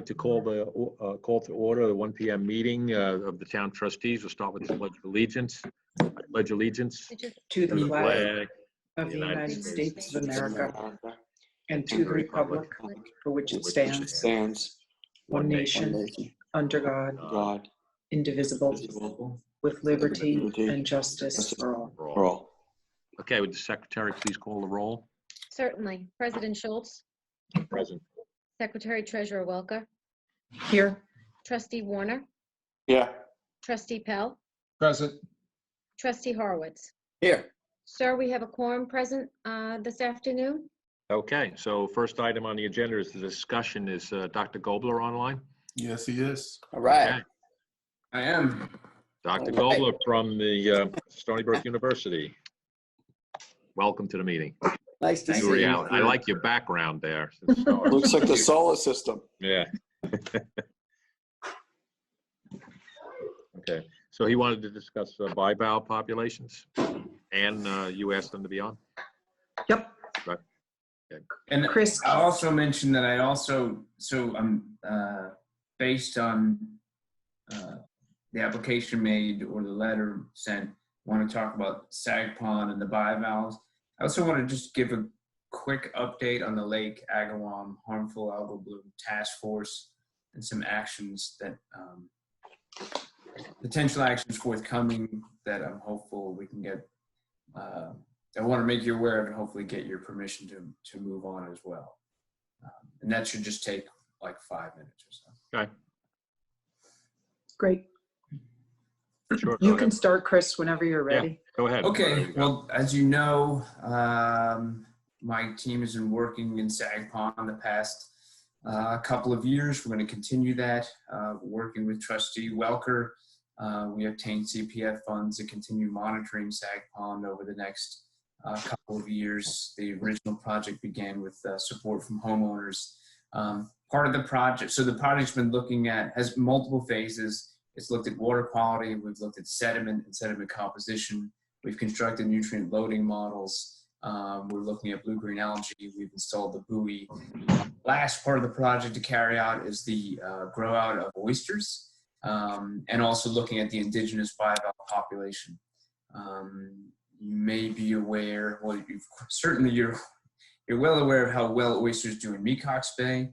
like to call to order the 1 p.m. meeting of the town trustees. We'll start with the Pledge of Allegiance. I pledge allegiance to the flag of the United United States of America and to the republic for which it stands, one nation, under God, indivisible, with liberty and justice for all. Okay, would the secretary please call the roll? Certainly. President Schultz, Present. Secretary Treasurer Welker, Here. Trustee Warner, Yeah. Trustee Pell, Present. Trustee Horowitz. Here. Sir, we have a quorum present this afternoon. Okay, so first item on the agenda is the discussion. Is Dr. Gobler online? Yes, he is. All right. Okay. I am. Dr. All right. Gobler from the Stony Brook University. Welcome to the meeting. Nice to New see you. reality. I like your background there. Looks like the solar system. Yeah. Okay, so he wanted to discuss bivalve populations, and you asked them to be on? Yep. Right. Okay. And Chris. I also mentioned that I'm based on the application made or the letter sent, want to talk about Sag Pond and the bivalves. I also want to just give a quick update on the Lake Agawam harmful algal bloom task force and some actions that potential actions forthcoming that I'm hopeful we can get. I want to make you aware of and hopefully get your permission to move on as well. And that should just take like 5 minutes or so. Okay. Great. Sure, You go can ahead. start, Chris, whenever you're ready. Go ahead. Okay, well, as you know, my team has been working in Sag Pond the past couple of years. We're going to continue that, working with Trustee Welker. We obtained CPF funds to continue monitoring Sag Pond over the next couple of years. The original project began with support from homeowners. Part of the project, so the project's been looking at, has multiple phases. It's looked at water quality, we've looked at sediment and sediment composition, we've constructed nutrient loading models, we're looking at blue-green algae, we've installed the buoy. Last part of the project to carry out is the grow out of oysters, and also looking at the indigenous bivalve population. You may be aware, well, you're well aware of how well oysters do in Mecox Bay.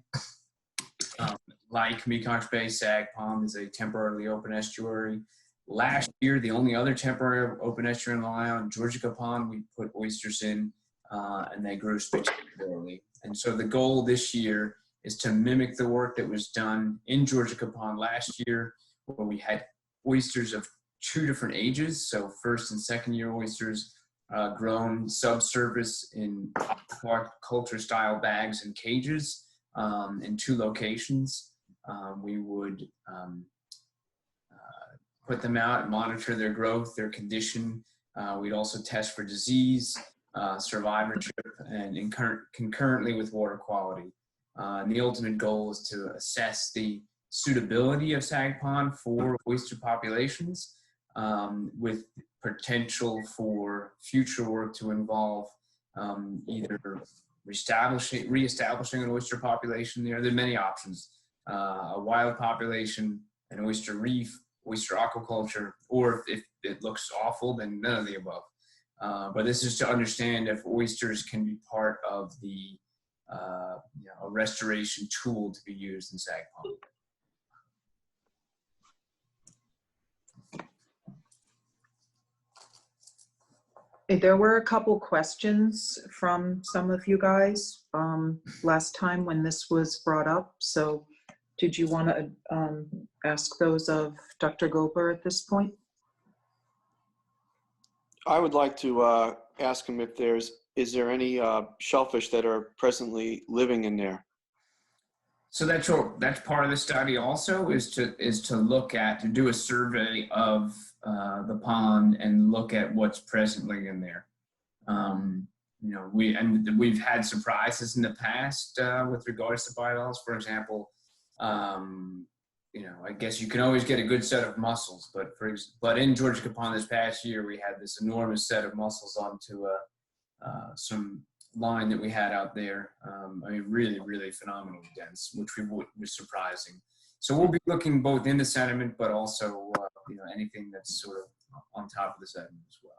Like Mecox Bay, Sag Pond is a temporarily open estuary. Last year, the only other temporary open estuary on the island, Georgica Pond, we put oysters in, and they grew spectacularly. And so the goal this year is to mimic the work that was done in Georgica Pond last year, where we had oysters of 2 different ages, so first and second year oysters, grown subsurface in aquaculture style bags and cages in 2 locations. We would put them out and monitor their growth, their condition. We'd also test for disease, survivorship, and concurrently with water quality. And the ultimate goal is to assess the suitability of Sag Pond for oyster populations, with potential for future work to involve either reestablishing an oyster population there. There are many options. A wild population, an oyster reef, oyster aquaculture, or if it looks awful, then none of the above. But this is to understand if oysters can be part of the a restoration tool to be used in Sag Pond. There were a couple questions from some of you guys last time when this was brought up. So did you want to ask those of Dr. Gobler at this point? I would like to ask him if is there any shellfish that are presently living in there? So that's part of the study also, is to look at, to do a survey of the pond and look at what's presently in there. We've had surprises in the past with regards to bivalves. For example, I guess you can always get a good set of mussels, but in Georgica Pond this past year, we had this enormous set of mussels onto some line that we had out there. I mean, really, really phenomenally dense, which was surprising. So we'll be looking both in the sediment, but also, anything that's sort of on top of the sediment as well.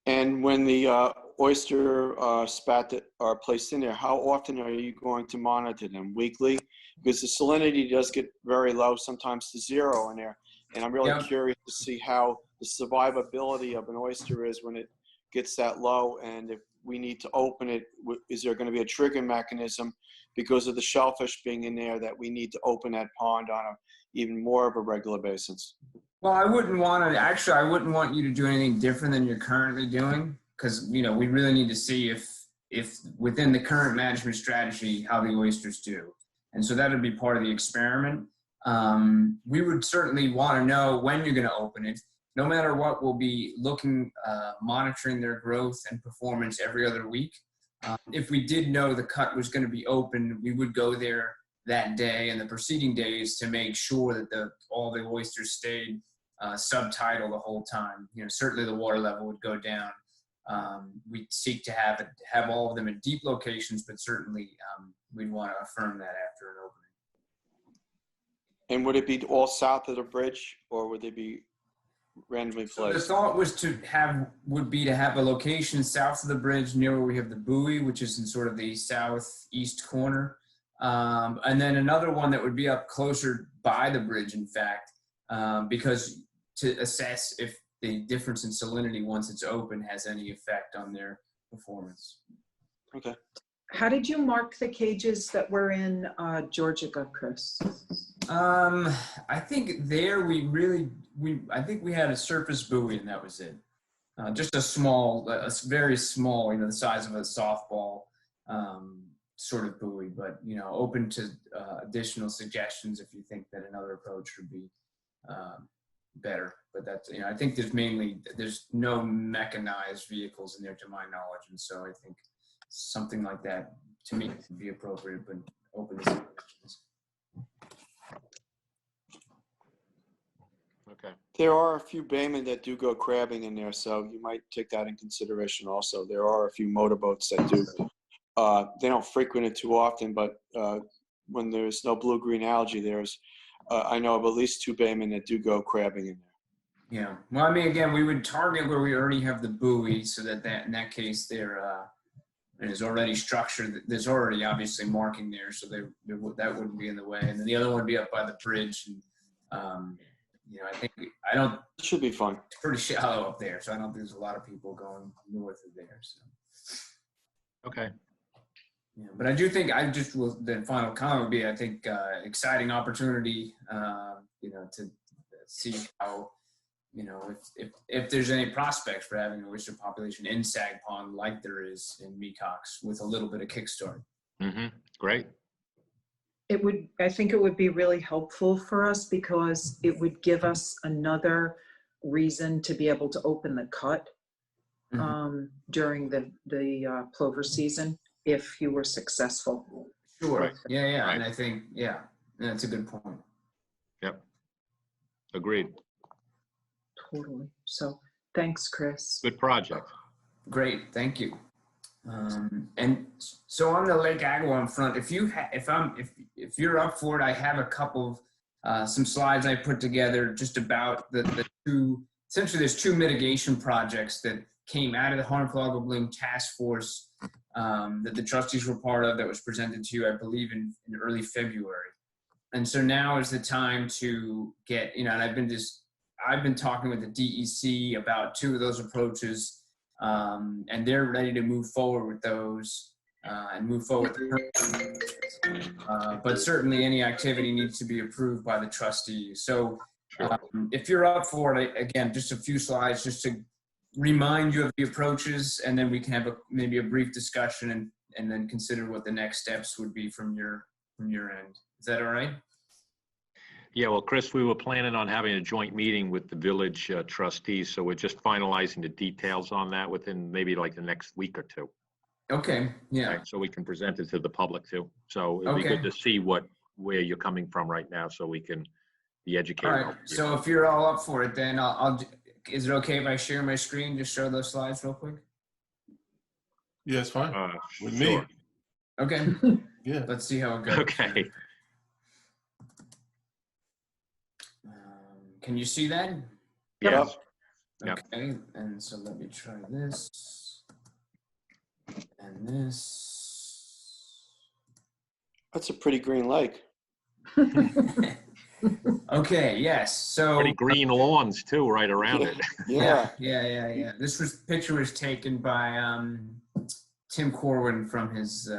And when the oyster spat that are placed in there, how often are you going to monitor them? Weekly? Because the salinity does get very low, sometimes to zero in there. And I'm really curious to see how the survivability of an oyster is when it gets that low. And if we need to open it, is there going to be a trigger mechanism because of the shellfish being in there that we need to open that pond on even more of a regular basis? Well, I wouldn't want you to do anything different than you're currently doing, because, we really need to see if within the current management strategy, how the oysters do. And so that would be part of the experiment. We would certainly want to know when you're going to open it. No matter what, we'll be monitoring their growth and performance every other week. If we did know the cut was going to be open, we would go there that day and the preceding days to make sure that all the oysters stayed subtidal the whole time. Certainly the water level would go down. We'd seek to have all of them in deep locations, but certainly we'd want to affirm that after an opening. And would it be all south of the bridge, or would they be randomly placed? So the thought was to have a location south of the bridge near where we have the buoy, which is in sort of the southeast corner. And then another one that would be up closer by the bridge, in fact, because to assess if the difference in salinity once it's open has any effect on their performance. Okay. How did you mark the cages that were in Georgia, Chris? I think there I think we had a surface buoy and that was it. Just a very small, the size of a softball sort of buoy, but open to additional suggestions if you think that another approach would be better. But that's, I think there's no mechanized vehicles in there to my knowledge, and so I think something like that to me would be appropriate, but open to suggestions. Okay. There are a few baymen that do go crabbing in there, so you might take that in consideration also. There are a few motorboats that do. They don't frequent it too often, but when there's no blue-green algae, I know of at least 2 baymen that do go crabbing in there. Yeah. Well, I mean, again, we would target where we already have the buoy, so that in that case, it is already structured. There's already obviously marking there, so that wouldn't be in the way. And then the other one would be up by the bridge. And it should be fun. It's pretty shallow up there, so I don't think there's a lot of people going north of there. So. Okay. Yeah, but I do think the final comment would be, I think, exciting opportunity, to see how, if there's any prospects for having an oyster population in Sag Pond like there is in Mecox with a little bit of kickstart. Mm-hmm. Great. I think it would be really helpful for us because it would give us another reason to be able to open the cut during the plover season if you were successful. Sure. Right. Yeah. Right. And I think, that's a good point. Yep. Agreed. Totally. So thanks, Chris. Good project. Great. Thank you. And so on the Lake Agawam front, if you're up for it, I have a couple of some slides I put together just about the two. Essentially, there's 2 mitigation projects that came out of the harmful algal bloom task force that the trustees were part of. That was presented to you, I believe, in early February. And so now is the time to get, and I've been talking with the DEC about 2 of those approaches. And they're ready to move forward with those and move forward. But certainly any activity needs to be approved by the trustees. So if you're up for it, again, just a few slides just to remind you of the approaches, and then we can have maybe a brief discussion and then consider what the next steps would be from your end. Is that all right? Yeah, well, Chris, we were planning on having a joint meeting with the village trustees, so we're just finalizing the details on that within maybe like the next week or 2. Okay, yeah. Right, so we can present it to the public too. So it'd be good to see where you're coming from right now, so we can be educated. All right, so if you're all up for it, then is it okay if I share my screen, just show those slides real quick? Yeah, it's fine. With me. Sure. Okay, Yeah. let's see how it goes. Okay. Can you see that? Yes. Yep. Okay, and so let me try this and this. That's a pretty green lake. Okay, yes. So Pretty green lawns too, right around it. Yeah. yeah. This picture was taken by Tim Corwin from his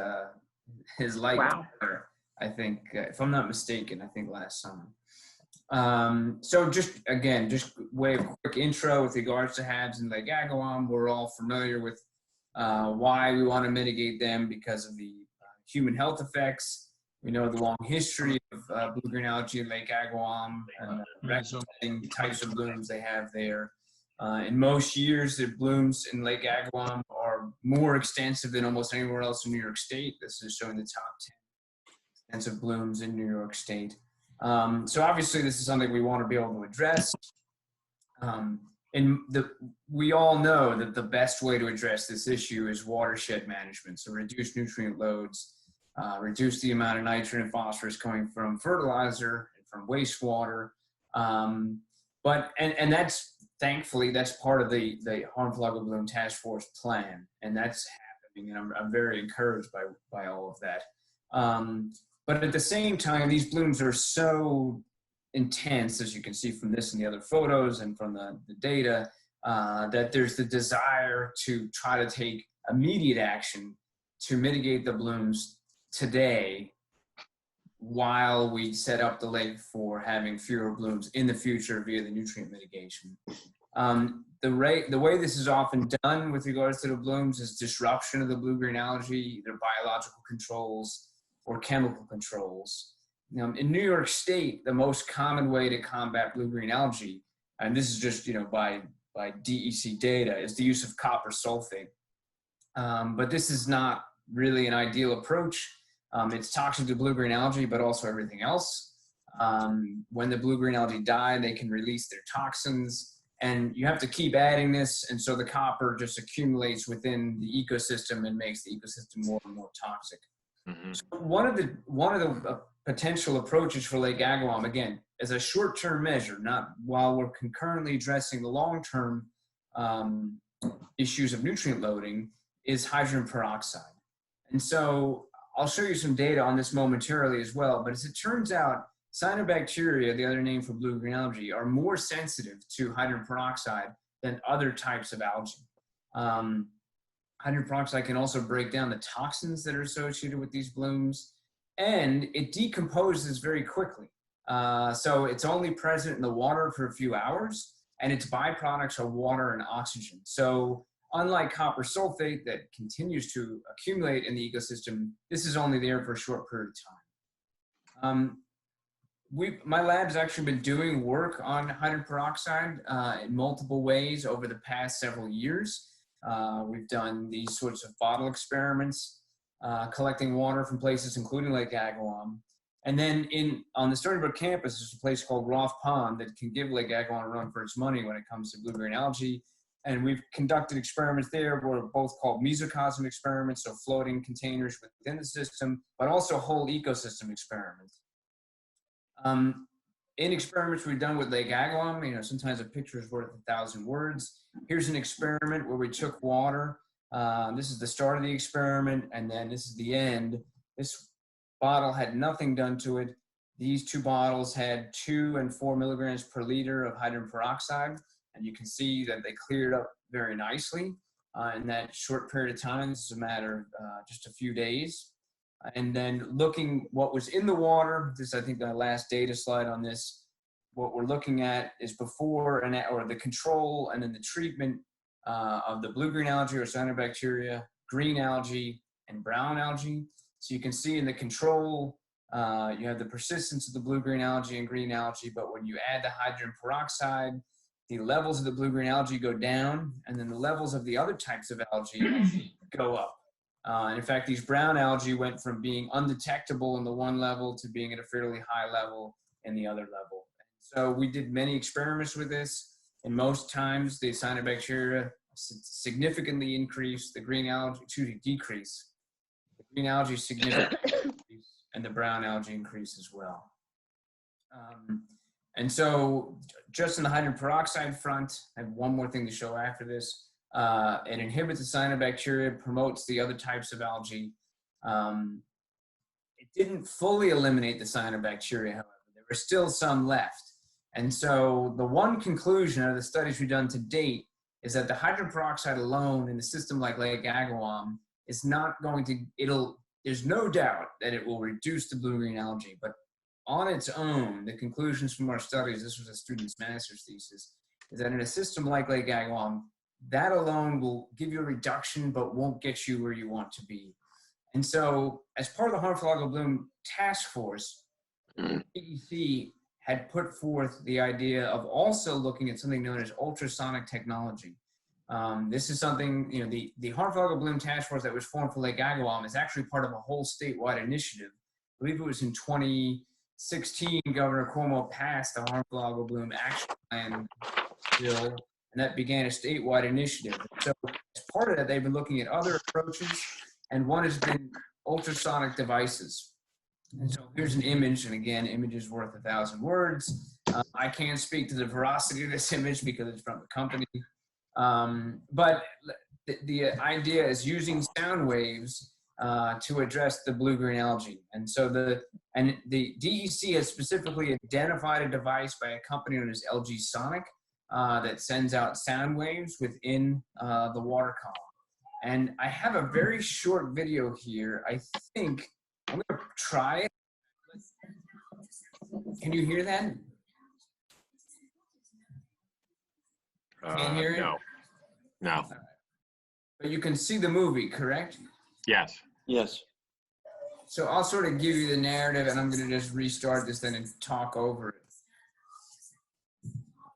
light Wow. tower, I think, if I'm not mistaken, I think last summer. So just way of quick intro with regards to HABs and Lake Agawam. We're all familiar with why we want to mitigate them because of the human health effects. We know the long history of blue-green algae in Lake Agawam and recognizing types of blooms they have there. In most years, the blooms in Lake Agawam are more extensive than almost anywhere else in New York State. This is showing the top 10 extensive blooms in New York State. So obviously, this is something we want to be able to address. We all know that the best way to address this issue is watershed management. So reduce nutrient loads, reduce the amount of nitrogen and phosphorus coming from fertilizer and from wastewater. And that's, thankfully, that's part of the Harmful Algal Bloom Task Force plan, and that's happening, and I'm very encouraged by all of that. But at the same time, these blooms are so intense, as you can see from this and the other photos and from the data, that there's the desire to try to take immediate action to mitigate the blooms today while we set up the lake for having fewer blooms in the future via the nutrient mitigation. The way this is often done with regards to the blooms is disruption of the blue-green algae, either biological controls or chemical controls. In New York State, the most common way to combat blue-green algae, and this is just by DEC data, is the use of copper sulfate. But this is not really an ideal approach. It's toxic to blue-green algae, but also everything else. When the blue-green algae die, they can release their toxins, and you have to keep adding this, and so the copper just accumulates within the ecosystem and makes the ecosystem more and more toxic. Mhm. So one of the potential approaches for Lake Agawam, again, as a short-term measure, not while we're concurrently addressing the long-term issues of nutrient loading, is hydrogen peroxide. And so I'll show you some data on this momentarily as well, but as it turns out, cyanobacteria, the other name for blue-green algae, are more sensitive to hydrogen peroxide than other types of algae. Hydrogen peroxide can also break down the toxins that are associated with these blooms, and it decomposes very quickly. So it's only present in the water for a few hours, and its byproducts are water and oxygen. So unlike copper sulfate that continues to accumulate in the ecosystem, this is only there for a short period of time. My lab's actually been doing work on hydrogen peroxide in multiple ways over the past several years. We've done these sorts of bottle experiments, collecting water from places including Lake Agawam. And then on the Stony Brook campus, there's a place called Roth Pond that can give Lake Agawam a run for its money when it comes to blue-green algae. And we've conducted experiments there, were both called mesocosm experiments, so floating containers within the system, but also whole ecosystem experiments. In experiments we've done with Lake Agawam, sometimes a picture is worth 1,000 words. Here's an experiment where we took water. This is the start of the experiment, and then this is the end. This bottle had nothing done to it. These two bottles had 2 and 4 milligrams per liter of hydrogen peroxide, and you can see that they cleared up very nicely in that short period of time. This is a matter of just a few days. And then looking what was in the water, this I think the last data slide on this, what we're looking at is before or the control and then the treatment of the blue-green algae or cyanobacteria, green algae, and brown algae. So you can see in the control, you have the persistence of the blue-green algae and green algae, but when you add the hydrogen peroxide, the levels of the blue-green algae go down, and then the levels of the other types of algae go up. In fact, these brown algae went from being undetectable in the one level to being at a fairly high level in the other level. So we did many experiments with this, and most times the cyanobacteria significantly increase, the green algae, decrease. The green algae significantly increase, and the brown algae increase as well. And so just on the hydrogen peroxide front, I have one more thing to show after this. It inhibits the cyanobacteria, promotes the other types of algae. It didn't fully eliminate the cyanobacteria, however. There were still some left. And so the one conclusion of the studies we've done to date is that the hydrogen peroxide alone in a system like Lake Agawam is not going to, there's no doubt that it will reduce the blue-green algae, but on its own, the conclusions from our studies, this was a student's master's thesis, is that in a system like Lake Agawam, that alone will give you a reduction, but won't get you where you want to be. And so as part of the harmful algal bloom task force, DEC had put forth the idea of also looking at something known as ultrasonic technology. This is something, you know, the harmful algal bloom task force that was formed for Lake Agawam is actually part of a whole statewide initiative. I believe it was in 2016, Governor Cuomo passed the harmful algal bloom action plan bill, and that began a statewide initiative. So as part of that, they've been looking at other approaches, and one has been ultrasonic devices. And so here's an image, and again, image is worth 1,000 words. I can't speak to the veracity of this image because it's from the company. But the idea is using sound waves to address the blue-green algae. And so the DEC has specifically identified a device by a company known as LG Sonic that sends out sound waves within the water column. And I have a very short video here. I think I'm gonna try it. Can you hear that? Can't hear it? No. No. But you can see the movie, correct? Yes. Yes. So I'll sort of give you the narrative, and I'm going to just restart this then and talk over it.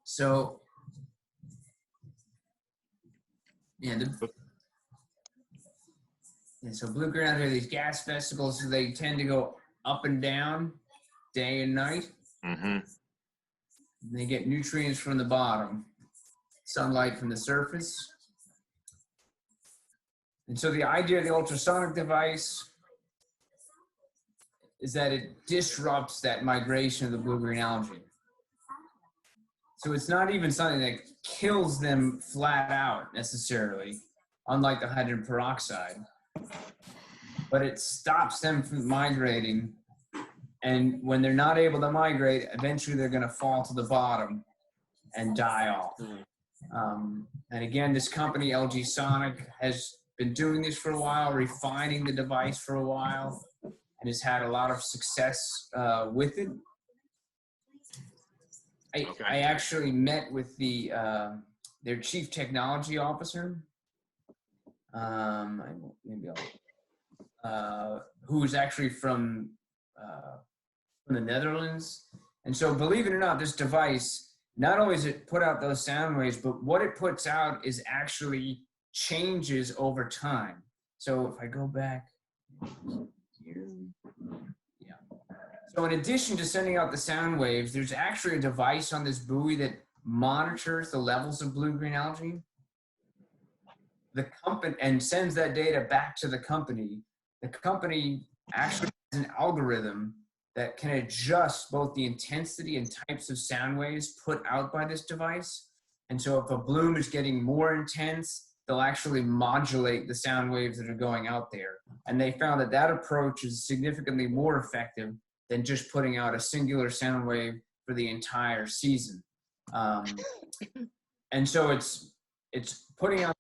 So, yeah, so blue-green algae are these gas vesicles, so they tend to go up and down day and night. Mm-hmm. They get nutrients from the bottom, sunlight from the surface. And so the idea of the ultrasonic device is that it disrupts that migration of the blue-green algae. So it's not even something that kills them flat out necessarily, unlike the hydrogen peroxide, but it stops them from migrating. And when they're not able to migrate, eventually they're going to fall to the bottom and die off. And again, this company, LG Sonic, has been doing this for a while, refining the device for a while, and has had a lot of success with it. I actually met with their chief technology officer, who's actually from the Netherlands. And so believe it or not, this device, not only does it put out those sound waves, but what it puts out is actually changes over time. So if I go back here, yeah. So in addition to sending out the sound waves, there's actually a device on this buoy that monitors the levels of blue-green algae. The company, and sends that data back to the company. The company actually has an algorithm that can adjust both the intensity and types of sound waves put out by this device. And so if a bloom is getting more intense, they'll actually modulate the sound waves that are going out there. And they found that that approach is significantly more effective than just putting out a singular sound wave for the entire season. And so it's putting out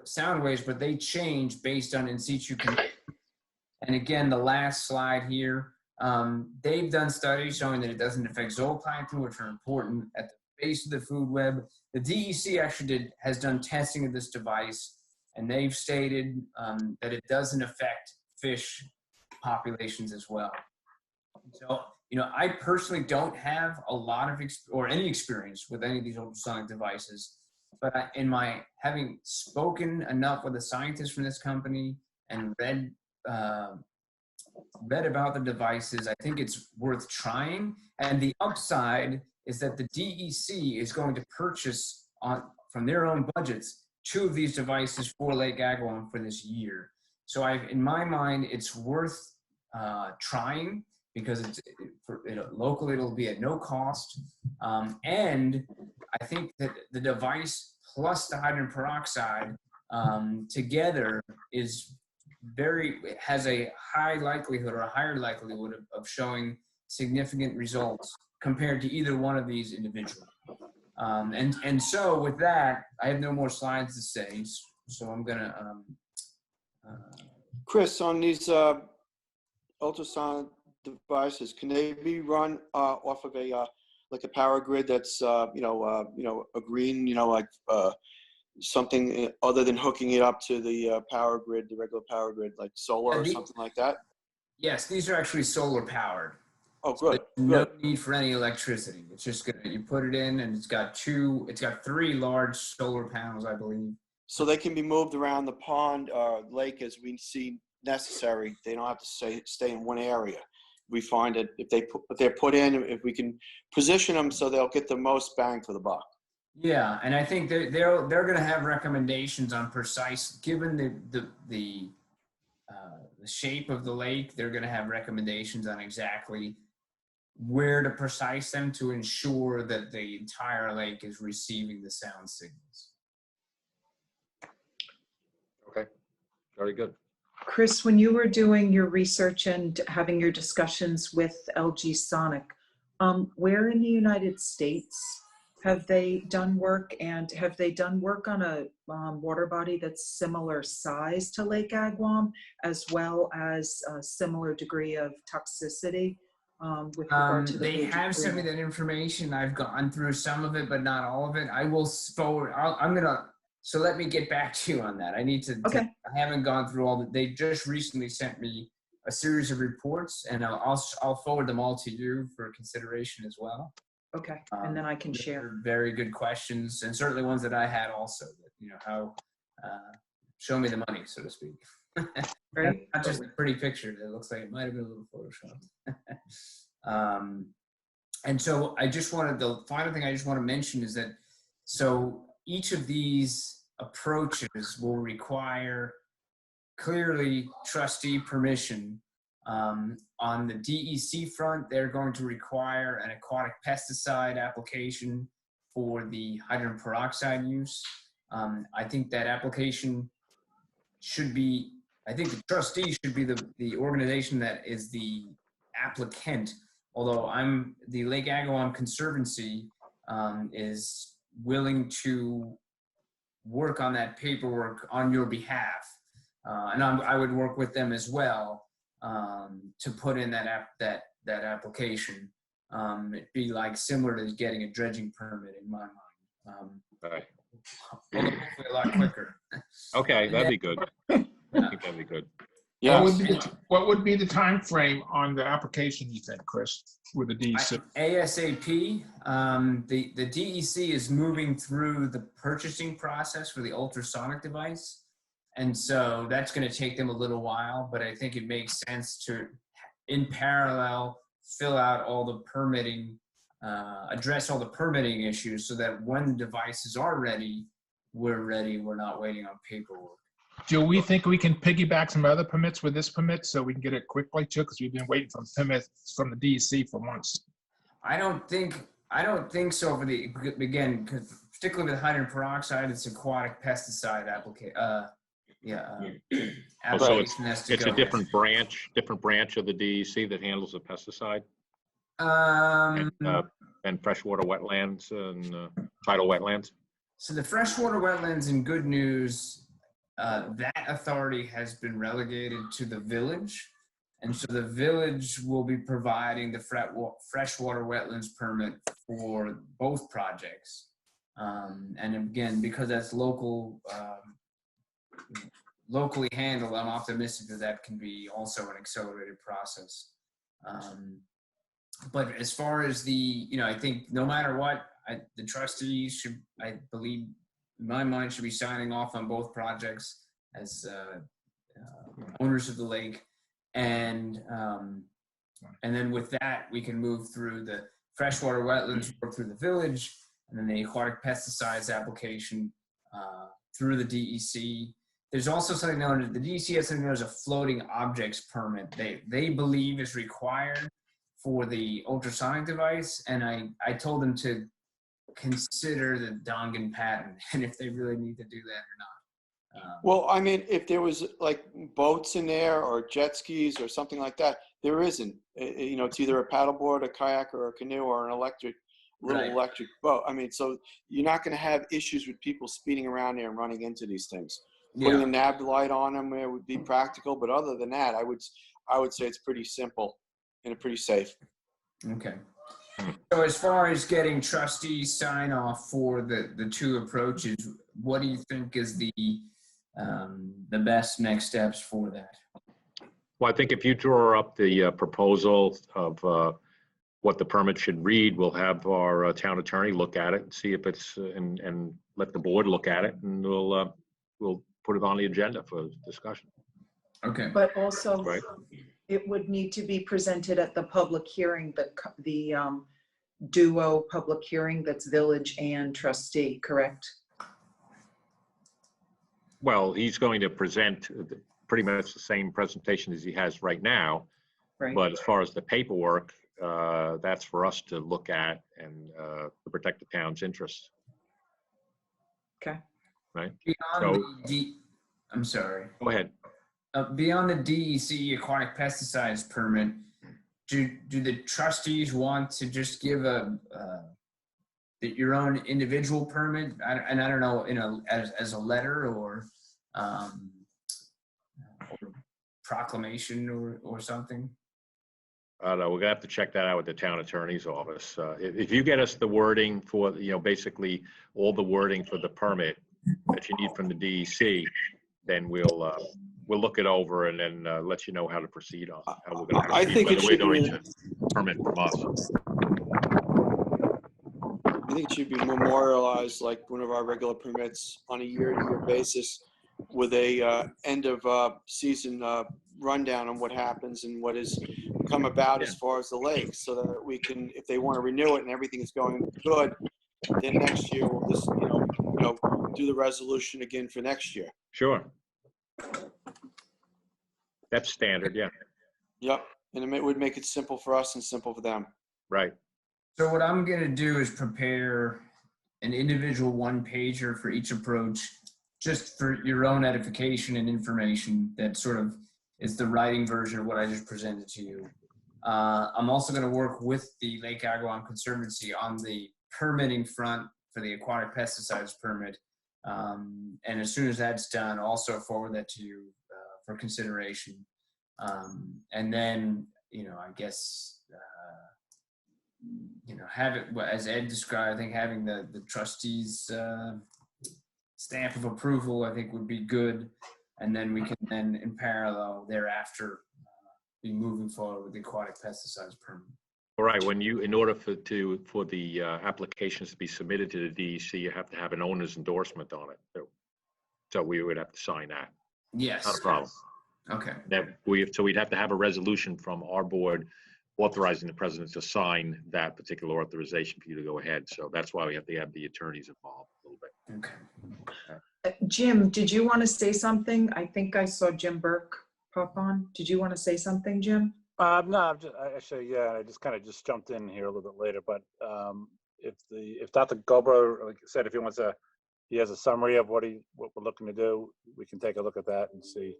sound waves, but they change based on in situ conditions. And again, the last slide here, they've done studies showing that it doesn't affect zooplankton, which are important at the base of the food web. The DEC actually has done testing of this device, and they've stated that it doesn't affect fish populations as well. So, you know, I personally don't have a lot of any experience with any of these ultrasonic devices, but in my having spoken enough with the scientists from this company and read about the devices, I think it's worth trying. And the upside is that the DEC is going to purchase from their own budgets 2 of these devices for Lake Agawam for this year. So in my mind, it's worth trying because locally it'll be at no cost. And I think that the device plus the hydrogen peroxide together has a high likelihood or a higher likelihood of showing significant results compared to either one of these individually. And so with that, I have no more slides to say, so I'm gonna. Chris, on these ultrasonic devices, can they be run off of a like a power grid that's a green, like something other than hooking it up to the power grid, the regular power grid, like solar or something like that? Yes, these are actually solar powered. Oh, good. So no need for any electricity. It's just you put it in, and it's got 3 large solar panels, I believe. So they can be moved around the pond or lake as we see necessary. They don't have to stay in one area. We find that if they're put in, if we can position them so they'll get the most bang for the buck. Yeah, and I think they're going to have recommendations on precise, given the shape of the lake. They're going to have recommendations on exactly where to precise them to ensure that the entire lake is receiving the sound signals. Okay, very good. Chris, when you were doing your research and having your discussions with LG Sonic, where in the United States have they done work, and have they done work on a water body that's similar size to Lake Agawam, as well as a similar degree of toxicity with regard to the They Page have sent me agreement? that information. I've gone through some of it, but not all of it. I will forward. So let me get back to you on that. I need to. Okay. I haven't gone through all. They just recently sent me a series of reports, and I'll forward them all to you for consideration as well. Okay, and then I can share. They're very good questions, and certainly ones that I had also. That, how show me the money, so to speak. Right. Not just a pretty picture. It looks like it might have been a little Photoshop. And so the final thing I just want to mention is that, so each of these approaches will require clearly trustee permission. On the DEC front, they're going to require an aquatic pesticide application for the hydrogen peroxide use. I think that application I think the trustee should be the organization that is the applicant, although the Lake Agawam Conservancy is willing to work on that paperwork on your behalf. And I would work with them as well to put in that application. It'd be like similar to getting a dredging permit in my mind. Right. Although hopefully a lot quicker. Okay, that'd be good. I think that'd be good. Yeah. What would be the time frame on the application, you think, Chris, with the DEC? ASAP. The DEC is moving through the purchasing process for the ultrasonic device. And so that's going to take them a little while, but I think it makes sense to, in parallel, fill out all the permitting, address all the permitting issues so that when the devices are ready, we're not waiting on paperwork. Do we think we can piggyback some other permits with this permit so we can get it quickly too? Because we've been waiting for permits from the DEC for months. I don't think so. Particularly with hydrogen peroxide, it's aquatic pesticide application. So it's a different branch of the DEC that handles the pesticide and freshwater wetlands and tidal wetlands. So the freshwater wetlands, in good news, that authority has been relegated to the village. And so the village will be providing the freshwater wetlands permit for both projects. And again, because that's locally handled, I'm optimistic that can be also an accelerated process. But as far as I think no matter what, the trustees should, I believe, in my mind, should be signing off on both projects as owners of the lake. And then with that, we can move through the freshwater wetlands, work through the village, and then the aquatic pesticides application through the DEC. There's also something known as the DEC has something known as a floating objects permit. They believe is required for the ultrasonic device, and I told them to consider the Dongan patent and if they really need to do that or not. Well, I mean, if there was like boats in there or jet skis or something like that, there isn't. You know, it's either a paddleboard, a kayak, or a canoe, or an little Right. electric boat. I mean, so you're not going to have issues with people speeding around there and running into these things. Putting a nav light on them there would be practical, but other than that, I would say it's pretty simple and pretty safe. Okay. So as far as getting trustees sign off for the two approaches, what do you think is the best next steps for that? Well, I think if you draw up the proposal of what the permit should read, we'll have our town attorney look at it and see if it's, and let the board look at it, and we'll put it on the agenda for discussion. Okay. But also, Right. it would need to be presented at the public hearing, the duo public hearing that's village and trustee, correct? Well, he's going to present pretty much the same presentation as he has right now, Right. but as far as the paperwork, that's for us to look at and to protect the town's interests. Okay. Right? Beyond So- I'm sorry. Go ahead. Beyond the DEC aquatic pesticides permit, do the trustees want to just give your own individual permit? And I don't know, as a letter or proclamation or something? I don't know, we're gonna have to check that out with the town attorney's office. If you get us the wording for, basically all the wording for the permit that you need from the DEC, then we'll look it over and then let you know how to proceed on, how we're gonna I proceed, think it whether we're should going be- to permit from us. I think it should be memorialized like one of our regular permits on a year-to-year basis with a end of season rundown on what happens and what has come about as far as the lakes, so that we can, if they want to renew it and everything is going good, then next year we'll just, do the resolution again for next year. Sure. That's standard, yeah, Yep. And it would make it simple for us and simple for them. right. So what I'm going to do is prepare an individual one-pager for each approach, just for your own edification and information. That sort of is the writing version of what I just presented to you. I'm also going to work with the Lake Agawam Conservancy on the permitting front for the aquatic pesticides permit. And as soon as that's done, I'll also forward that to you for consideration. And then, I guess, have it, as Ed described, I think having the trustees stamp of approval, I think would be good. And then we can then in parallel thereafter be moving forward with the aquatic pesticides permit. All right, in order for the applications to be submitted to the DEC, you have to have an owner's endorsement on it. So we would have to sign that. Yes. Not a problem. Okay. So we'd have to have a resolution from our board authorizing the president to sign that particular authorization for you to go ahead. So that's why we have to have the attorneys involved a little bit. Okay. Jim, did you want to say something? I think I saw Jim Burke pop on. Did you want to say something, Jim? No, actually, yeah, I just kind of jumped in here a little bit later, but if Dr. Goldberg, like I said, if he has a summary of what we're looking to do, we can take a look at that and see,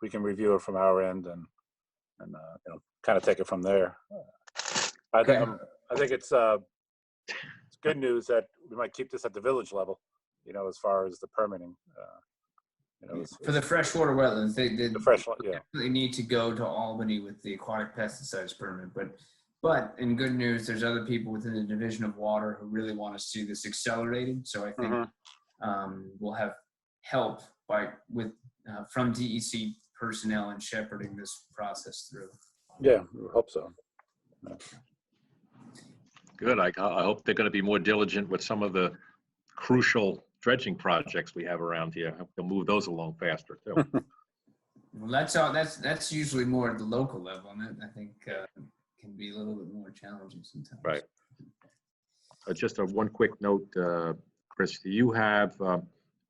we can review it from our end and kind of take it from there. I think it's good news that we might keep this at the village level, as far as the permitting. For the freshwater wetlands, they The fresh one, yeah. definitely need to go to Albany with the aquatic pesticides permit. But in good news, there's other people within the Division of Water who really want to see this accelerated. So I think we'll have help from DEC personnel in shepherding this process through. Yeah, we hope so. Good. I hope they're going to be more diligent with some of the crucial dredging projects we have around here. I hope they'll move those along faster too. Well, that's usually more at the local level, and that I think can be a little bit more challenging sometimes. Right. Just one quick note, Chris. Do you have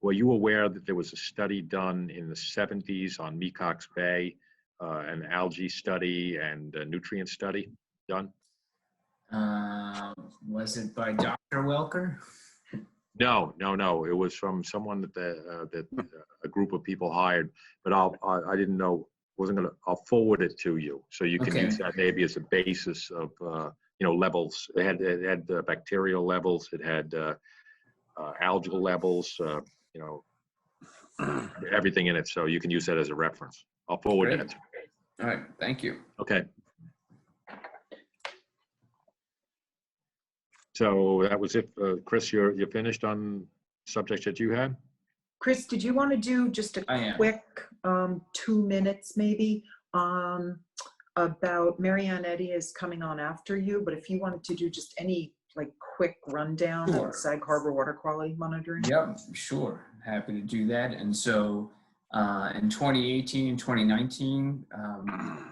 were you aware that there was a study done in the 70s on Mecox Bay, an algae study and a nutrient study done? Was it by Dr. Welker? No. It was from someone that a group of people hired, but I didn't know. I'll forward it to you so you can Okay. use that maybe as a basis of levels. It had bacterial levels. It had algal levels. Everything in it, so you can use that as a reference. I'll forward Great. that. All right, thank you. Okay. So that was it. Chris, you're finished on subjects that you had? Chris, did you want to do just I a am. quick 2 minutes maybe about Marianne Eddy is coming on after you, but if you wanted to do just any like quick rundown Sure. of Sag Harbor water quality monitoring? Yep, sure. Happy to do that. And so in 2018 and 2019,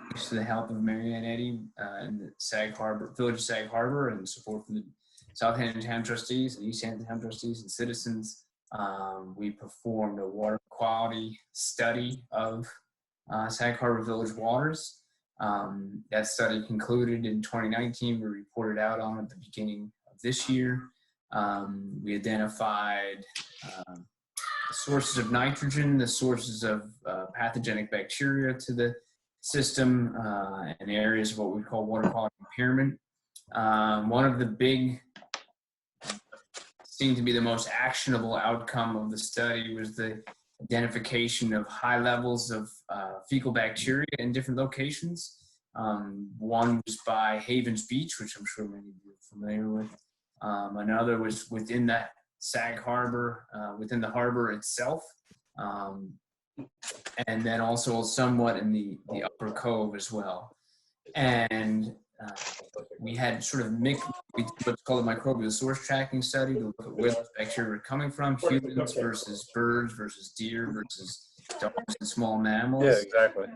thanks to the help of Marianne Eddy and the Sag Harbor, Village of Sag Harbor, and support from the Southampton Town Trustees and East Hampton Town Trustees and citizens, we performed a water quality study of Sag Harbor Village waters. That study concluded in 2019. We reported out on it at the beginning of this year. We identified the sources of nitrogen, the sources of pathogenic bacteria to the system, and areas of what we call water quality impairment. One of the big, seemed to be the most actionable outcome of the study was the identification of high levels of fecal bacteria in different locations. One was by Havens Beach, which I'm sure many of you are familiar with. Another was within the Sag Harbor, within the harbor itself. And then also somewhat in the Upper Cove as well. And we had sort of mixed, what's called a microbial source tracking study to look at where those bacteria were coming from, humans versus birds versus deer versus dogs and small mammals. Yeah, exactly.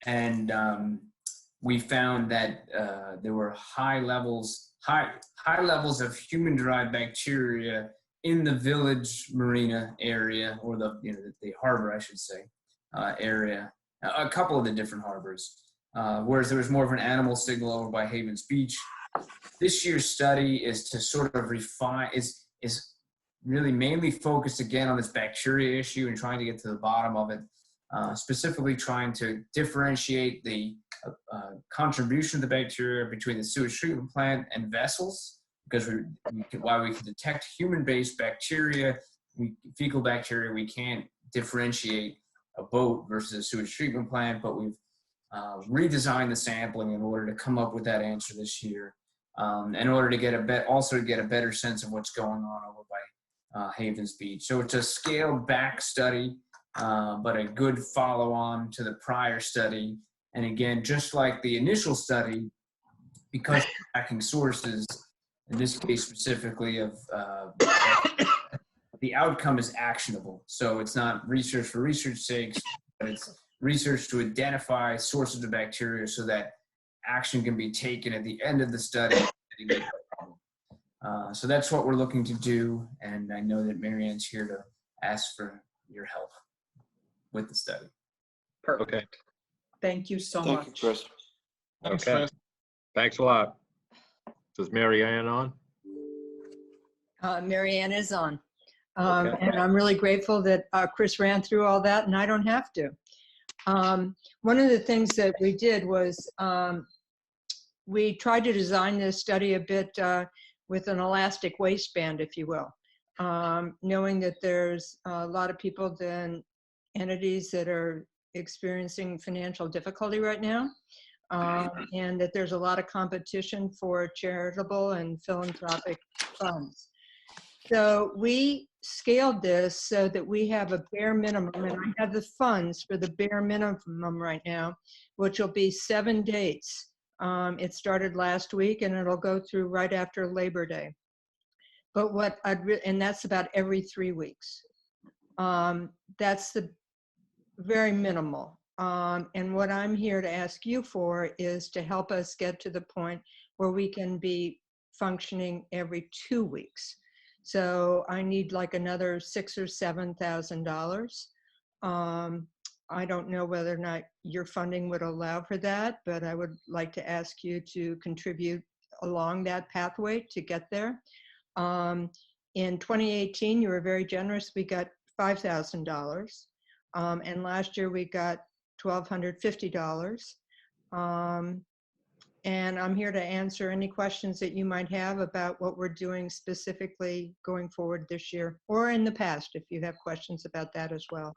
And we found that there were high levels of human-derived bacteria in the village marina area, or the harbor, I should say, area. A couple of the different harbors. Whereas there was more of an animal signal over by Havens Beach. This year's study is to sort of refine, is really mainly focused again on this bacteria issue and trying to get to the bottom of it, specifically trying to differentiate the contribution of the bacteria between the sewage treatment plant and vessels, because while we can detect human-based bacteria, fecal bacteria, we can't differentiate a boat versus a sewage treatment plant, but we've redesigned the sampling in order to come up with that answer this year, in order to get a better sense of what's going on over by Havens Beach. So it's a scaled back study, but a good follow-on to the prior study. And again, just like the initial study, because we're tracking sources, in this case specifically of the outcome is actionable. So it's not research for research's sake, but it's research to identify sources of bacteria so that action can be taken at the end of the study. So that's what we're looking to do. And I know that Marianne's here to ask for your help with the study. Perfect. Okay. Thank you so Thank you, much. Chris. Thanks, Okay. Chris. Thanks a lot. Is Mary Ann on? Mary Ann is on. Okay. And I'm really grateful that Chris ran through all that and I don't have to. One of the things that we did was we tried to design this study a bit with an elastic waistband, if you will, knowing that there's a lot of people and entities that are experiencing financial difficulty right now, and that there's a lot of competition for charitable and philanthropic funds. So we scaled this so that we have a bare minimum, and I have the funds for the bare minimum right now, which will be 7 dates. It started last week and it'll go through right after Labor Day. But and that's about every 3 weeks. That's the very minimal. And what I'm here to ask you for is to help us get to the point where we can be functioning every 2 weeks. So I need like another $6,000 or $7,000. I don't know whether or not your funding would allow for that, but I would like to ask you to contribute along that pathway to get there. In 2018, you were very generous. We got $5,000. And last year we got $1,250. And I'm here to answer any questions that you might have about what we're doing specifically going forward this year, or in the past, if you have questions about that as well.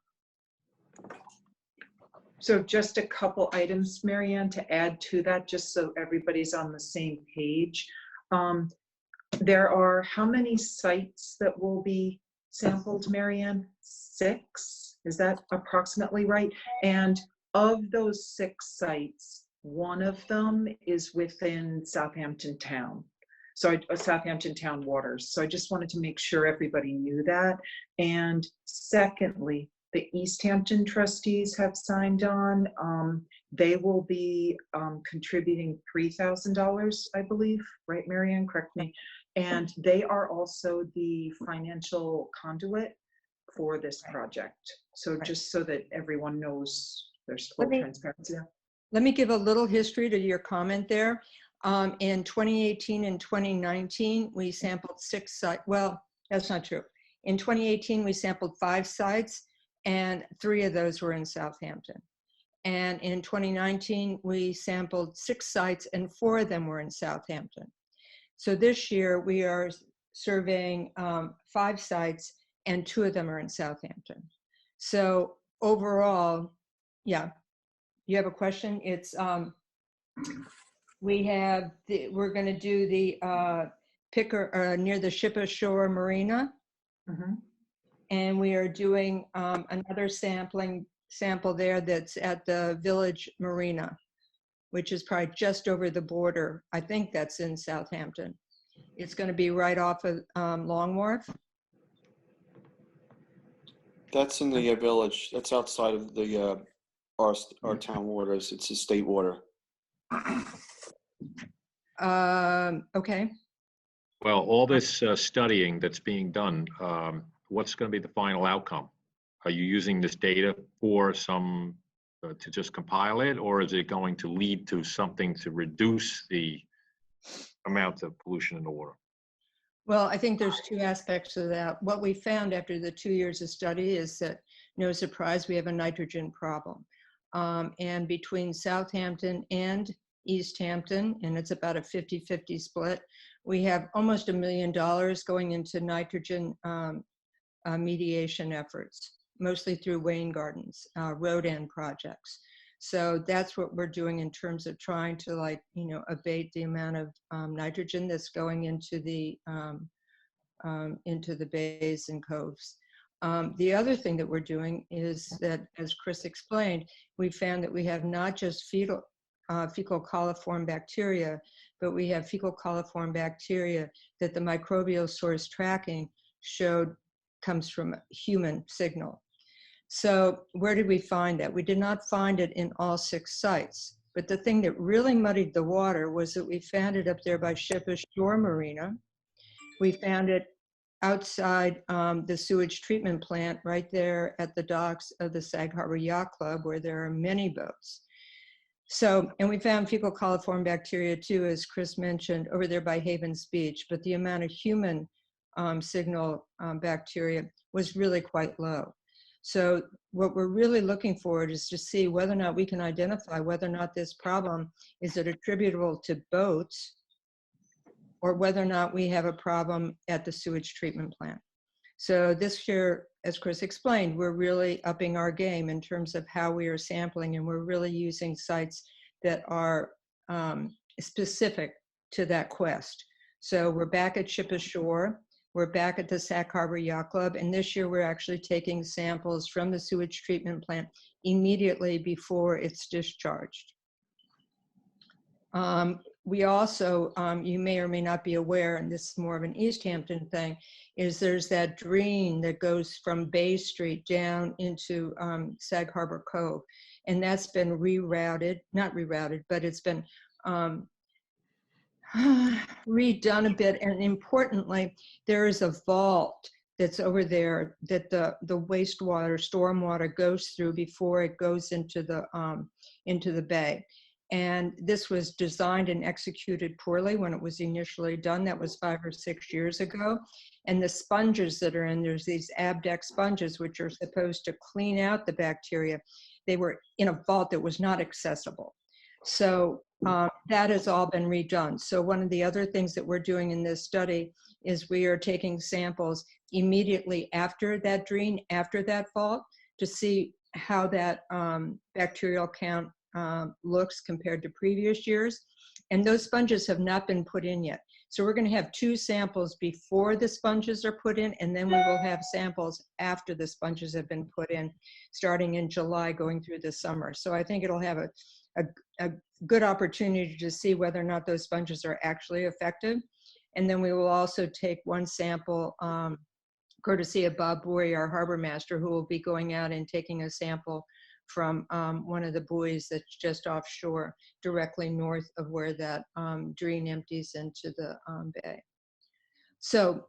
So just a couple items, Marianne, to add to that, just so everybody's on the same page. There are how many sites that will be sampled, Marianne? 6? Is that approximately right? And of those 6 sites, one of them is within Southampton town. So Southampton town waters. So I just wanted to make sure everybody knew that. And secondly, the East Hampton trustees have signed on. They will be contributing $3,000, I believe, right, Marianne? Correct me. And they are also the financial conduit for this project. So just so that everyone knows there's full transparency. Let me give a little history to your comment there. In 2018 and 2019, we sampled 6 sites. Well, that's not true. In 2018, we sampled 5 sites, and 3 of those were in Southampton. And in 2019, we sampled 6 sites, and 4 of them were in Southampton. So this year, we are surveying 5 sites, and 2 of them are in Southampton. So overall, yeah. You have a question? It's we're going to do the picker near the Ship Ashore Marina, and we are doing another sample there that's at the Village Marina, which is probably just over the border. I think that's in Southampton. It's going to be right off of Long Wharf. That's in the village. That's outside of the our town waters. It's a state water. Okay. Well, all this studying that's being done, what's going to be the final outcome? Are you using this data for some, to just compile it, or is it going to lead to something to reduce the amount of pollution in the water? Well, I think there's 2 aspects of that. What we found after the 2 years of study is that, no surprise, we have a nitrogen problem. And between Southampton and East Hampton, and it's about a 50-50 split, we have almost $1 million going into nitrogen mediation efforts, mostly through Wayne Gardens, road end projects. So that's what we're doing in terms of trying to abate the amount of nitrogen that's going into the bays and coves. The other thing that we're doing is that, as Chris explained, we found that we have not just fecal coliform bacteria, but we have fecal coliform bacteria that the microbial source tracking showed comes from a human signal. So where did we find that? We did not find it in all 6 sites. But the thing that really muddied the water was that we found it up there by Ship Ashore Marina. We found it outside the sewage treatment plant right there at the docks of the Sag Harbor Yacht Club, where there are many boats. So, and we found fecal coliform bacteria too, as Chris mentioned, over there by Havens Beach, but the amount of human signal bacteria was really quite low. So what we're really looking for is to see whether or not we can identify whether or not this problem is it attributable to boats, or whether or not we have a problem at the sewage treatment plant. So this year, as Chris explained, we're really upping our game in terms of how we are sampling, and we're really using sites that are specific to that quest. So we're back at Ship Ashore, we're back at the Sag Harbor Yacht Club, and this year we're actually taking samples from the sewage treatment plant immediately before it's discharged. We also, you may or may not be aware, and this is more of an East Hampton thing, is there's that drain that goes from Bay Street down into Sag Harbor Cove. And that's been rerouted, not rerouted, but it's been redone a bit, and importantly, there is a vault that's over there that the wastewater, stormwater goes through before it goes into the bay. And this was designed and executed poorly when it was initially done. That was 5 or 6 years ago. And the sponges that are in, there's these Abdex sponges, which are supposed to clean out the bacteria. They were in a vault that was not accessible. So that has all been redone. So one of the other things that we're doing in this study is we are taking samples immediately after that drain, after that vault, to see how that bacterial count looks compared to previous years. And those sponges have not been put in yet. So we're going to have 2 samples before the sponges are put in, and then we will have samples after the sponges have been put in, starting in July, going through the summer. So I think it'll have a good opportunity to see whether or not those sponges are actually effective. And then we will also take 1 sample, courtesy of Bob Bory, our harbor master, who will be going out and taking a sample from one of the buoys that's just offshore, directly north of where that drain empties into the bay. So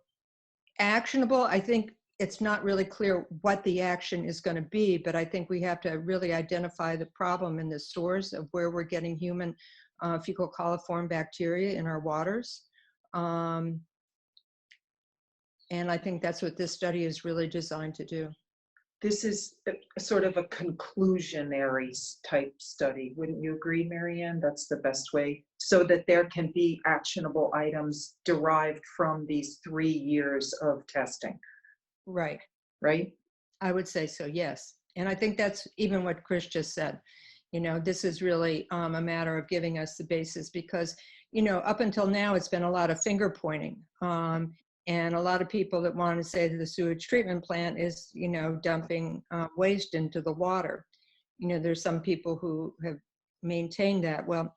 actionable, I think it's not really clear what the action is going to be, but I think we have to really identify the problem in the source of where we're getting human fecal coliform bacteria in our waters. And I think that's what this study is really designed to do. This is a sort of a conclusionary type study. Wouldn't you agree, Marianne? That's the best way, so that there can be actionable items derived from these 3 years of testing. Right. Right? I would say so, yes. And I think that's even what Chris just said. You know, this is really a matter of giving us the basis, because, you know, up until now, it's been a lot of finger pointing. And a lot of people that want to say that the sewage treatment plant is, you know, dumping waste into the water. You know, there's some people who have maintained that. Well,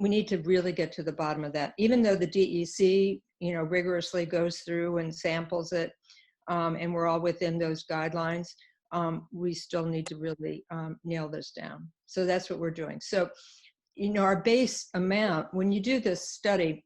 we need to really get to the bottom of that. Even though the DEC, you know, rigorously goes through and samples it, and we're all within those guidelines, we still need to really nail this down. So that's what we're doing. So, you know, our base amount, when you do this study,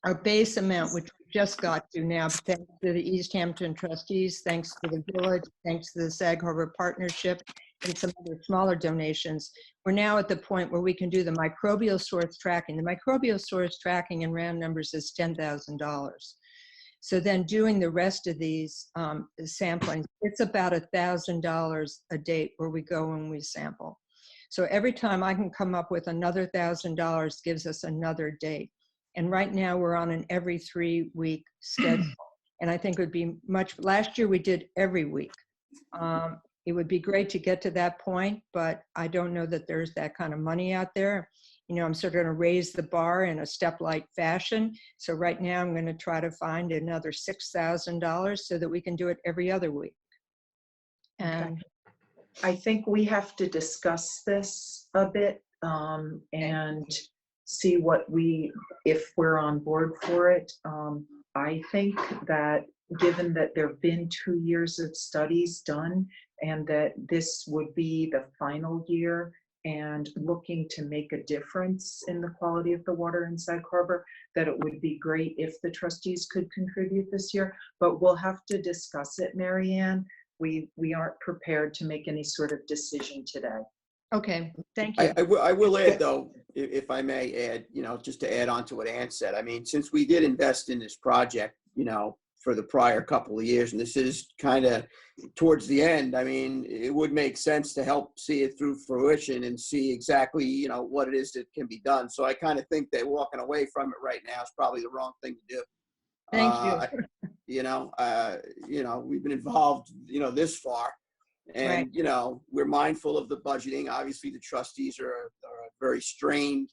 our base amount, which we just got to now, thanks to the East Hampton trustees, thanks to the village, thanks to the Sag Harbor Partnership, and some other smaller donations, we're now at the point where we can do the microbial source tracking. The microbial source tracking in round numbers is $10,000. So then doing the rest of these sampling, it's about $1,000 a date where we go and we sample. So every time I can come up with another $1,000 gives us another date. And right now we're on an every 3-week schedule. And I think it would be much, last year we did every week. It would be great to get to that point, but I don't know that there's that kind of money out there. You know, I'm sort of going to raise the bar in a step-like fashion. So right now I'm going to try to find another $6,000 so that we can do it every other week. And okay. I think we have to discuss this a bit and see what if we're on board for it. I think that given that there have been 2 years of studies done and that this would be the final year and looking to make a difference in the quality of the water in Sag Harbor, that it would be great if the trustees could contribute this year, but we'll have to discuss it, Marianne. We aren't prepared to make any sort of decision today. okay, thank you. I will add, though, if I may add, you know, just to add on to what Ann said. I mean, since we did invest in this project, you know, for the prior couple of years, and this is kind of towards the end, I mean, it would make sense to help see it through fruition and see exactly, you know, what it is that can be done. So I kind of think that walking away from it right now is probably the wrong thing to do. Thank you. You know, we've been involved, you know, this far. And, Right. you know, we're mindful of the budgeting. Obviously, the trustees are a very strained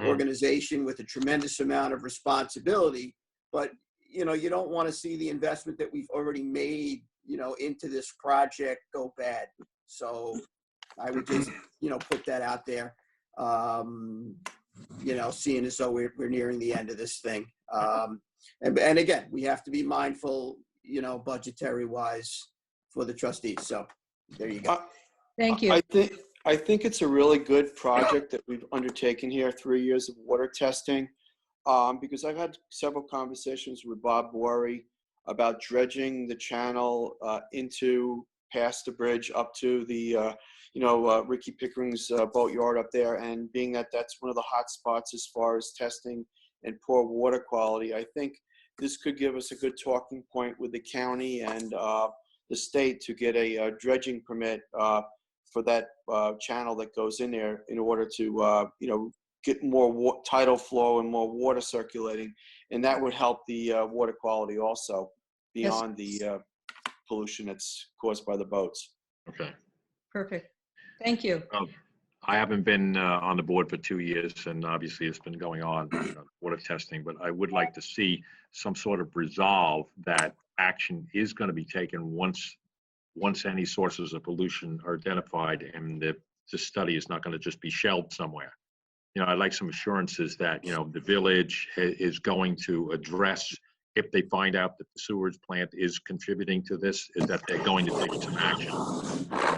organization with a tremendous amount of responsibility. But, you know, you don't want to see the investment that we've already made, you know, into this project go bad. So I would just, you know, put that out there, you know, seeing as though we're nearing the end of this thing. And again, we have to be mindful, you know, budgetary wise for the trustees. So there you go. Thank you. I think it's a really good project that we've undertaken here, 3 years of water testing. because I've had several conversations with Bob Worry about dredging the channel into past the bridge up to the, Ricky Pickering's boatyard up there. And being that that's one of the hot spots as far as testing and poor water quality, I think this could give us a good talking point with the county and the state to get a dredging permit for that channel that goes in there in order to, get more tidal flow and more water circulating. And that would help the water quality also beyond the pollution that's caused by the boats. Okay. Perfect. Thank you. I haven't been on the board for 2 years, and obviously it's been going on, water testing, but I would like to see some sort of resolve that action is going to be taken once any sources of pollution are identified, and the study is not going to just be shelved somewhere. I'd like some assurances that, the village is going to address, if they find out that the sewage plant is contributing to this, is that they're going to take some action.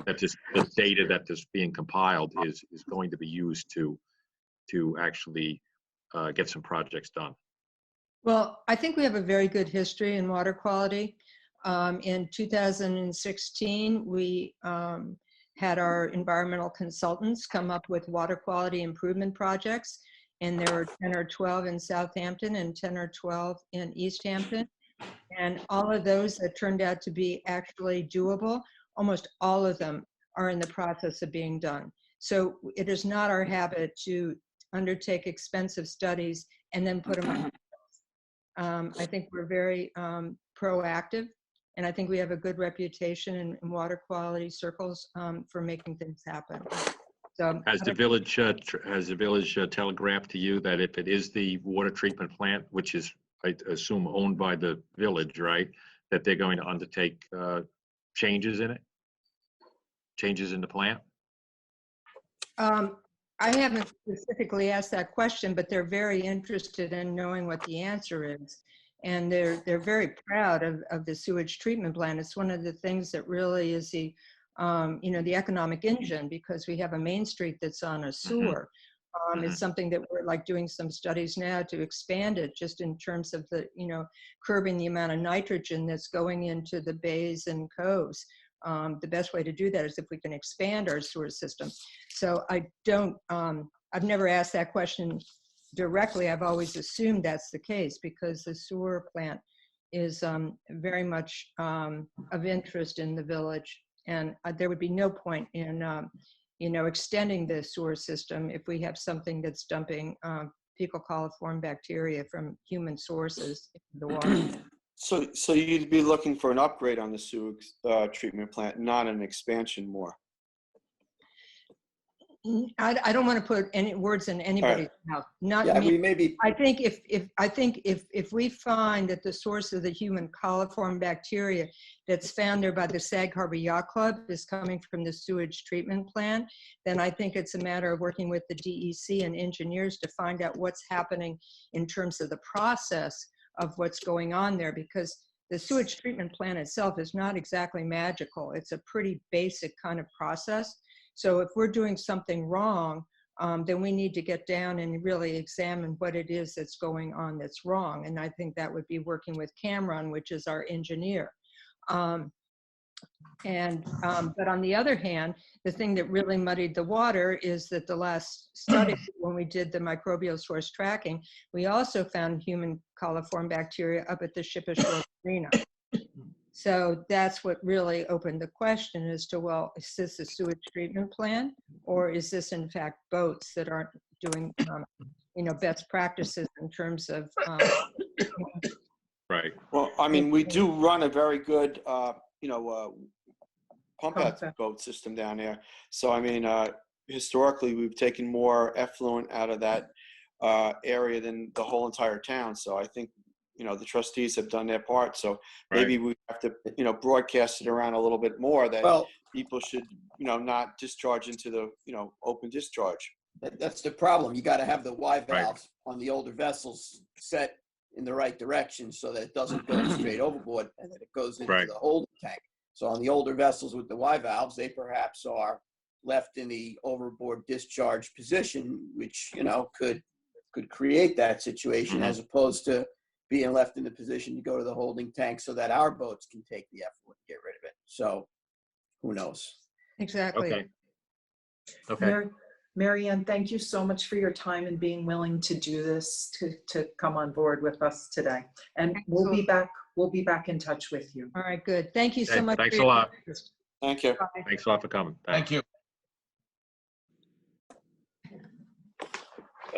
That the data that is being compiled is going to be used to actually get some projects done. Well, I think we have a very good history in water quality. In 2016, we had our environmental consultants come up with water quality improvement projects, and there were 10 or 12 in Southampton and 10 or 12 in East Hampton. And all of those that turned out to be actually doable, almost all of them are in the process of being done. So it is not our habit to undertake expensive studies and then put them on. I think we're very proactive, and I think we have a good reputation in water quality circles for making things happen. So Has the village telegraphed to you that if it is the water treatment plant, which is, I assume, owned by the village, right, that they're going to undertake changes in it? Changes in the plant? I haven't specifically asked that question, but they're very interested in knowing what the answer is. And they're very proud of the sewage treatment plant. It's one of the things that really is the economic engine, because we have a main street that's on a sewer. It's something that we're doing some studies now to expand it, just in terms of the, curbing the amount of nitrogen that's going into the bays and coves. The best way to do that is if we can expand our sewer system. So I've never asked that question directly. I've always assumed that's the case, because the sewer plant is very much of interest in the village. And there would be no point in, extending the sewer system if we have something that's dumping fecal coliform bacteria from human sources into the water. So you'd be looking for an upgrade on the sewage treatment plant, not an expansion more. I don't want to put any words in anybody's mouth. Not me. I think if we find that the source of the human coliform bacteria that's found there by the Sag Harbor Yacht Club is coming from the sewage treatment plant, then I think it's a matter of working with the DEC and engineers to find out what's happening in terms of the process of what's going on there, because the sewage treatment plant itself is not exactly magical. It's a pretty basic kind of process. So if we're doing something wrong, then we need to get down and really examine what it is that's going on that's wrong. And I think that would be working with Cameron, which is our engineer. But on the other hand, the thing that really muddied the water is that the last study, when we did the microbial source tracking, we also found human coliform bacteria up at the Shippenshaw Marina. So that's what really opened the question as to, well, is this a sewage treatment plant, or is this in fact boats that aren't doing, best practices in terms of. Right. Well, I mean, we do run a very good, pump out boat system down there. So, I mean, historically, we've taken more effluent out of that area than the whole entire town. So I think, the trustees have done their part. So maybe we have to, broadcast it around a little bit more that people should, not discharge into the, open discharge. That's the problem. You got to have the Y valves on the older vessels set in the right direction so that it doesn't go straight overboard and that it goes into the holding tank. So on the older vessels with the Y valves, they perhaps are left in the overboard discharge position, which, could could create that situation as opposed to being left in the position to go to the holding tank so that our boats can take the effluent and get rid of it. So who knows? Exactly. Okay. Okay. Mary Ann, thank you so much for your time and being willing to do this, to come on board with us today. And we'll be back in touch with you. All right, good. Thank you so Okay, much. thanks for a your lot. interest. Thank you. Bye. Thanks a lot for coming. Thank you.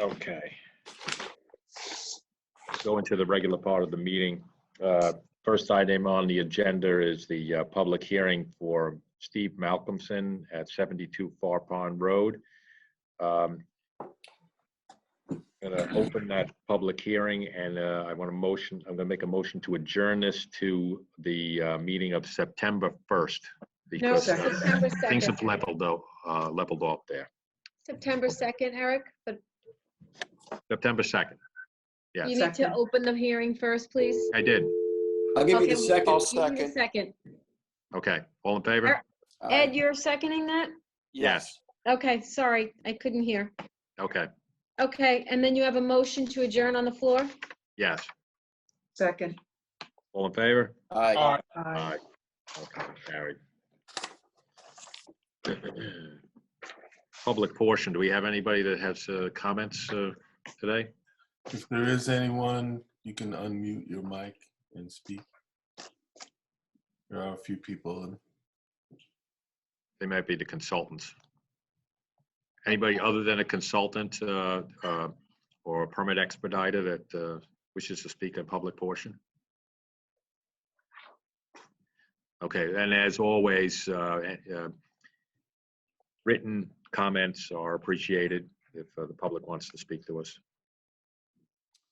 Okay. Go into the regular part of the meeting. First item on the agenda is the public hearing for Steve Malcolmson at 72 Far Pond Road. Going to open that public hearing, and I'm going to make a motion to adjourn this to the meeting of September 1st. No, Because September things 2nd. have leveled off there. September 2nd, Eric, but September 2nd. Yes, you need to Second. open the hearing first, please. I did. I'll give you Okay, the second. I'll You need a second. second. Okay, all in favor? Ed, you're seconding that? Yes. Okay, sorry, I couldn't hear. Okay, Okay, and then you have a motion to adjourn on the floor? yes. Second. All in favor? Aye. All right. Aye. Okay, carried. Public portion, do we have anybody that has comments today? If there is anyone, you can unmute your mic and speak. There are a few people. They might be the consultants. Anybody other than a consultant or a permit expediter that wishes to speak in public portion? Okay, and as always, written comments are appreciated if the public wants to speak to us.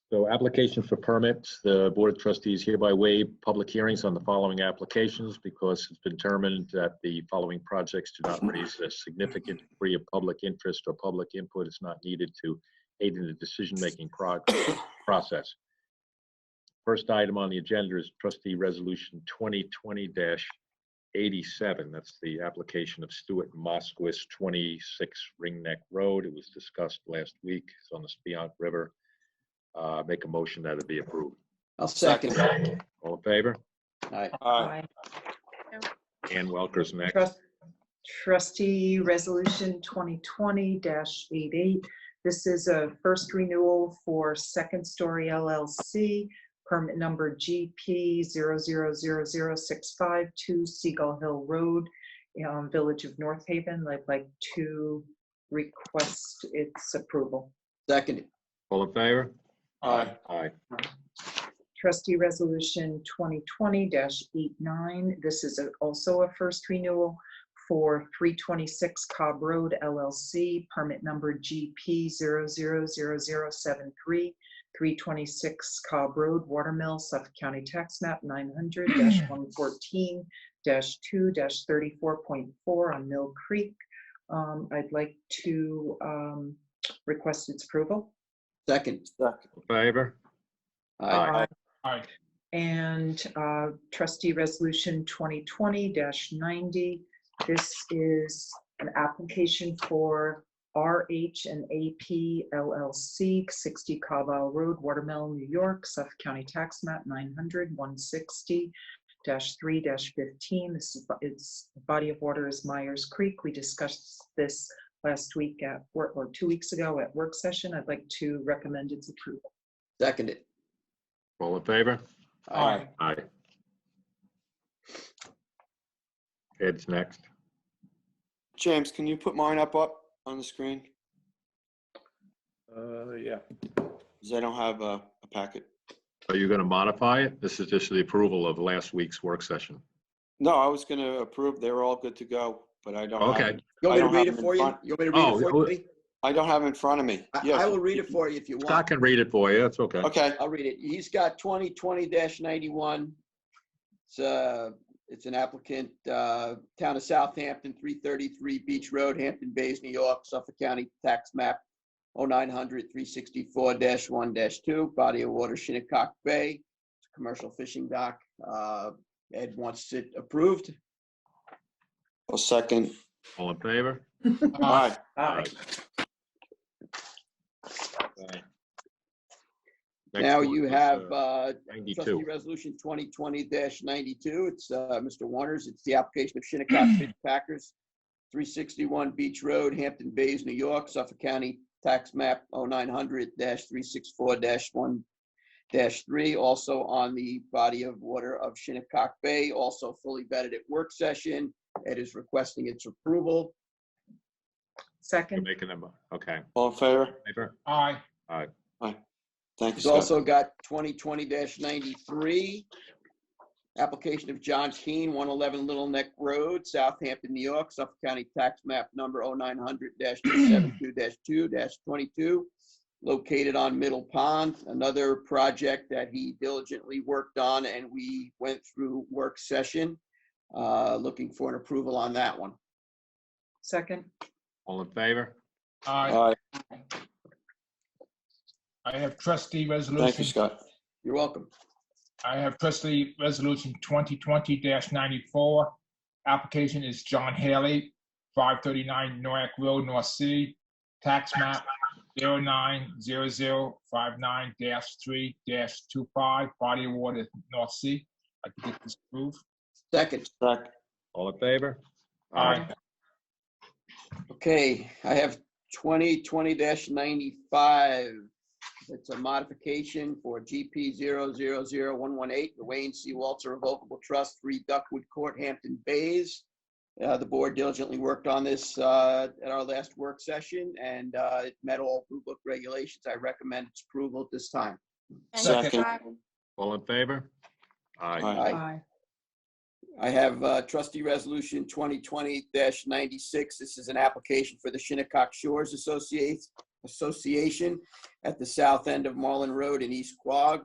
So applications for permits, the Board of Trustees hereby waive public hearings on the following applications because it's been determined that the following projects do not raise a significant degree of public interest or public input is not needed to aid in the decision-making process. First item on the agenda is Trustee Resolution 2020-87. That's the application of Stuart Moskowitz, 26 Ringneck Road. It was discussed last week. It's on the Spionk River. Make a motion that it be approved. I'll second. All in favor? Aye. Aye. Ann Welker's next. Trustee Resolution 2020-88. This is a first renewal for Second Story LLC, permit number GP 0000652 Seagull Hill Road, Village of North Haven. I'd like to request its approval. Second. All in favor? Aye. Aye. Trustee Resolution 2020-89. This is also a first renewal for 326 Cobb Road LLC, permit number GP 00073, 326 Cobb Road, Watermill, Suffolk County Tax Map 900-114-2-34.4 on Mill Creek. I'd like to request its approval. Second. All in favor? Aye. Aye. And Trustee Resolution 2020-90. This is an application for RH and AP LLC, 60 Cobble Road, Watermill, New York, Suffolk County Tax Map 900-160-3-15. This is its body of water is Myers Creek. We discussed this last week at work, or 2 weeks ago at work session. I'd like to recommend its approval. Second it. All in favor? Aye. Aye. Ed's next. James, can you put mine up on the screen? Yeah. Because I don't have a packet. Are you going to modify it? This is just the approval of last week's work session. No, I was going to approve. They were all good to go, but I don't have Okay. it. You want me to I don't read have it them for in you? front. You want me to read it for you? Lee? I don't have it in front of me. Yes. I will read it for you if you want. Scott can read it for you. That's okay. Okay. I'll read it. He's got 2020-91. It's an applicant, town of Southampton, 333 Beach Road, Hampton Bays, New York, Suffolk County Tax Map 0900-364-1-2, body of water Shinnecock Bay. It's a commercial fishing dock. Ed wants it approved. I'll second. All in favor? Aye. Aye. Okay. Next Now one you was, have 92. trustee resolution 2020-92. It's Mr. Warner's. It's the application of Shinnecock Fish Packers, 361 Beach Road, Hampton Bays, New York, Suffolk County, tax map 0900-364-1-3, also on the body of water of Shinnecock Bay, also fully vetted at work session. Ed is requesting its approval. You're Second. making them, okay. All in favor? Favor? Aye. Aye. Thank you, He's Scott. also got 2020-93, application of John Keane, 111 Little Neck Road, Southampton, New York, Suffolk County tax map number 0900-272-2-22, located on Middle Pond, another project that he diligently worked on, and we went through work session, looking for an approval on that one. Second. All in favor? Aye. Aye. I have trustee Thank you, resolution. Scott. You're welcome. I have trustee resolution 2020-94. Application is John Haley, 539 Noack Road, North City. Tax map 090059-3-25, body of water, North Sea. I can get this approved. Second. Second. All in favor? Aye. Okay, I have 2020-95. It's a modification for GP 000118, the Wayne C. Walter Revocable Trust, 3 Duckwood Court, Hampton Bays. The board diligently worked on this at our last work session, and it met all Blue Book regulations. I recommend its approval at this time. Second. All in favor? Aye. Aye. Aye. I have trustee resolution 2020-96. This is an application for the Shinnecock Shores Association at the south end of Marlin Road in East Quogue.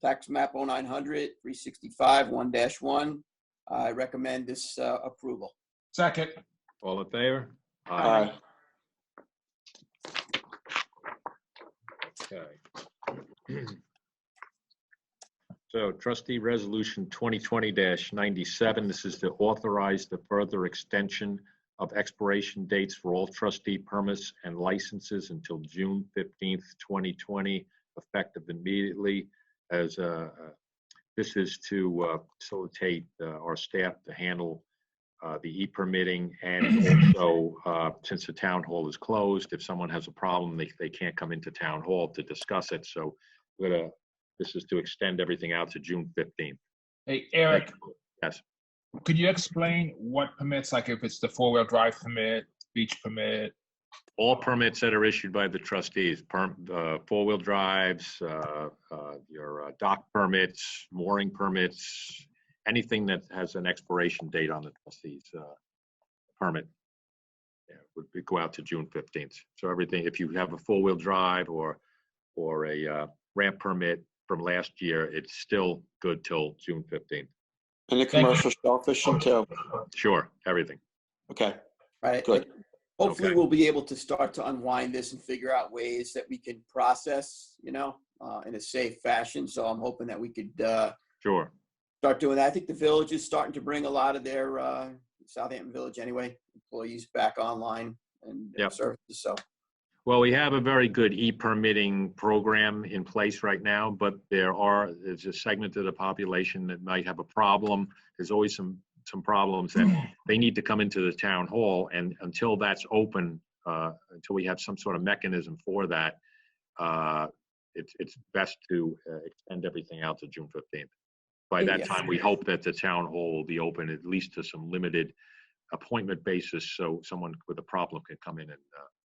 Tax map 0900-365-1-1. I recommend this approval. Second. All in favor? Aye. Okay. So trustee resolution 2020-97, this is to authorize the further extension of expiration dates for all trustee permits and licenses until June 15th, 2020, effective immediately. As this is to facilitate our staff to handle the e-permitting, and also since the town hall is closed, if someone has a problem, they can't come into town hall to discuss it. So this is to extend everything out to June 15th. Hey, Eric, Yes. could you explain what permits, like if it's the 4-wheel drive permit, beach permit? All permits that are issued by the trustees, 4-wheel drives, your dock permits, mooring permits, anything that has an expiration date on the trustees permit, would go out to June 15th. So everything, if you have a 4-wheel drive or a ramp permit from last year, it's still good till June 15th. And the commercial shellfishing too. Sure, everything. Okay. Right. Good. Hopefully Okay. we'll be able to start to unwind this and figure out ways that we can process, in a safe fashion. So I'm hoping that we could Sure. start doing that. I think the village is starting to bring a lot of their Southampton Village anyway, employees back online and Yep. services. So Well, we have a very good e-permitting program in place right now, but there's a segment of the population that might have a problem. There's always some problems that they need to come into the town hall, and until that's open, until we have some sort of mechanism for that, it's best to extend everything out to June 15th. By that Yes. time, we hope that the town hall will be open at least to some limited appointment basis, so someone with a problem can come in and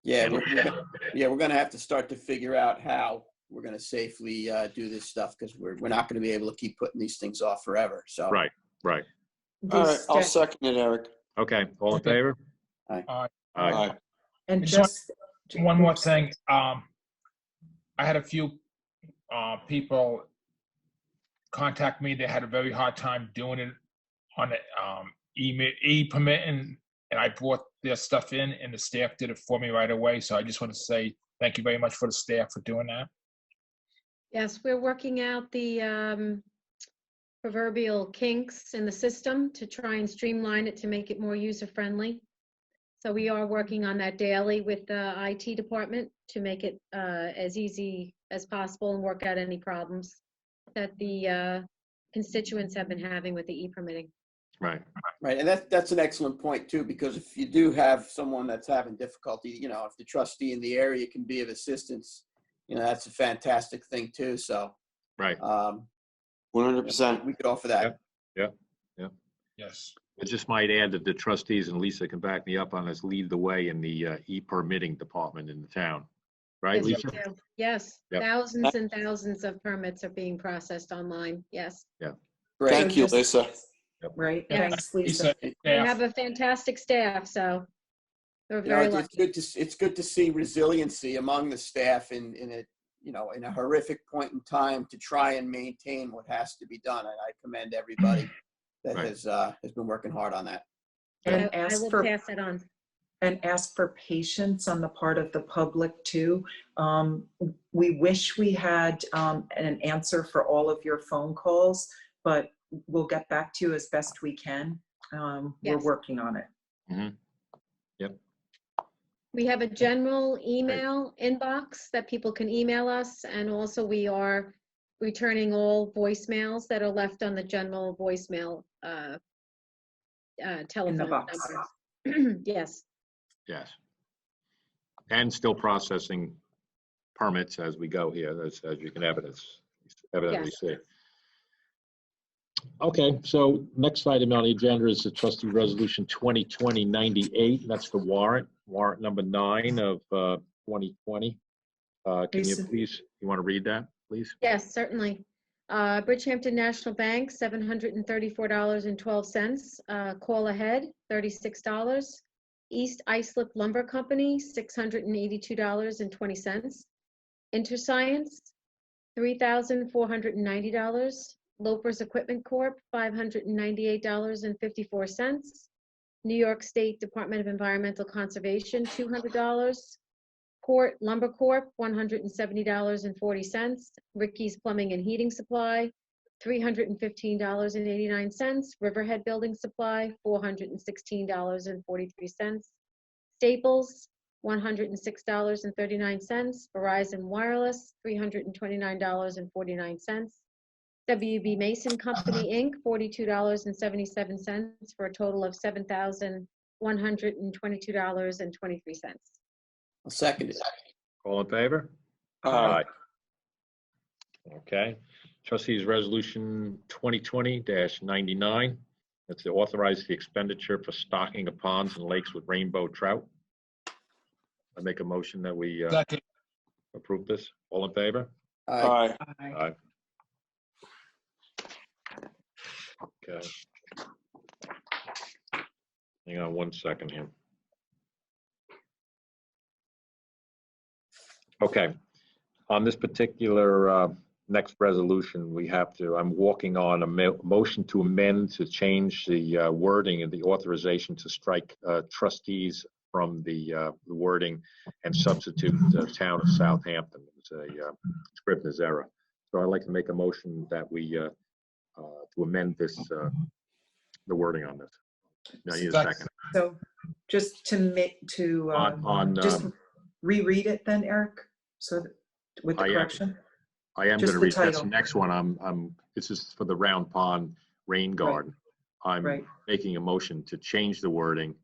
yeah, handle it. we're going to have to start to figure out how we're going to safely do this stuff, because we're not going to be able to keep putting these things off forever. So Right. All right, I'll These- second it, Eric. Okay, all in favor? Aye. Aye. Aye. And Just just One more thing. I had a few people contact me. They had a very hard time doing it on the e-permit, and I brought their stuff in, and the staff did it for me right away. So I just want to say thank you very much for the staff for doing that. Yes, we're working out the proverbial kinks in the system to try and streamline it to make it more user-friendly. So we are working on that daily with the IT department to make it as easy as possible and work out any problems that the constituents have been having with the e-permitting. Right. Right, and that's an excellent point too, because if you do have someone that's having difficulty, if the trustee in the area can be of assistance, that's a fantastic thing too. So, Right. 100%. we could offer that. Yep. Yes. I just might add that the trustees, and Lisa can back me up on this, lead the way in the e-permitting department in the town. Right, Yes, we Lisa? do. Yes, Yep. thousands and thousands of permits are being processed online. Yes. Great. Thank you, just- Lisa. Right, Yes. thanks, Lisa. We Staff. have a fantastic staff, so we're very It's lucky. it's good to see resiliency among the staff in a horrific point in time to try and maintain what has to be done. I commend everybody that Right. has been working hard on that. And I ask will for pass it on. And ask for patience on the part of the public too. We wish we had an answer for all of your phone calls, but we'll get back to you as best we can. We're Yes. working on it. Mm-hmm. Yep. We have a general email inbox that people can email us, and also we are returning all voicemails that are left on the general voicemail telephone box. numbers. Yes. Yes. And still processing permits as we go here, as you can evidently Yes. see. Okay, so next item on the agenda is the trustee resolution 2020-98. That's the warrant number 9 of 2020. Can you Lisa. please, you want to read that, please? Yes, certainly. Bridgehampton National Bank, $734.12. Call Ahead, $36. East Islip Lumber Company, $682.20. Interscience, $3,490. Loper's Equipment Corp., $598.54. New York State Department of Environmental Conservation, $200. Port Lumber Corp., $170.40. Ricky's Plumbing and Heating Supply, $315.89. Riverhead Building Supply, $416.43. Staples, $106.39. Verizon Wireless, $329.49. WB Mason Company, Inc., $42.77 for a total of $7,122.23. I'll second it. All in favor? Aye. Okay. Trustees resolution 2020-99. That's to authorize the expenditure for stocking of ponds and lakes with rainbow trout. I make a motion that we Second. approve this. All in favor? Aye. Aye. Okay. Hang on one second here. Okay. On this particular next resolution, I'm walking on a motion to amend to change the wording and the authorization to strike trustees from the wording and substitute the town of Southampton. It's a Scrivener's error. So I'd like to make a motion that we to amend this, the wording on this. Now, I need a second. So just to just reread it then, Eric, so that, with the correction. I am Just going to the read, that's the title. next one. This is for the Round Pond Rain Garden. I'm Right. making a motion to change the wording,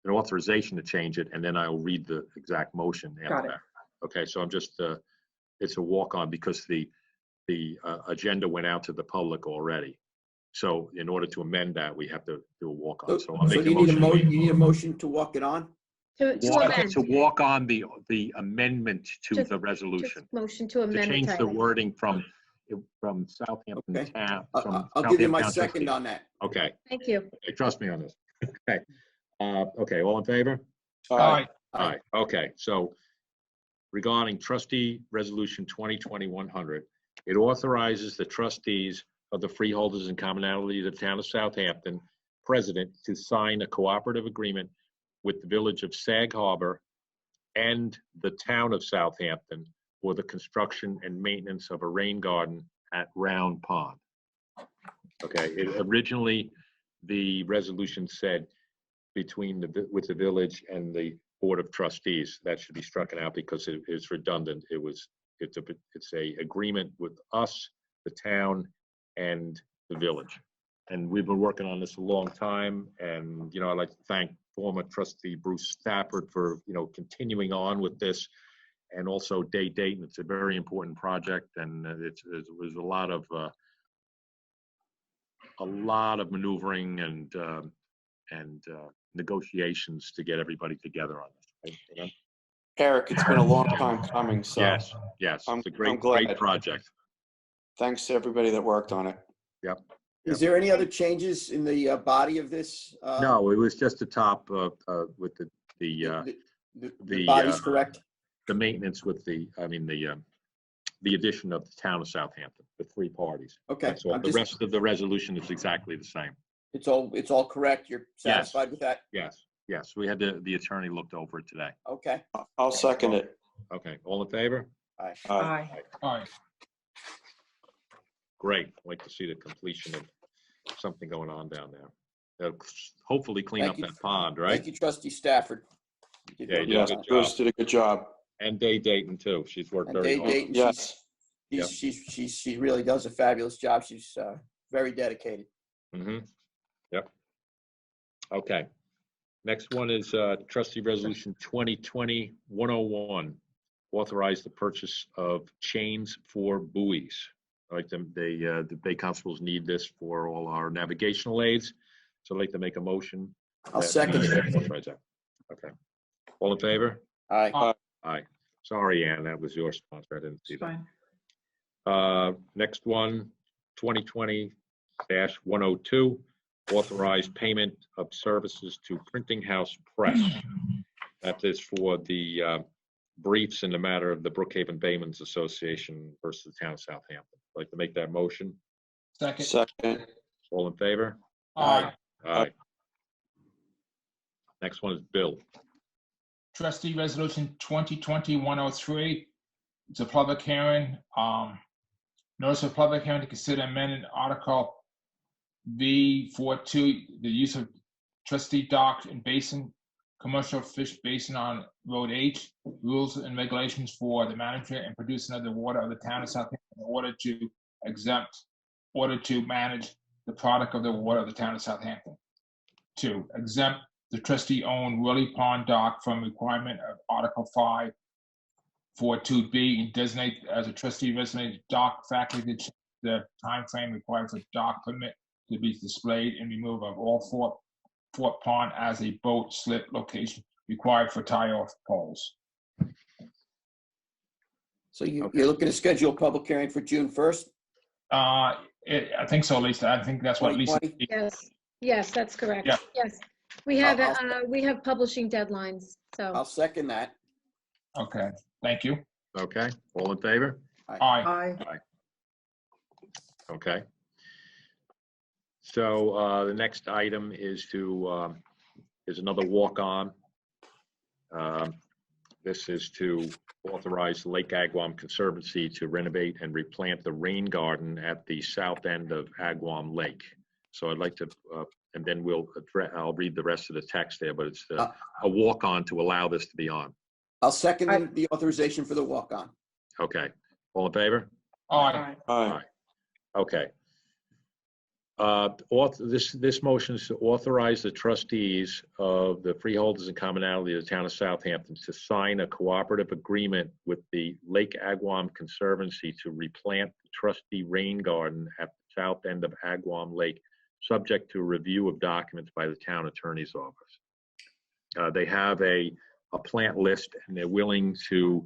an authorization to change it, and then I'll read the exact motion Got after it. that. Okay, so I'm just, it's a walk-on because the agenda went out to the public already. So in order to amend that, we have to do a walk-on. So I'll So make a you need motion. you need a motion to walk it on? To amend. To walk on the amendment to Just- the resolution. Just motion to To amend the change the title. wording from Southampton Okay. town. I'll give you my second on that. Okay, Thank you. trust me on this. Okay. Okay, all in favor? Aye. Aye. Okay, so regarding trustee resolution 2020-100, it authorizes the trustees of the freeholders and commonality of the town of Southampton president to sign a cooperative agreement with the village of Sag Harbor and the town of Southampton for the construction and maintenance of a rain garden at Round Pond. Okay, originally the resolution said between with the village and the Board of Trustees. That should be struck out because it is redundant. It's a agreement with us, the town, and the village. And we've been working on this a long time. And, you know, I'd like to thank former trustee Bruce Stafford for, you know, continuing on with this, and also Dayton. It's a very important project, and there's a lot of maneuvering and negotiations to get everybody together on this. Right? You know? Eric, it's been a long time coming, so. Yes, I'm it's a great glad. project. Thanks to everybody that worked on it. Yep. Is there any other changes in the body of this? No, it was just the top with the body's correct? The maintenance with the addition of the town of Southampton, the three parties. Okay. That's all. The rest of the resolution is exactly the same. It's all correct. You're satisfied with that? Yes. We had the attorney looked over it today. Okay. I'll second it. Okay, all in favor? Aye. Aye. All right. Great. I'd like to see the completion of something going on down there. They'll hopefully clean Thank up you. that pond, right? Thank you, Trustee Stafford. You did Yeah, a you good Yes, good job. job. Bruce did a good job. And Dayton too. She's worked And very hard. Dayton, Yes. she really does a fabulous job. She's very dedicated. Mm-hmm. Yep. Okay. Next one is trustee resolution 2020-101. Authorize the purchase of chains for buoys. Like the Bay Constables need this for all our navigational aids. So I'd like to make a motion. I'll second it. Authorize that. Okay. All in favor? Aye. Aye. Sorry, Ann, that was your sponsor. I didn't see It's that. fine. Next one, 2020-102, authorize payment of services to Printing House Press. That is for the briefs in the matter of the Brookhaven Baymen's Association versus the town of Southampton. I'd like to make that motion. Second. Second. All in favor? Aye. Aye. Next one is Bill. Trustee Resolution 2020-103. It's a public hearing. Notice of public hearing to consider amending Article V42, the use of trustee dock and basin, commercial fish basin on Road H, rules and regulations for the management and producing of the water of the town of Southampton in order to manage the product of the water of the town of Southampton. 2, exempt the trustee-owned Willie Pond dock from requirement of Article 542B and designate as a trustee-resident dock faculty the time frame required for dock permit to be displayed and remove of all Fort Pond as a boat slip location required for tie-off poles. So you're looking to schedule a public hearing for June 1st? I think so, Lisa. I think that's what Lisa. 2020? Yes, that's correct. Yeah. Yes. We have, publishing deadlines, so. I'll second that. Okay, thank you. Okay, all in favor? Aye. Aye. Okay. So the next item is another walk-on. This is to authorize Lake Agawam Conservancy to renovate and replant the rain garden at the south end of Agawam Lake. So I'd like to, and then I'll read the rest of the text there, but it's a walk-on to allow this to be on. I'll second the authorization for the walk-on. Okay, all in favor? Aye. Aye. Okay. This motion is to authorize the trustees of the freeholders and commonality of the town of Southampton to sign a cooperative agreement with the Lake Agawam Conservancy to replant the trustee rain garden at the south end of Agawam Lake, subject to a review of documents by the town attorney's office. They have a plant list, and they're willing to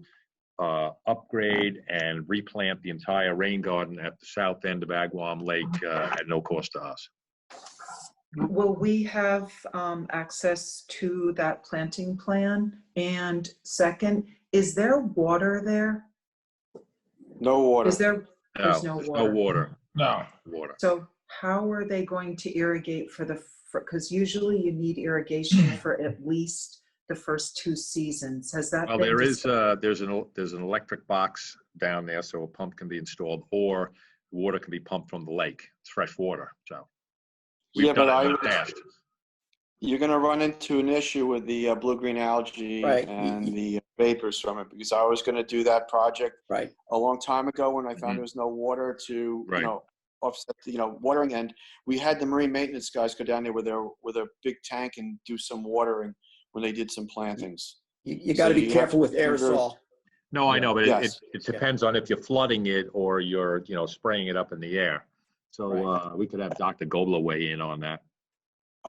upgrade and replant the entire rain garden at the south end of Agawam Lake at no cost to us. Will we have access to that planting plan? And second, is there water there? No water. There's no water. No. Water. So how are they going to irrigate because usually you need irrigation for at least the first 2 seasons. Has that Well, been there's an electric box down there, so a pump can be installed, or water can be pumped from the lake. It's fresh water, so. Yeah, but done it in the past. You're going to run into an issue with the blue-green algae Right. and the vapors from it, because I was going to do that project Right. a long time ago when I found Mhm. there was no water to, Right. offset the, watering. And we had the marine maintenance guys go down there with a big tank and do some watering when they did some plantings. You got to So be you have careful with to be very- aerosol. No, I Yeah. know, but Yes. it depends on if you're flooding it or you're, spraying it up in the air. So we could have Dr. Gobler weigh in on that.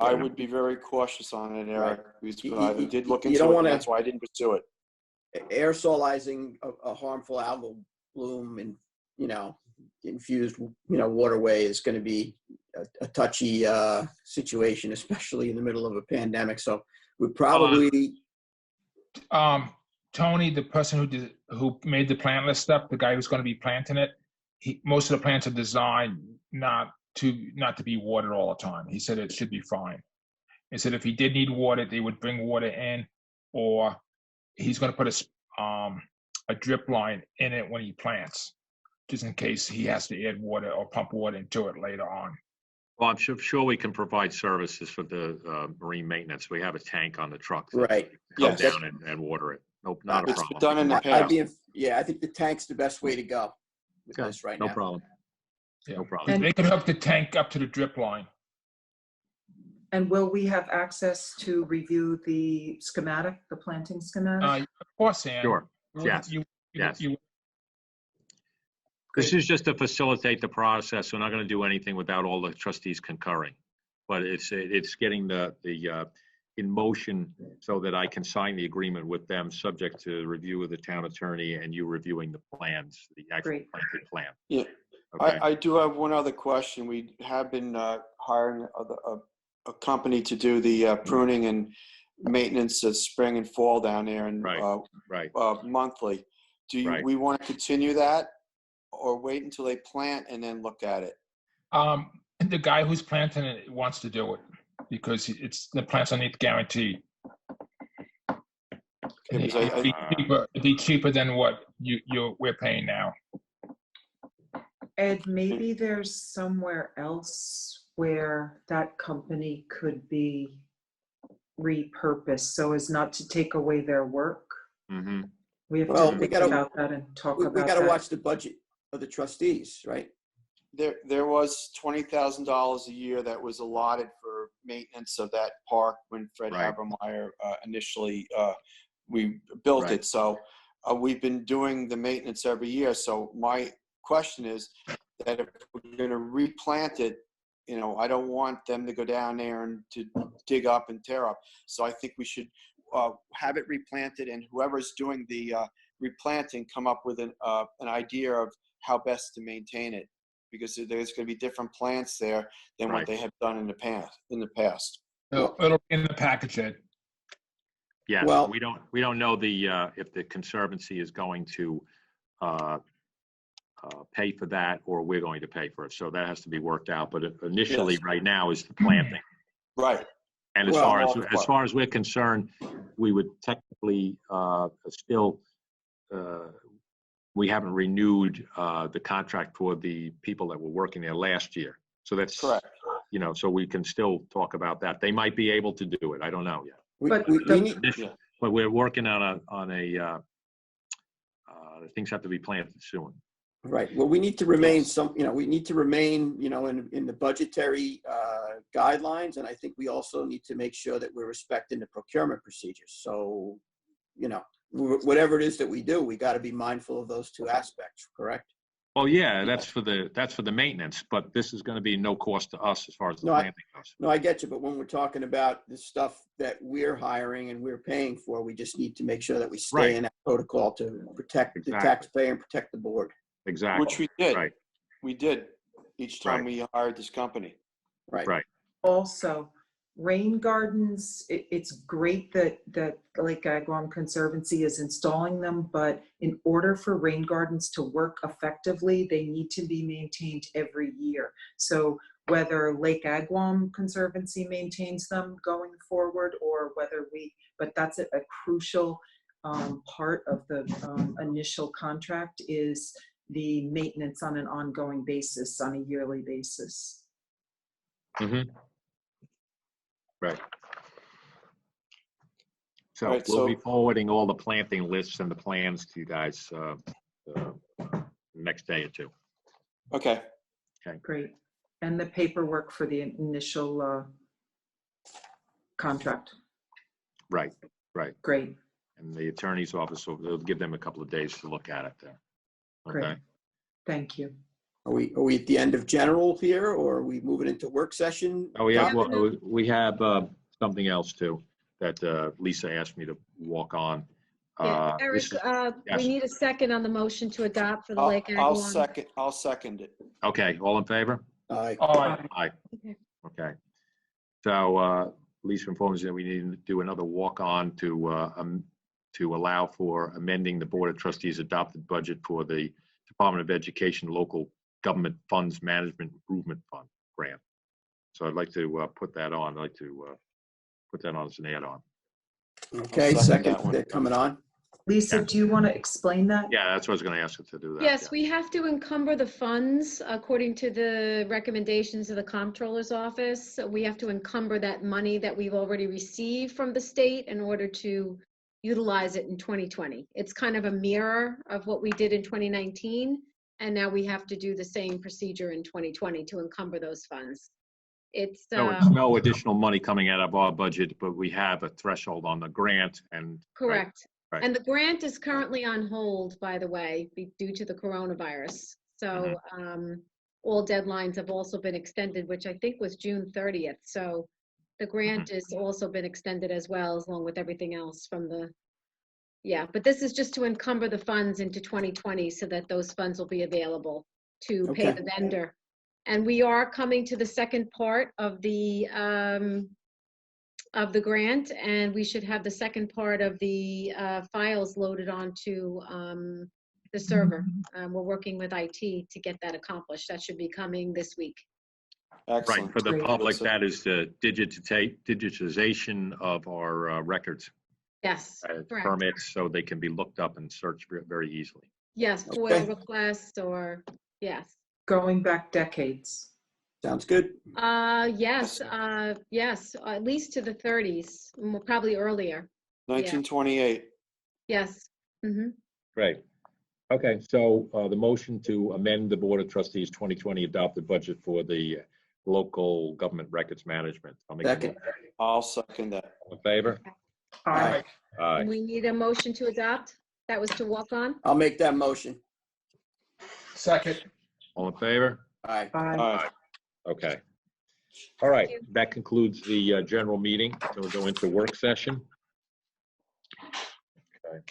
I would be very cautious on it, Eric, because I did look You into don't it, wanna- and that's why I didn't pursue it. Aerosolizing a harmful algal bloom and, infused, waterway is going to be a touchy situation, especially in the middle of a pandemic. So we probably, Tony, the person who made the plant list up, the guy who's going to be planting it, most of the plants are designed not to be watered all the time. He said it should be fine. He said if he did need water, they would bring water in, or he's going to put a drip line in it when he plants, just in case he has to add water or pump water into it later on. Well, I'm sure we can provide services for the marine maintenance. We have a tank on the truck. Right. Come Yes. down and water it. Nope, not a It's problem. been done in the I'd past. be, I think the tank's the best way to go with Okay, this right no now. problem. Yeah. No problem. They could hook the tank up to the drip line. And will we have access to review the schematic, the planting schematic? Of course, Ann. Sure. You wouldn't- Yes. you- Yes. you- This is just to facilitate the process. We're not going to do anything without all the trustees concurring. But it's getting the in motion so that I can sign the agreement with them, subject to review of the town attorney and you reviewing the plans, the actual Great. planting plan. Yeah. Okay. I do have one other question. We have been hiring a company to do the pruning and maintenance of spring and fall down there, and Right. monthly. Right. We want to continue that, or wait until they plant and then look at it? The guy who's planting it wants to do it because the plants underneath guaranteed. Because It'd be cheaper than what we're paying now. Ed, maybe there's somewhere else where that company could be repurposed so as not to take away their work. Mm-hmm. We have Well, to we think gotta- about that and talk We about got to that. watch the budget of the trustees, right? there was $20,000 a year that was allotted for maintenance of that park when Fred Right. Habermeyer initially we built Right. it. So we've been doing the maintenance every year. So my question is that if we're going to replant it, I don't want them to go down there and to dig up and tear up. So I think we should have it replanted, and whoever's doing the replanting come up with an idea of how best to maintain it, because there's going to be different plants there than Right. what they have done in the past. It'll be in the package, Ed. Yes, Well- we don't know if the Conservancy is going to pay for that or we're going to pay for it. So that has to be worked out. But initially, Yes. right now, is the planting. Right. And as Well- far as we're concerned, we would technically still we haven't renewed the contract for the people that were working there last year. So that's Correct. so we can still talk about that. They might be able to do it. I don't know yet. But We the- need, Initially, but we're working on a things have to be planted soon. right. Well, we need to remain we need to remain, in the budgetary guidelines. And I think we also need to make sure that we're respecting the procurement procedures. So, whatever it is that we do, we got to be mindful of those two aspects, correct? Oh yeah, that's for the maintenance, but this is going to be no cost to us as far as the No, planting goes. No, I get you. But when we're talking about the stuff that we're hiring and we're paying for, we just need to make sure that we stay Right. in that protocol to protect the Exactly. taxpayer and protect the board. Exactly. Which we did. Right. We did each time Right. we hired this company. Right. Right. Also, rain gardens, it's great that Lake Agawam Conservancy is installing them, but in order for rain gardens to work effectively, they need to be maintained every year. So whether Lake Agawam Conservancy maintains them going forward, or whether but that's a crucial part of the initial contract is the maintenance on an ongoing basis, on a yearly basis. Mm-hmm. Right. So All right, we'll be so- forwarding all the planting lists and the plans to you guys next day or two. Okay, Great. And the paperwork for the initial contract. Right, right. Great, And the attorney's office, so they'll give them a couple of days to look at it there. great. Okay. Thank you. Are we at the end of general here, or are we moving into work session? Oh, yeah, topic? well, we have something else too that Lisa asked me to walk on. Yeah, Eric, this is- we yes. need a second on the motion to adopt for the Lake I'll Agawam. second it. Okay, all in favor? Aye. All right. Aye. Okay. Okay. So Lisa informs me that we need to do another walk-on to allow for amending the Board of Trustees adopted budget for the Department of Education Local Government Funds Management Improvement Fund grant. So I'd like to put that on. I'd like to put that on as an add-on. Okay, I'll second that second, one. they're coming on. Lisa, Yeah. do you want to explain that? Yeah, that's what I was going to ask her to do that. Yes, yeah. we have to encumber the funds according to the recommendations of the comptroller's office. So we have to encumber that money that we've already received from the state in order to utilize it in 2020. It's kind of a mirror of what we did in 2019. And now we have to do the same procedure in 2020 to encumber those funds. It's, So it's no additional money coming out of our budget, but we have a threshold on the grant and. correct. Right. And the grant is currently on hold, by the way, due to the coronavirus. So all deadlines have also been extended, which I think was June 30th. So the grant has also been extended as well, along with everything else from the, yeah. But this is just to encumber the funds into 2020 so that those funds will be available to pay Okay. the vendor. And we are coming to the second part of the grant, and we should have the second part of the files loaded onto the server. We're working with IT to get that accomplished. That should be coming this week. Right, Excellent. for the Great. public, that is the digitization of our records, Yes, correct. permits, so they can be looked up and searched very easily. Yes, FOIL Okay. requests or, yes. Going back decades. Sounds good. Yes, yes, at least to the 30s, probably earlier. 1928. Yes. Great. Okay, so the motion to amend the Board of Trustees 2020 adopted budget for the local government records management. I'll make a Second. motion. I'll second that. All in favor? Aye. Aye. And we need a motion to adopt. That was to walk on. I'll make that motion. Second. All in favor? Aye. Aye. Aye. Okay. All right, you. that concludes the general meeting. So we'll go into work session. Okay.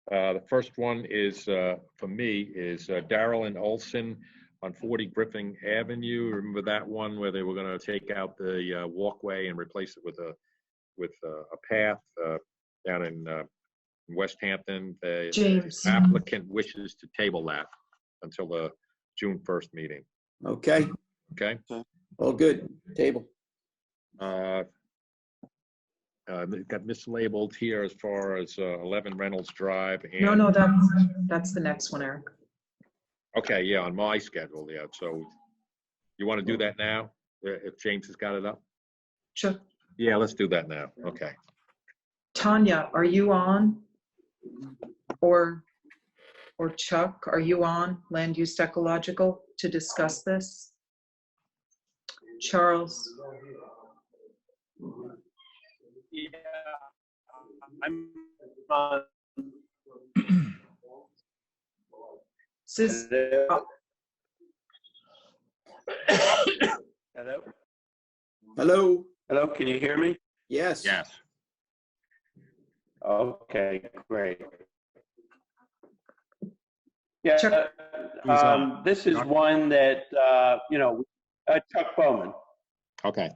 The first one is, for me, is Darrell and Olson on 40 Griffin Avenue. Remember that one where they were going to take out the walkway and replace it with a path down in West Hampton? The James. applicant wishes to table that until the June 1st meeting. Okay, Okay? all good. Table. They've got mislabeled here as far as 11 Reynolds Drive. And, No, that's the next one, Eric. Okay, yeah, on my schedule, yeah. So you want to do that now, if James has got it up? Sure. Yeah, let's do that now. Okay. Tanya, are you on? Or Chuck, are you on Land Use Ecological to discuss this? Charles? Yeah, I'm on. Sis, Hello? Hello? Hello, can you hear me? Yes. Yes. Okay, great. Yeah, Chuck. Who's on? this is Chuck? one that, Chuck Bowman. Okay.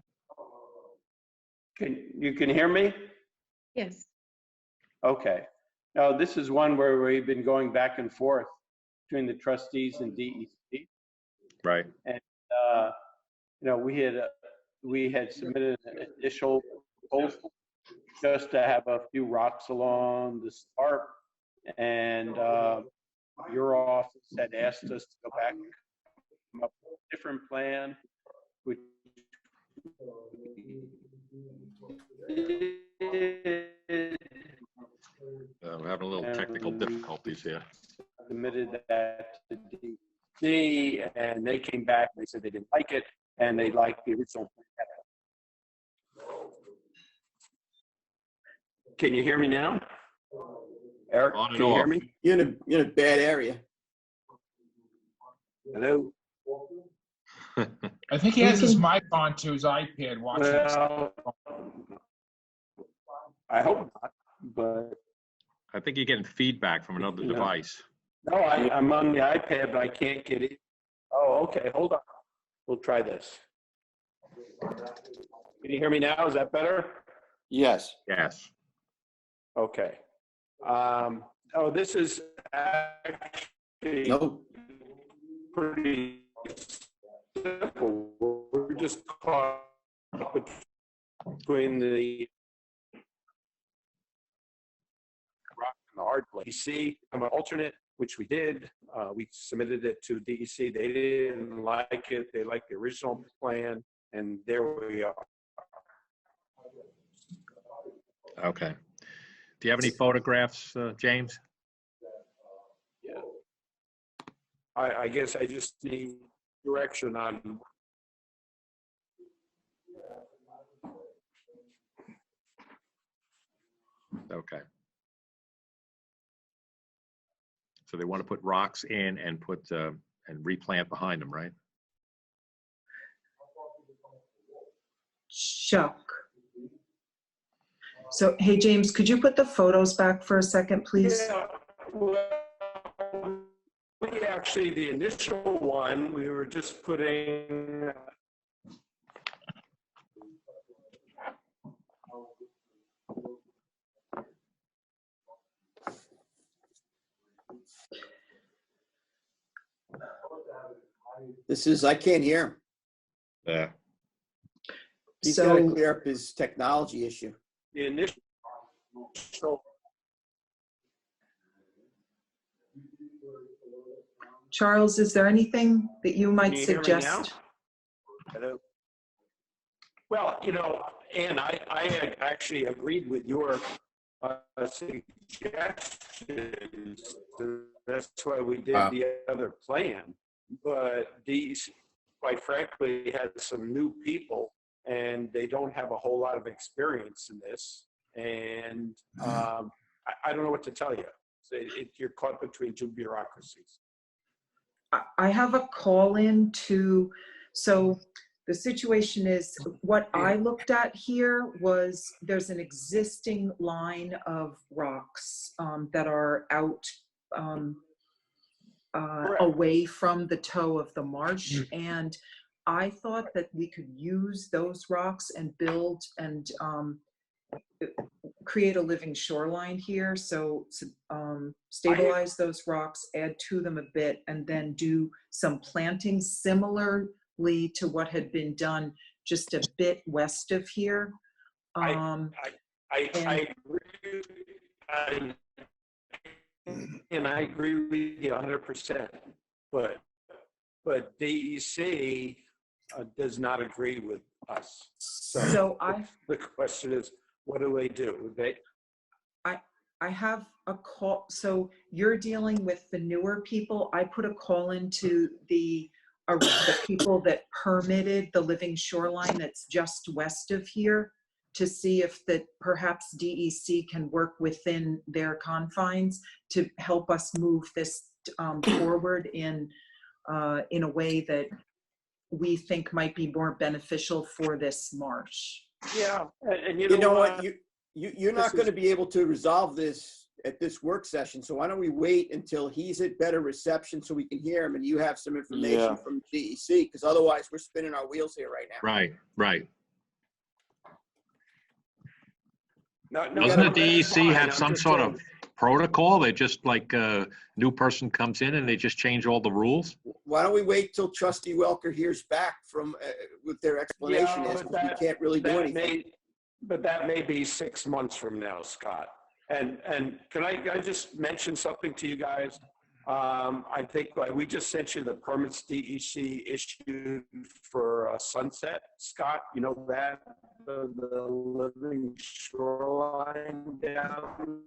You can hear me? Yes. Okay. Now, this is one where we've been going back and forth between the trustees and DEC. Right. We had submitted an initial proposal just to have a few rocks along the start, and your office had asked us to go back and come up with a different plan, which is having a little technical difficulties here. Submitted that to DEC, and they came back, they said they didn't like it, and they liked the original. Can you hear me now? Eric, On and can you hear off. me? You're in a bad area. Hello? I think he has his mic on to his iPad watching this. Well, I hope not, but I think you're getting feedback from another No. device. no, I'm on the iPad, but I can't get it. Oh, okay, hold on. We'll try this. Can you hear me now? Is that better? Yes. Yes. Okay. This is actually No, pretty simple. We're just caught between the rock and the hard place. DEC, I'm an alternate, which we did. We submitted it to DEC. They didn't like it. They liked the original plan, and there we are. Okay. Do you have any photographs, James? Yeah. I guess I just need direction on. Okay. So they want to put rocks in and put and replant behind them, right? Chuck. So, hey, James, could you put the photos back for a second, please? Yeah, well, we actually, the initial one, we were just putting. I can't hear him. Yeah. He's got to So, clear up his technology issue. The initial. Charles, is there anything that you might Can you hear me now? suggest? Hello? Well, Ann, I had actually agreed with your suggestions. That's why we did the other plan. But these, quite frankly, had some new people, and they don't have a whole lot of experience in this. And I don't know what to tell you. You're caught between two bureaucracies. I have a call in to, so the situation is, what I looked at here was there's an existing line of rocks that are out away from the toe of the marsh. And I thought that we could use those rocks and build and create a living shoreline here. So stabilize those rocks, add to them a bit, and then do some planting similarly to what had been done just a bit west of here. I agree. And I agree with you 100%. But DEC does not agree with us. So the question is, what do they do? I have a call. So you're dealing with the newer people. I put a call into the people that permitted the living shoreline that's just west of here to see if that perhaps DEC can work within their confines to help us move this forward in a way that we think might be more beneficial for this marsh. Yeah, and You know what? You're not going to be able to resolve this at this work session. So why don't we wait until he's at better reception so we can hear him and you have some information from DEC? Because otherwise we're spinning our wheels here right now. Right. Doesn't the DEC have some sort of protocol? They just like a new person comes in and they just change all the rules? Why don't we wait till Trustee Welker hears back from what their explanation is? Because we can't really do anything. But that may be 6 months from now, Scott. And can I just mention something to you guys? I think we just sent you the permits DEC issued for Sunset, Scott. You know that the living shoreline down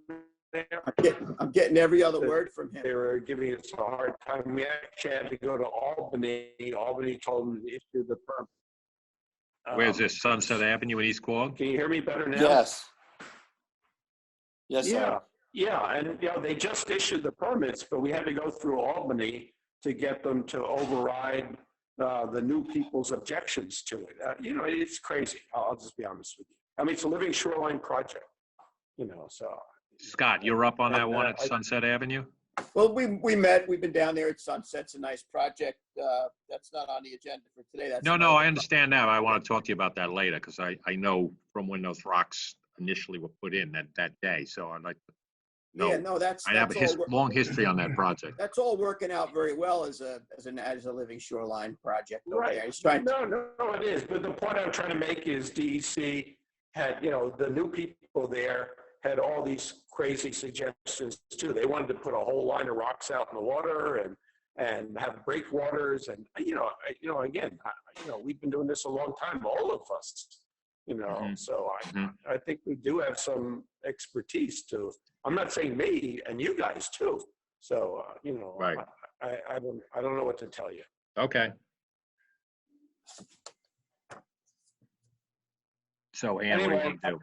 there. I'm getting every other word from him. They were giving us a hard time. We actually had to go to Albany. Albany told them to issue the permit. Where's this, Sunset Avenue in East Quogue? Can you hear me better now? Yes. Yes, Yeah, yeah, and they just issued the permits, but we had to go through Albany to get them to override the new people's objections to it. It's crazy. I'll just be honest with you. I mean, it's a living shoreline project, so. Scott, you're up on that one at Sunset Avenue? Well, we met. We've been down there at Sunset. It's a nice project. That's not on the agenda for today. That's No, I understand that. I want to talk to you about that later because I know from when those rocks initially were put in that day. So I'd like to know. Yeah, no, that's I have a long history on that project. That's all working out very well as a living shoreline project over Right. there. He's trying to, No, it is. But the point I'm trying to make is DEC had, the new people there had all these crazy suggestions too. They wanted to put a whole line of rocks out in the water and have breakwaters. And, again, we've been doing this a long time, all of us, so I think we do have some expertise too. I'm not saying me and you guys too. So, Right. I don't know what to tell you. Okay. So, Ann, what do you Anyway, want to do?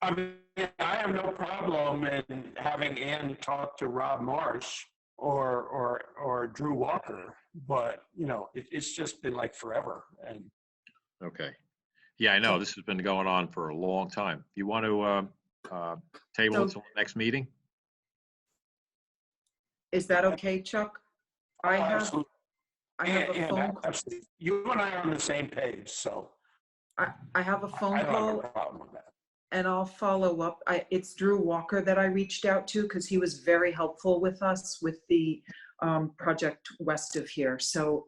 I mean, I have no problem in having Ann talk to Rob Marsh or Drew Walker, but it's just been like forever. And Okay. Yeah, I know. This has been going on for a long time. You want to table it until the next meeting? Is that okay, Chuck? I have absolutely. a phone, Absolutely. You and I are on the same page, so I have a phone I don't have a call problem with that. and I'll follow up. It's Drew Walker that I reached out to because he was very helpful with us with the project west of here. So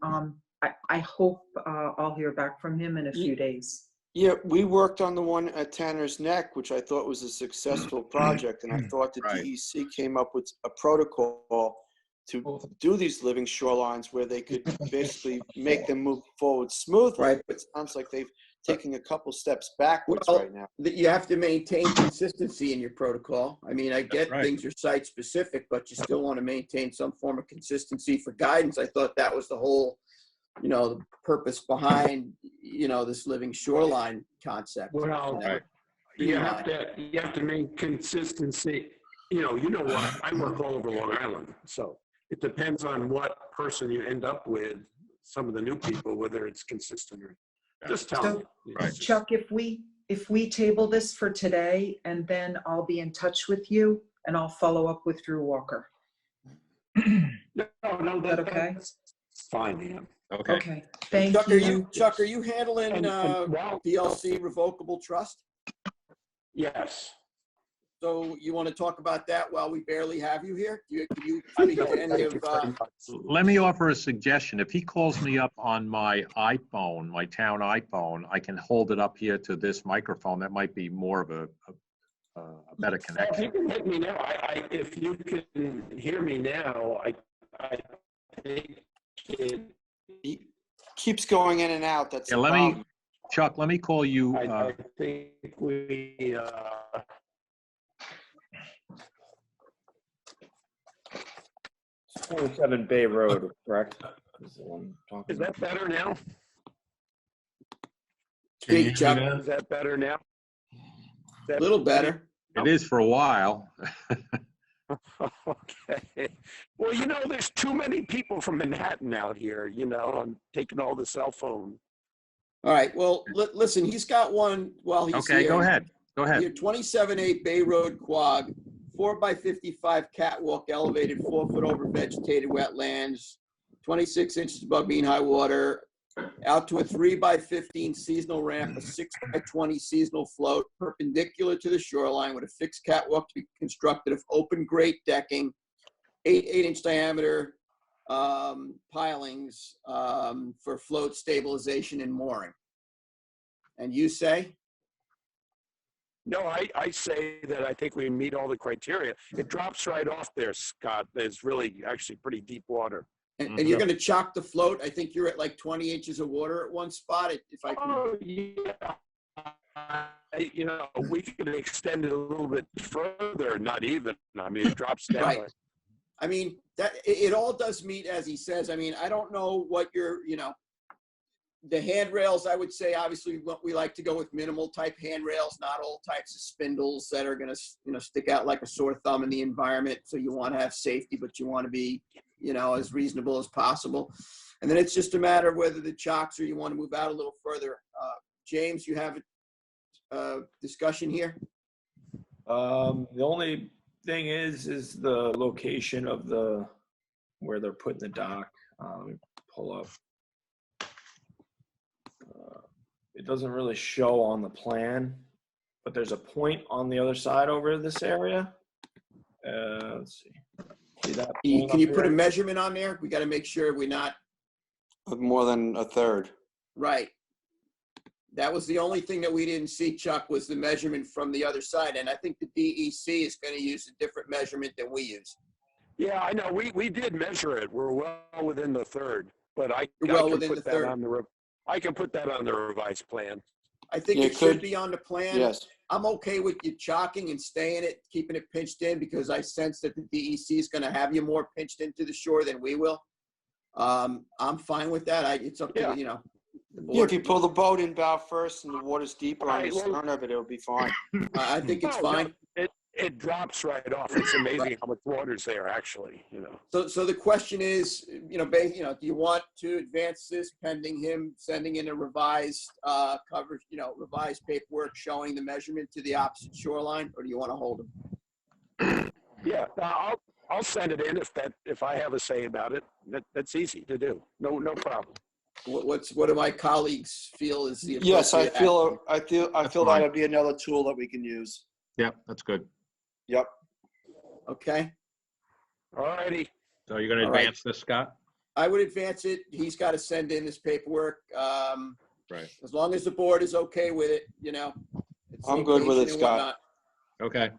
I hope I'll hear back from him in a few days. Yeah, we worked on the one at Tanner's Neck, which I thought was a successful project, and I thought the Right. DEC came up with a protocol to do these living shorelines where they could basically make them move forward smoothly. Right. It sounds like they've taken a couple steps backwards Well, right now. that you have to maintain consistency in your protocol. I mean, I get right. things are site specific, but you still want to maintain some form of consistency for guidance. I thought that was the whole, the purpose behind, this living shoreline concept. Well, Right. you have to make consistency. What? I work all over Long Island, so it depends on what person you end up with. Some of the new people, whether it's consistent or just tell So, me. Right. Chuck, if we table this for today and then I'll be in touch with you and I'll follow up with Drew Walker. No, Is that okay? that's fine, Ian. Okay. Okay, thank Chuck, you. Chuck, are you handling Well, DLC revocable trust? yes. So you want to talk about that while we barely have you here? Can you speak to any of, Let me offer a suggestion. If he calls me up on my iPhone, my town iPhone, I can hold it up here to this microphone. That might be more of a better If connection. you can hit me now, if you can hear me now, I think it. He keeps going in and out. That's Yeah, the let me, problem. Chuck, let me call you. I think we. 27 Bay Road, correct? Is the one talking Is that better now? Can you hear me Chuck. now? Is that better now? a little better? It is for a while. Okay. Well, there's too many people from Manhattan out here, I'm taking all the cell phone. All right, well, listen, he's got one while he's here. Okay, go ahead. Go Here, ahead. 27A Bay Road Quag, 4x55 catwalk, elevated 4 foot over vegetated wetlands, 26 inches above mean high water, out to a 3x15 seasonal ramp, a 6x20 seasonal float, perpendicular to the shoreline with a fixed catwalk to be constructed of open grate decking, 8-inch diameter pilings for float stabilization and mooring. And you say? No, I say that I think we meet all the criteria. It drops right off there, Scott. There's really actually pretty deep water. And you're going to chock the float. I think you're at like 20 inches of water at one spot. If I can. Oh, yeah. you know, we could extend it a little bit further, not even. I mean, it drops down. Right. I mean, that it all does meet, as he says. I mean, I don't know what the handrails, I would say, obviously, we like to go with minimal type handrails, not all types of spindles that are going to, stick out like a sore thumb in the environment. So you want to have safety, but you want to be, as reasonable as possible. And then it's just a matter of whether the chocks or you want to move out a little further. James, you have a discussion here? The only thing is the location of where they're putting the dock. Let me pull up. It doesn't really show on the plan, but there's a point on the other side over this area. Let's see. See that point Can you up put a here? measurement on there? We got to make sure we're not. More than a third. Right. That was the only thing that we didn't see, Chuck, was the measurement from the other side. And I think the DEC is going to use a different measurement than we use. Yeah, I know. We did measure it. We're well within the third, but I Well can within put the that third. on the I can put that on the revised plan. I think Yeah, it should could- be on the plan. Yes. I'm okay with you chalking and staying it, keeping it pinched in, because I sense that the DEC is going to have you more pinched into the shore than we will. I'm fine with that. It's up to Yeah. the Yeah, board. if you pull the boat in bow first and the water's deeper on the Right, well- stern of it, it'll be fine. I think it's Oh, no, fine. it drops right off. It's amazing how much water's there, actually. So the question is, do you want to advance this pending him sending in a revised coverage, revised paperwork showing the measurement to the opposite shoreline, or do you want to hold him? Yeah, I'll send it in if I have a say about it. That's easy to do. No problem. What do my colleagues feel is the Yes, I appropriate feel fine. that'd be another tool that we can use. Yep, that's good. Yep. action? Okay, All righty. So you're going to All right. advance this, Scott? I would advance it. He's got to send in his paperwork. Right. As long as the board is okay with it, it's I'm good with it, location and Scott. whatnot. Okay.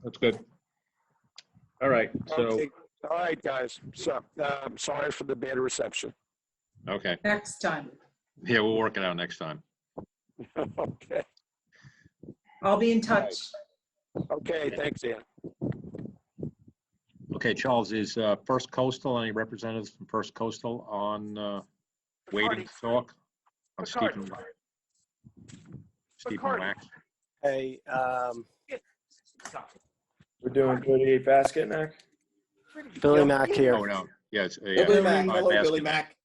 That's good. All right, so, Okay. All right, guys. So, I'm sorry for the bad reception. okay. Next time. Yeah, we'll work it out next time. Okay. I'll be in touch. Okay, thanks, Ann. Okay, Charles, is First Coastal, any representatives from First Coastal on waiting to talk? On Stephen Wax? Hey, We're doing 38 basket neck. Billy Mack here. Oh, no, yes. Billy Mack, hello, Billy Mack.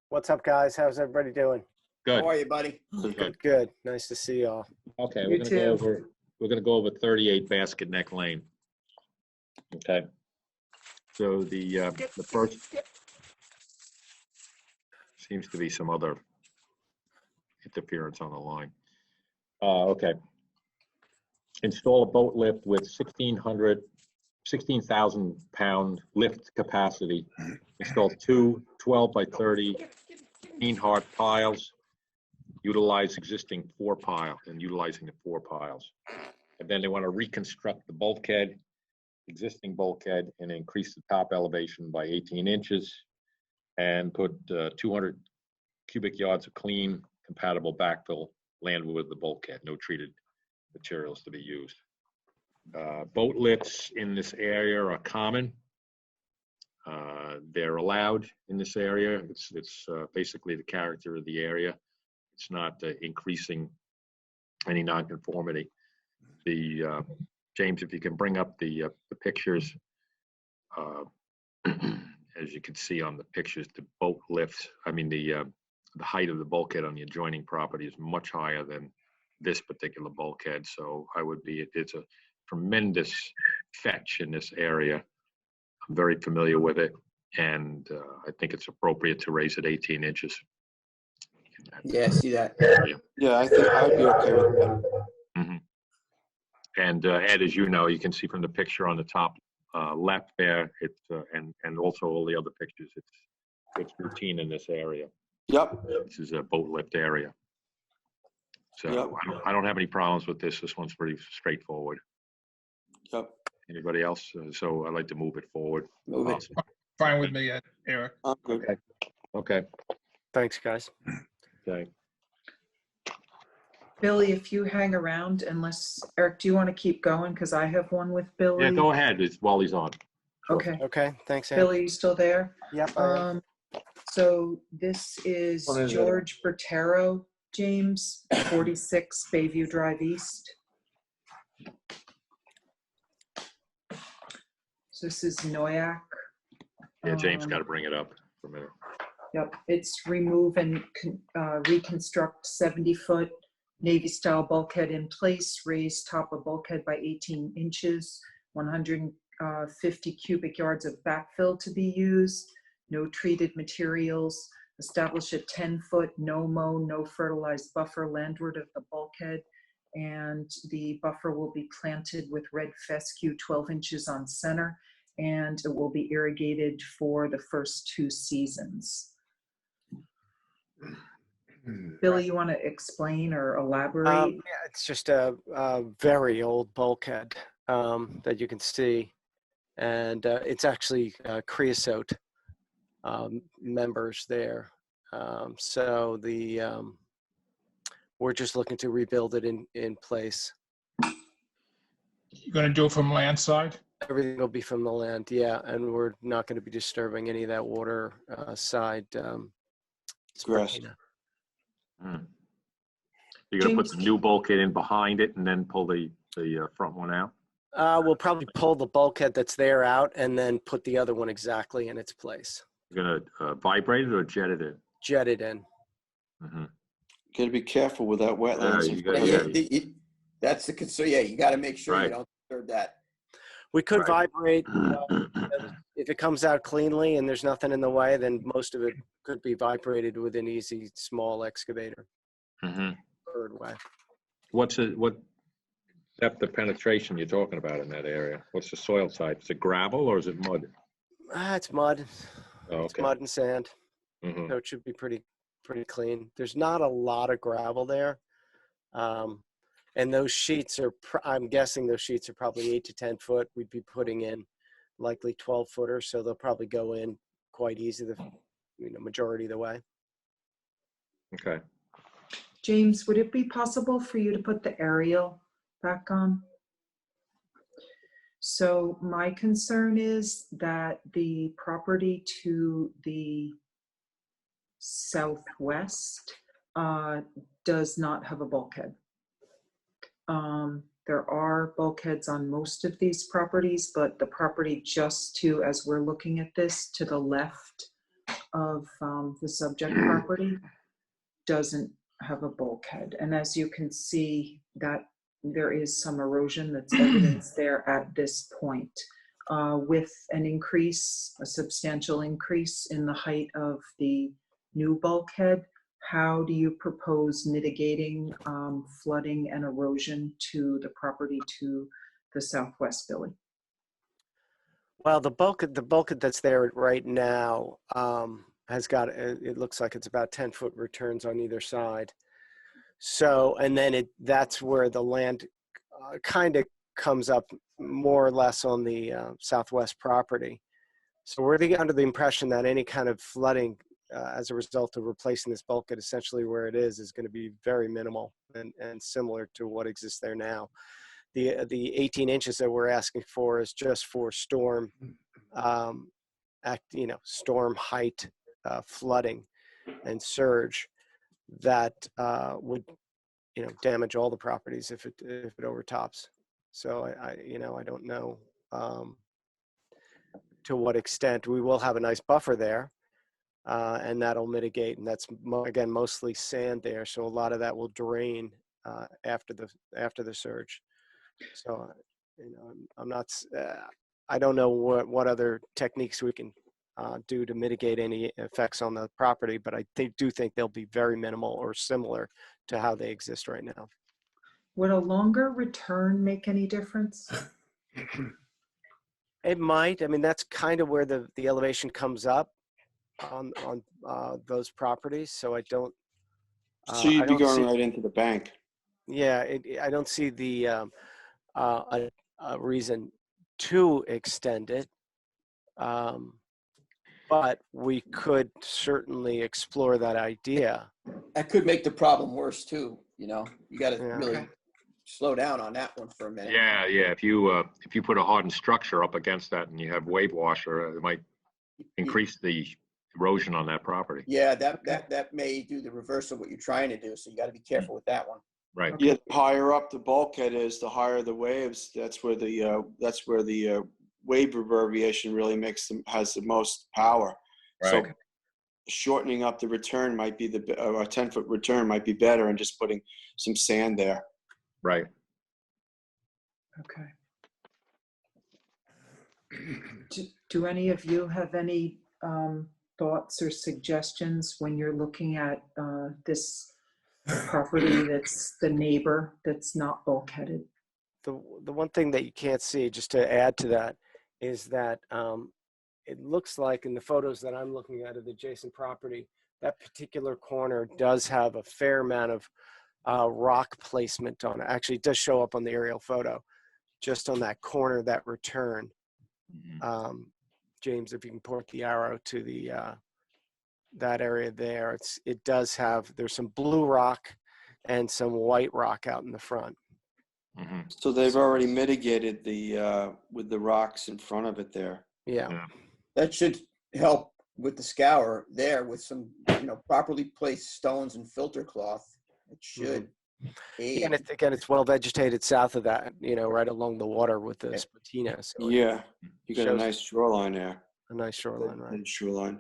What's up, guys? How's everybody doing? Good, How are you, buddy? good. Good. Nice to see y'all. Okay, You too. we're gonna go over 38 Basket Neck Lane. Okay. So the first seems to be some other interference on the line. Okay. Install a boat lift with 16,000 pound lift capacity. Install two 12 by 30 Hard piles. Utilize existing utilizing the 4 piles. And then they want to reconstruct the bulkhead, existing bulkhead, and increase the top elevation by 18 inches and put 200 cubic yards of clean, compatible backfill land with the bulkhead, no treated materials to be used. Boat lifts in this area are common. They're allowed in this area. It's basically the character of the area. It's not increasing any nonconformity. James, if you can bring up the pictures, as you can see on the pictures, the boat lifts. I mean, the height of the bulkhead on the adjoining property is much higher than this particular bulkhead. So it's a tremendous fetch in this area. I'm very familiar with it, and I think it's appropriate to raise it 18 inches. Yeah, I see that. Yeah, I think I'd be okay with that. Mm-hmm. And Ed, as you know, you can see from the picture on the top left there, it's and also all the other pictures, it's routine in this area. Yep. This is a boat lift area. So Yep. I don't have any problems with this. This one's pretty straightforward. Yep. Anybody else? So I'd like to move it forward. Move it. Fine with me, Eric. I'm good. Okay. Thanks, guys. Okay. Billy, if you hang around, unless, Eric, do you want to keep going? Because I have one with Billy. Yeah, go ahead, while he's on. Sure. Okay. Okay, thanks, Ann. Billy, you still there? Yep, I am. So this is What is it? George Bertero, James, 46 Bayview Drive East. So this is Noyak. Yeah, James got to bring it up for a minute. Yep, it's remove and reconstruct 70-foot Navy-style bulkhead in place, raise top of bulkhead by 18 inches, 150 cubic yards of backfill to be used, no treated materials, establish a 10-foot no-mow, no fertilized buffer landward of the bulkhead, and the buffer will be planted with red fescue 12 inches on center, and it will be irrigated for the first 2 seasons. Billy, you want to explain or elaborate? Yeah, it's just a very old bulkhead that you can see, and it's actually creosote members there. So we're just looking to rebuild it in place. You're gonna do it from land side? Everything will be from the land, yeah, and we're not going to be disturbing any of that water side. Grass. You're gonna put the new bulkhead in behind it and then pull the front one out? We'll probably pull the bulkhead that's there out and then put the other one exactly in its place. You're gonna vibrate it or jet it in? Jet it in. Mm-hmm. Got to be careful with that wetlands. you gotta- That's the concern. Yeah, you got to make sure Right. you don't disturb that. We could Right. vibrate, if it comes out cleanly and there's nothing in the way, then most of it could be vibrated with an easy small excavator. Mm-hmm. Third way. What depth of penetration you're talking about in that area? What's the soil type? Is it gravel or is it mud? It's mud. Oh, It's okay. mud and sand, Mm-hmm. so it should be pretty clean. There's not a lot of gravel there. And those sheets are, I'm guessing those sheets are probably 8 to 10 foot. We'd be putting in likely 12 footers, so they'll probably go in quite easy, majority of the way. Okay. James, would it be possible for you to put the aerial back on? So my concern is that the property to the southwest does not have a bulkhead. There are bulkheads on most of these properties, but the property just to, as we're looking at this, to the left of the subject property doesn't have a bulkhead. And as you can see, that there is some erosion that's evidenced there at this point. With an increase, a substantial increase in the height of the new bulkhead, how do you propose mitigating flooding and erosion to the property to the southwest, Billy? Well, the bulkhead that's there right now has got, it looks like it's about 10-foot returns on either side. So, and then that's where the land kind of comes up more or less on the southwest property. So we're under the impression that any kind of flooding as a result of replacing this bulkhead essentially where it is going to be very minimal and similar to what exists there now. The 18 inches that we're asking for is just for storm, storm height flooding and surge that would, damage all the properties if it overtops. So I don't know to what extent. We will have a nice buffer there, and that'll mitigate. And that's again mostly sand there, so a lot of that will drain after the surge. So I'm not. I don't know what other techniques we can do to mitigate any effects on the property, but I do think they'll be very minimal or similar to how they exist right now. Would a longer return make any difference? It might. I mean, that's kind of where the elevation comes up on those properties. So I don't. So you'd be going right into the bank. Yeah, I don't see the a reason to extend it. but we could certainly explore that idea. That could make the problem worse too, you know? You gotta Yeah. really Okay. slow down on that one for a minute. Yeah, yeah. If you put a hardened structure up against that and you have wave washer, it might increase the erosion on that property. Yeah, that may do the reverse of what you're trying to do, so you gotta be careful with that one. Right. Yeah, the higher up the bulkhead is, the higher the waves. That's where the wave reverberation really has the most power. So Right. shortening up the return might be a 10-foot return might be better, and just putting some sand there. Right. Okay. Do any of you have any thoughts or suggestions when you're looking at this property that's the neighbor that's not bulkheaded? The one thing that you can't see, just to add to that, is that it looks like in the photos that I'm looking at of the adjacent property, that particular corner does have a fair amount of rock placement on it. Actually, it does show up on the aerial photo, just on that corner, that return. James, if you can point the arrow to the that area there, it does have, there's some blue rock and some white rock out in the front. So they've already mitigated with the rocks in front of it there. Yeah. That should help with the scour there with some, properly placed stones and filter cloth. It should aid. And it's well vegetated south of that, right along the water with the Sputina. So Yeah, you got a shows nice shoreline there. a nice shoreline, right? Nice shoreline.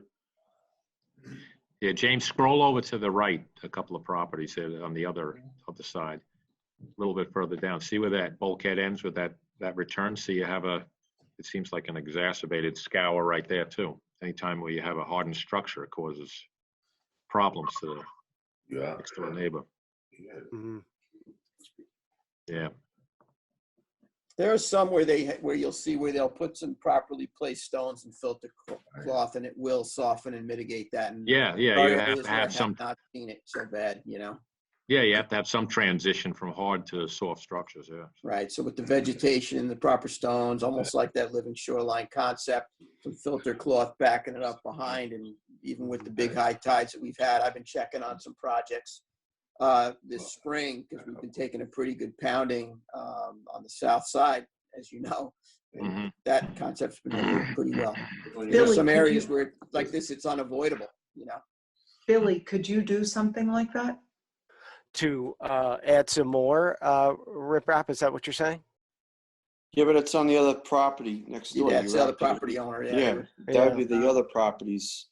Yeah, James, scroll over to the right, a couple of properties there on the other side, a little bit further down. See where that bulkhead ends with that return? See, you have it seems like an exacerbated scour right there too. Anytime where you have a hardened structure, it causes problems to the next door neighbor. Yeah. There are some where you'll see where they'll put some properly placed stones and filter cloth, and it will soften and mitigate that. And Yeah, you have to have some. Not seen it so bad, Yeah, you have to have some transition from hard to soft structures. Yeah. Right. So with the vegetation and the proper stones, almost like that living shoreline concept, some filter cloth backing it up behind, and even with the big high tides that we've had, I've been checking on some projects this spring because we've been taking a pretty good pounding on the south side, as you know. That concept's been working pretty well. There's some areas where like this, it's unavoidable, Billy, could you do something like that? To add some more riprap, is that what you're saying? Yeah, but it's on the other property next door. Yeah, it's the other property owner. Yeah, that would be the other properties.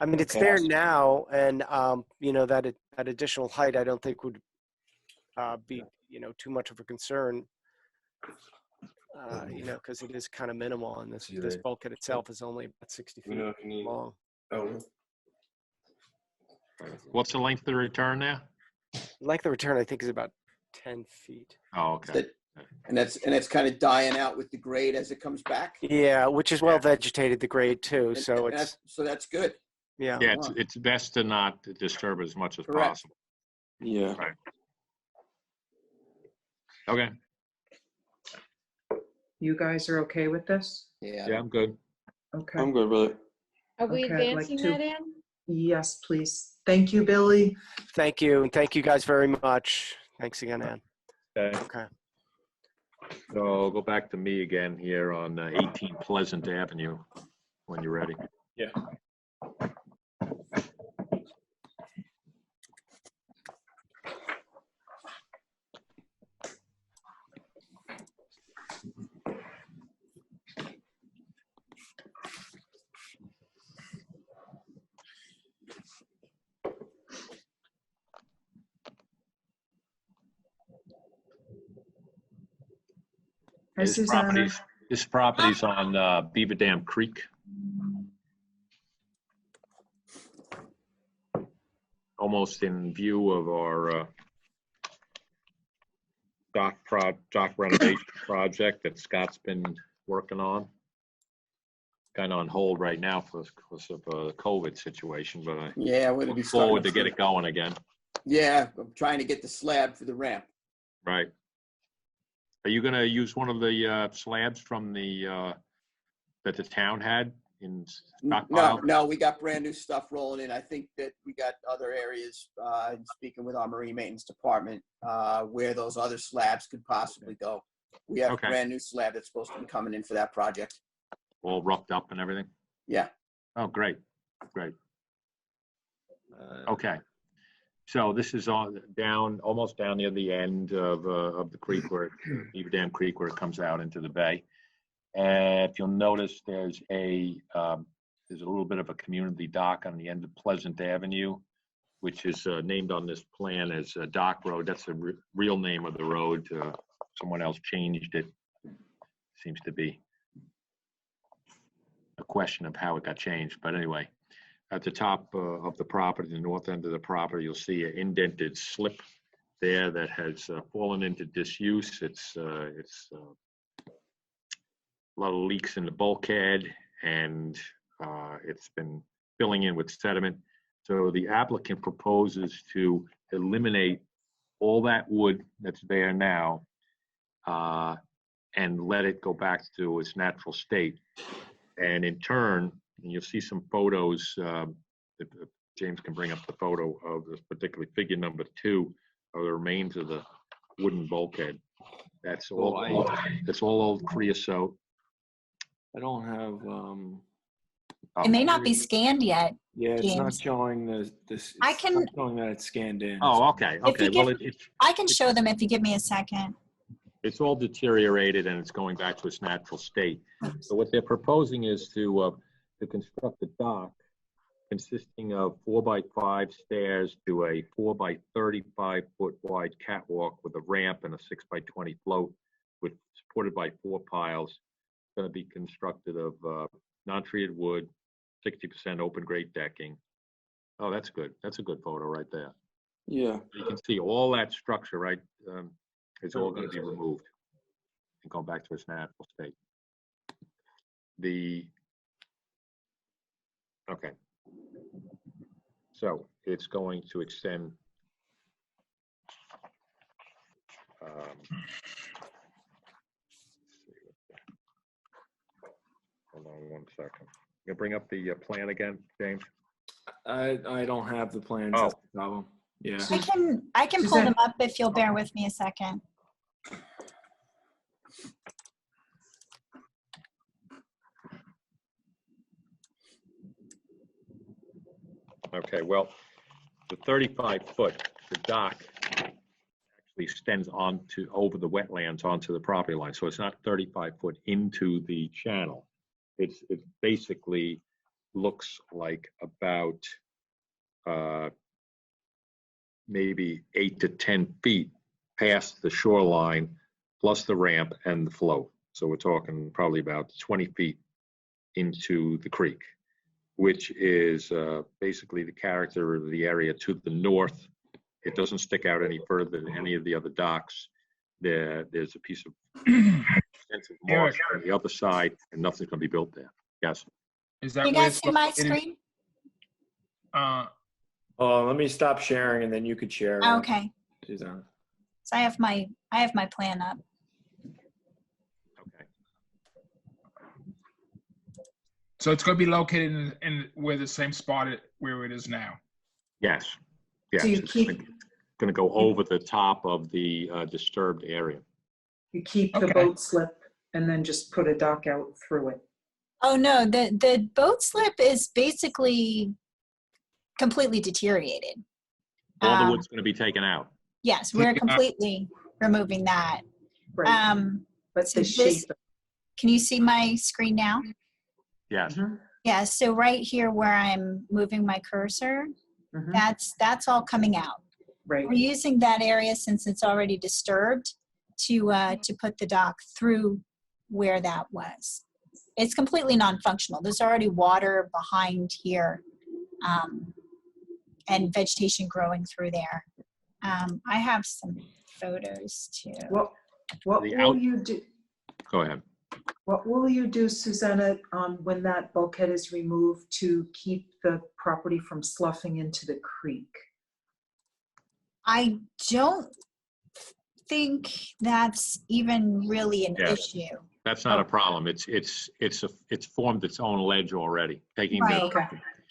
I mean, it's there now, and that additional height, I don't think would be too much of a concern. Because it is kind of minimal, and this bulkhead itself is only about 60 feet long. What's the length of the return there? Length of return, I think, is about 10 feet. Oh, okay. And it's kind of dying out with the grade as it comes back. Yeah, which is well vegetated, the grade too. So that's good. Yeah. Yeah, it's best to not disturb as much as possible. Yeah. Right. Okay. You guys are okay with this? Yeah. Yeah, I'm good. Okay. I'm good with it. Are we Okay, I'd like advancing to- that, Ann? Yes, please. Thank you, Billy. Thank you, and thank you guys very much. Thanks again, Ann. Okay. So I'll go back to me again here on 18 Pleasant Avenue when you're ready. Yeah. Hi, This Susanna. property's on Beaver Dam Creek. Almost in view of our dock renovation project that Scott's been working on. Kind of on hold right now because of the COVID situation, but I we're gonna be look forward to starting get it going again. Yeah, I'm trying to get the slab for the ramp. Right. Are you going to use one of the slabs from the that the town had in No, stockpile? no, we got brand new stuff rolling in. I think that we got other areas, speaking with our marine maintenance department, where those other slabs could possibly go. We have a brand new slab that's supposed to be coming in for that project. All roughed up and everything? Yeah. Oh, great, great. Okay. So this is on down, almost down near the end of the creek where, Beaver Dam Creek, where it comes out into the bay. And if you'll notice, there's a little bit of a community dock on the end of Pleasant Avenue, which is named on this plan as Dock Road. That's the real name of the road. Someone else changed it. Seems to be a question of how it got changed. But anyway, at the top of the property, the north end of the property, you'll see an indented slip there that has fallen into disuse. It's a lot of leaks in the bulkhead, and it's been filling in with sediment. So the applicant proposes to eliminate all that wood that's there now and let it go back to its natural state. And in turn, and you'll see some photos, if James can bring up the photo of this particularly figure number 2 of the remains of the wooden bulkhead. That's all, that's all old creosote. I don't have. It may not be scanned yet. Yeah, it's not James. showing this. I can- It's not showing that it's scanned in. Oh, okay, If you okay. Well, give- I can show them if you give me a second. it's all deteriorated and it's going back to its natural state. So what they're proposing is to construct a dock consisting of 4x5 stairs to a 4x35 foot wide catwalk with a ramp and a 6x20 float, with supported by 4 piles. It's going to be constructed of non-treated wood, 60% open grate decking. Oh, that's good. That's a good photo right there. Yeah. You can see all that structure, right? It's all going to be removed and go back to its natural state. Okay. So it's going to extend. Hold on one second. You bring up the plan again, James? I don't have the plans. Oh. That's the problem. Yeah. I can pull them up if you'll bear with me a second. Okay, well, the 35-foot, the dock actually extends over the wetlands onto the property line. So it's not 35 foot into the channel. It basically looks like about maybe 8 to 10 feet past the shoreline, plus the ramp and the float. So we're talking probably about 20 feet into the creek, which is basically the character of the area to the north. It doesn't stick out any further than any of the other docks. There's a piece of extensive marsh on the other side, and nothing's going to be built there. Yes. Is Can that you where guys it's see my located? screen? Let me stop sharing and then you could share. Okay. Suzanne. So I have my plan up. Okay. So it's going to be located in where the same spot where it is now. Yes. Yes. So you It's keep, going to go over the top of the disturbed area. you keep the Okay. boat slip and then just put a dock out through it. Oh no, the boat slip is basically completely deteriorated. All the wood's going to be taken out. Yes, we're completely removing that. Right. But So the shape. can you see my screen now? Yes. Yeah, so right here where I'm moving my cursor, Mhm. that's all coming out. Right. We're using that area since it's already disturbed to put the dock through where that was. It's completely non-functional. There's already water behind here and vegetation growing through there. I have some photos too. What The will you do? Go ahead. What will you do, Susanna, when that bulkhead is removed to keep the property from sloughing into the creek? I don't think that's even really an Yeah. issue. That's not a problem. It's formed its own ledge already, taking Right. the.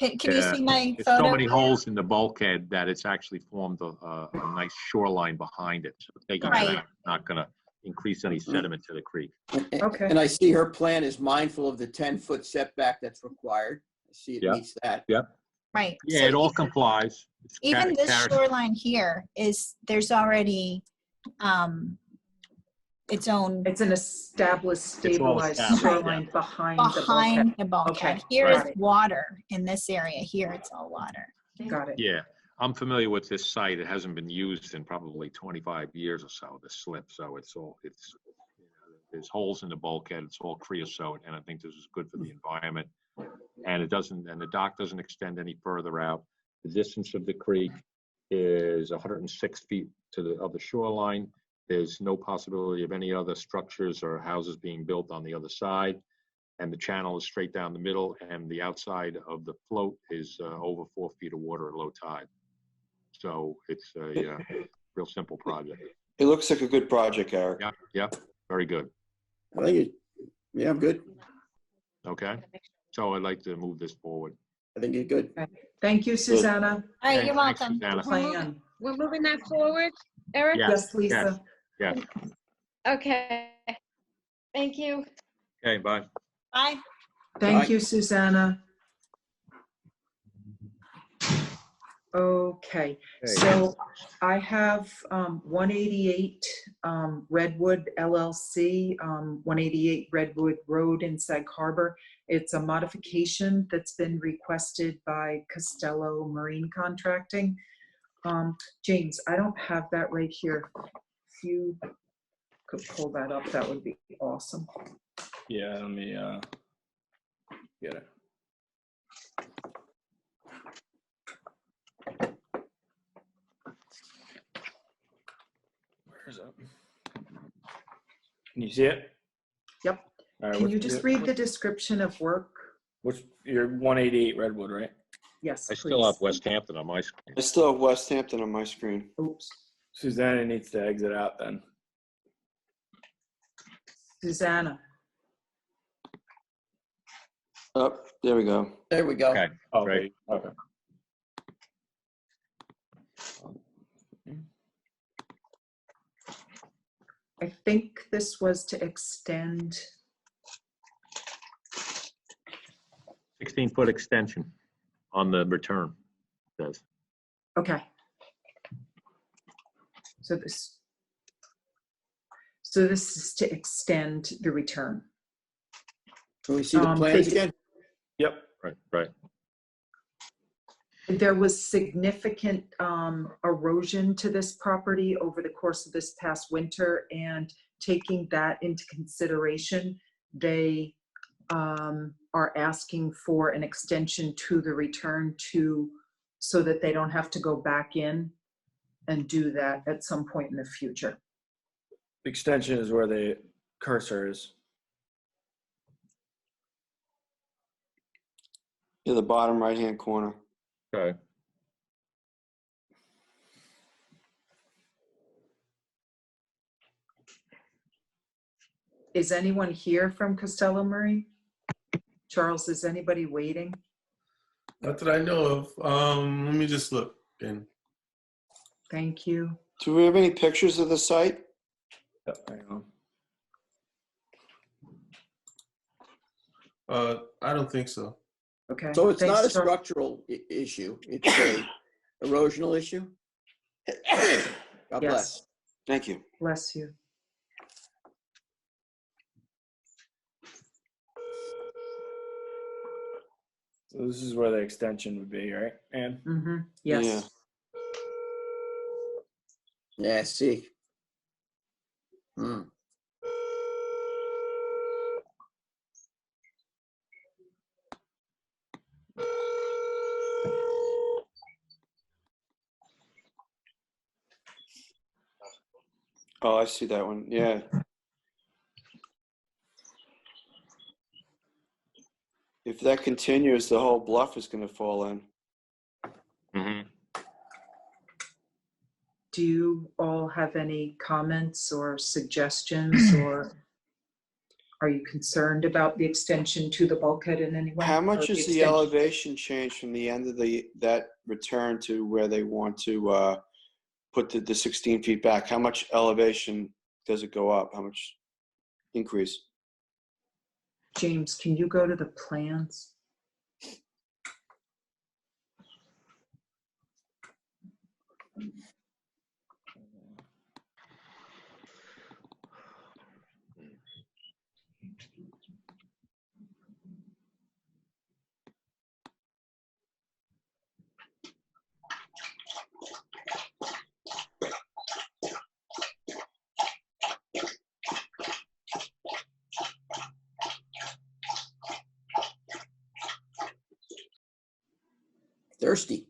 Okay. Can you see my It's so photo? many holes in the bulkhead that it's actually formed a nice shoreline behind it. So taking that Right. out, not gonna increase any sediment to the creek. Okay. And I see her plan is mindful of the 10-foot setback that's required. I see it Yeah. meets that. Yep. Right. Yeah, So it all complies. It's even this character- shoreline here there's already its own It's an established, It's all stabilized established, shoreline behind the bulkhead. behind the bulkhead. Okay, Here right. is water in this area. Here it's all water. Got it. Yeah, I'm familiar with this site. It hasn't been used in probably 25 years or so, the slip. So there's holes in the bulkhead. It's all creosote. And I think this is good for the environment. And the dock doesn't extend any further out. The distance of the creek is 106 feet of the shoreline. There's no possibility of any other structures or houses being built on the other side. And the channel is straight down the middle, and the outside of the float is over 4 feet of water at low tide. So it's a real simple project. It looks like a good project, Eric. Yep, very good. I think yeah, I'm good. Okay, so I'd like to move this forward. I think you're good. Thank you, Susanna. All right, Okay, you're thanks, welcome. Susanna. Plan. We're moving that forward, Eric? Yeah. Yes, Lisa. Yes. Okay. Thank you. Okay, bye. Bye. Thank Bye. you, Susanna. Okay, so I have 188 Redwood LLC, 188 Redwood Road in Sag Harbor. It's a modification that's been requested by Costello Marine Contracting. James, I don't have that right here. If you could pull that up, that would be awesome. Yeah, let me get it. Where's it? Can you see it? Yep. All right, Can what's you just read the description of work? What's your 188 Redwood, right? Yes, I still have please. West Hampton on my screen. I still have West Hampton on my screen. Oops. Susanna needs to exit out then. Susanna. Oh, there we go. There we go. Okay, Oh, great. Okay. I think this was to extend, 16-foot extension on the return, it says. okay. So this is to extend the return. Can we see the They plans did- again? Yep. Right. There was significant erosion to this property over the course of this past winter, and taking that into consideration, they are asking for an extension to the return so that they don't have to go back in and do that at some point in the future. Extension is where the cursor is. In the bottom right-hand corner. Okay. Is anyone here from Costello Marine? Charles, is anybody waiting? Not that I know of. Let me just look. And Thank you. Do we have any pictures of the site? Yep, hang on. I don't think so. Okay. So it's Thanks, not a Charles. structural issue, it's a erosional issue? God Yes. bless. Thank you. Bless you. So this is where the extension would be, right? And Mm-hmm. Yes. Yeah. Yeah, see. Hmm. Oh, I see that one. Yeah. If that continues, the whole bluff is going to fall in. Mm-hmm. Do you all have any comments or suggestions or? Are you concerned about the extension to the bulkhead in any way? How Or much is the extension- elevation change from the end of that return to where they want to put the 16 feet back? How much elevation does it go up? How much increase? James, can you go to the plans? Thirsty.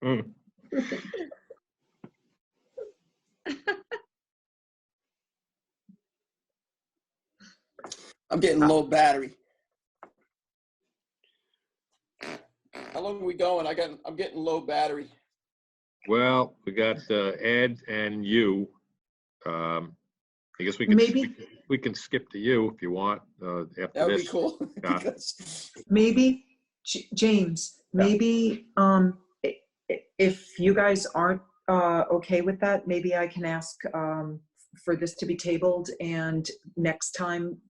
Mm. I'm getting low battery. How long are we going? I'm getting low battery. Well, we got Ed and you. I guess we can Maybe- we can skip to you if you want after That would be this. cool. Yeah. Because Maybe, James, maybe if you guys aren't okay with that, maybe I can ask for this to be tabled, and next time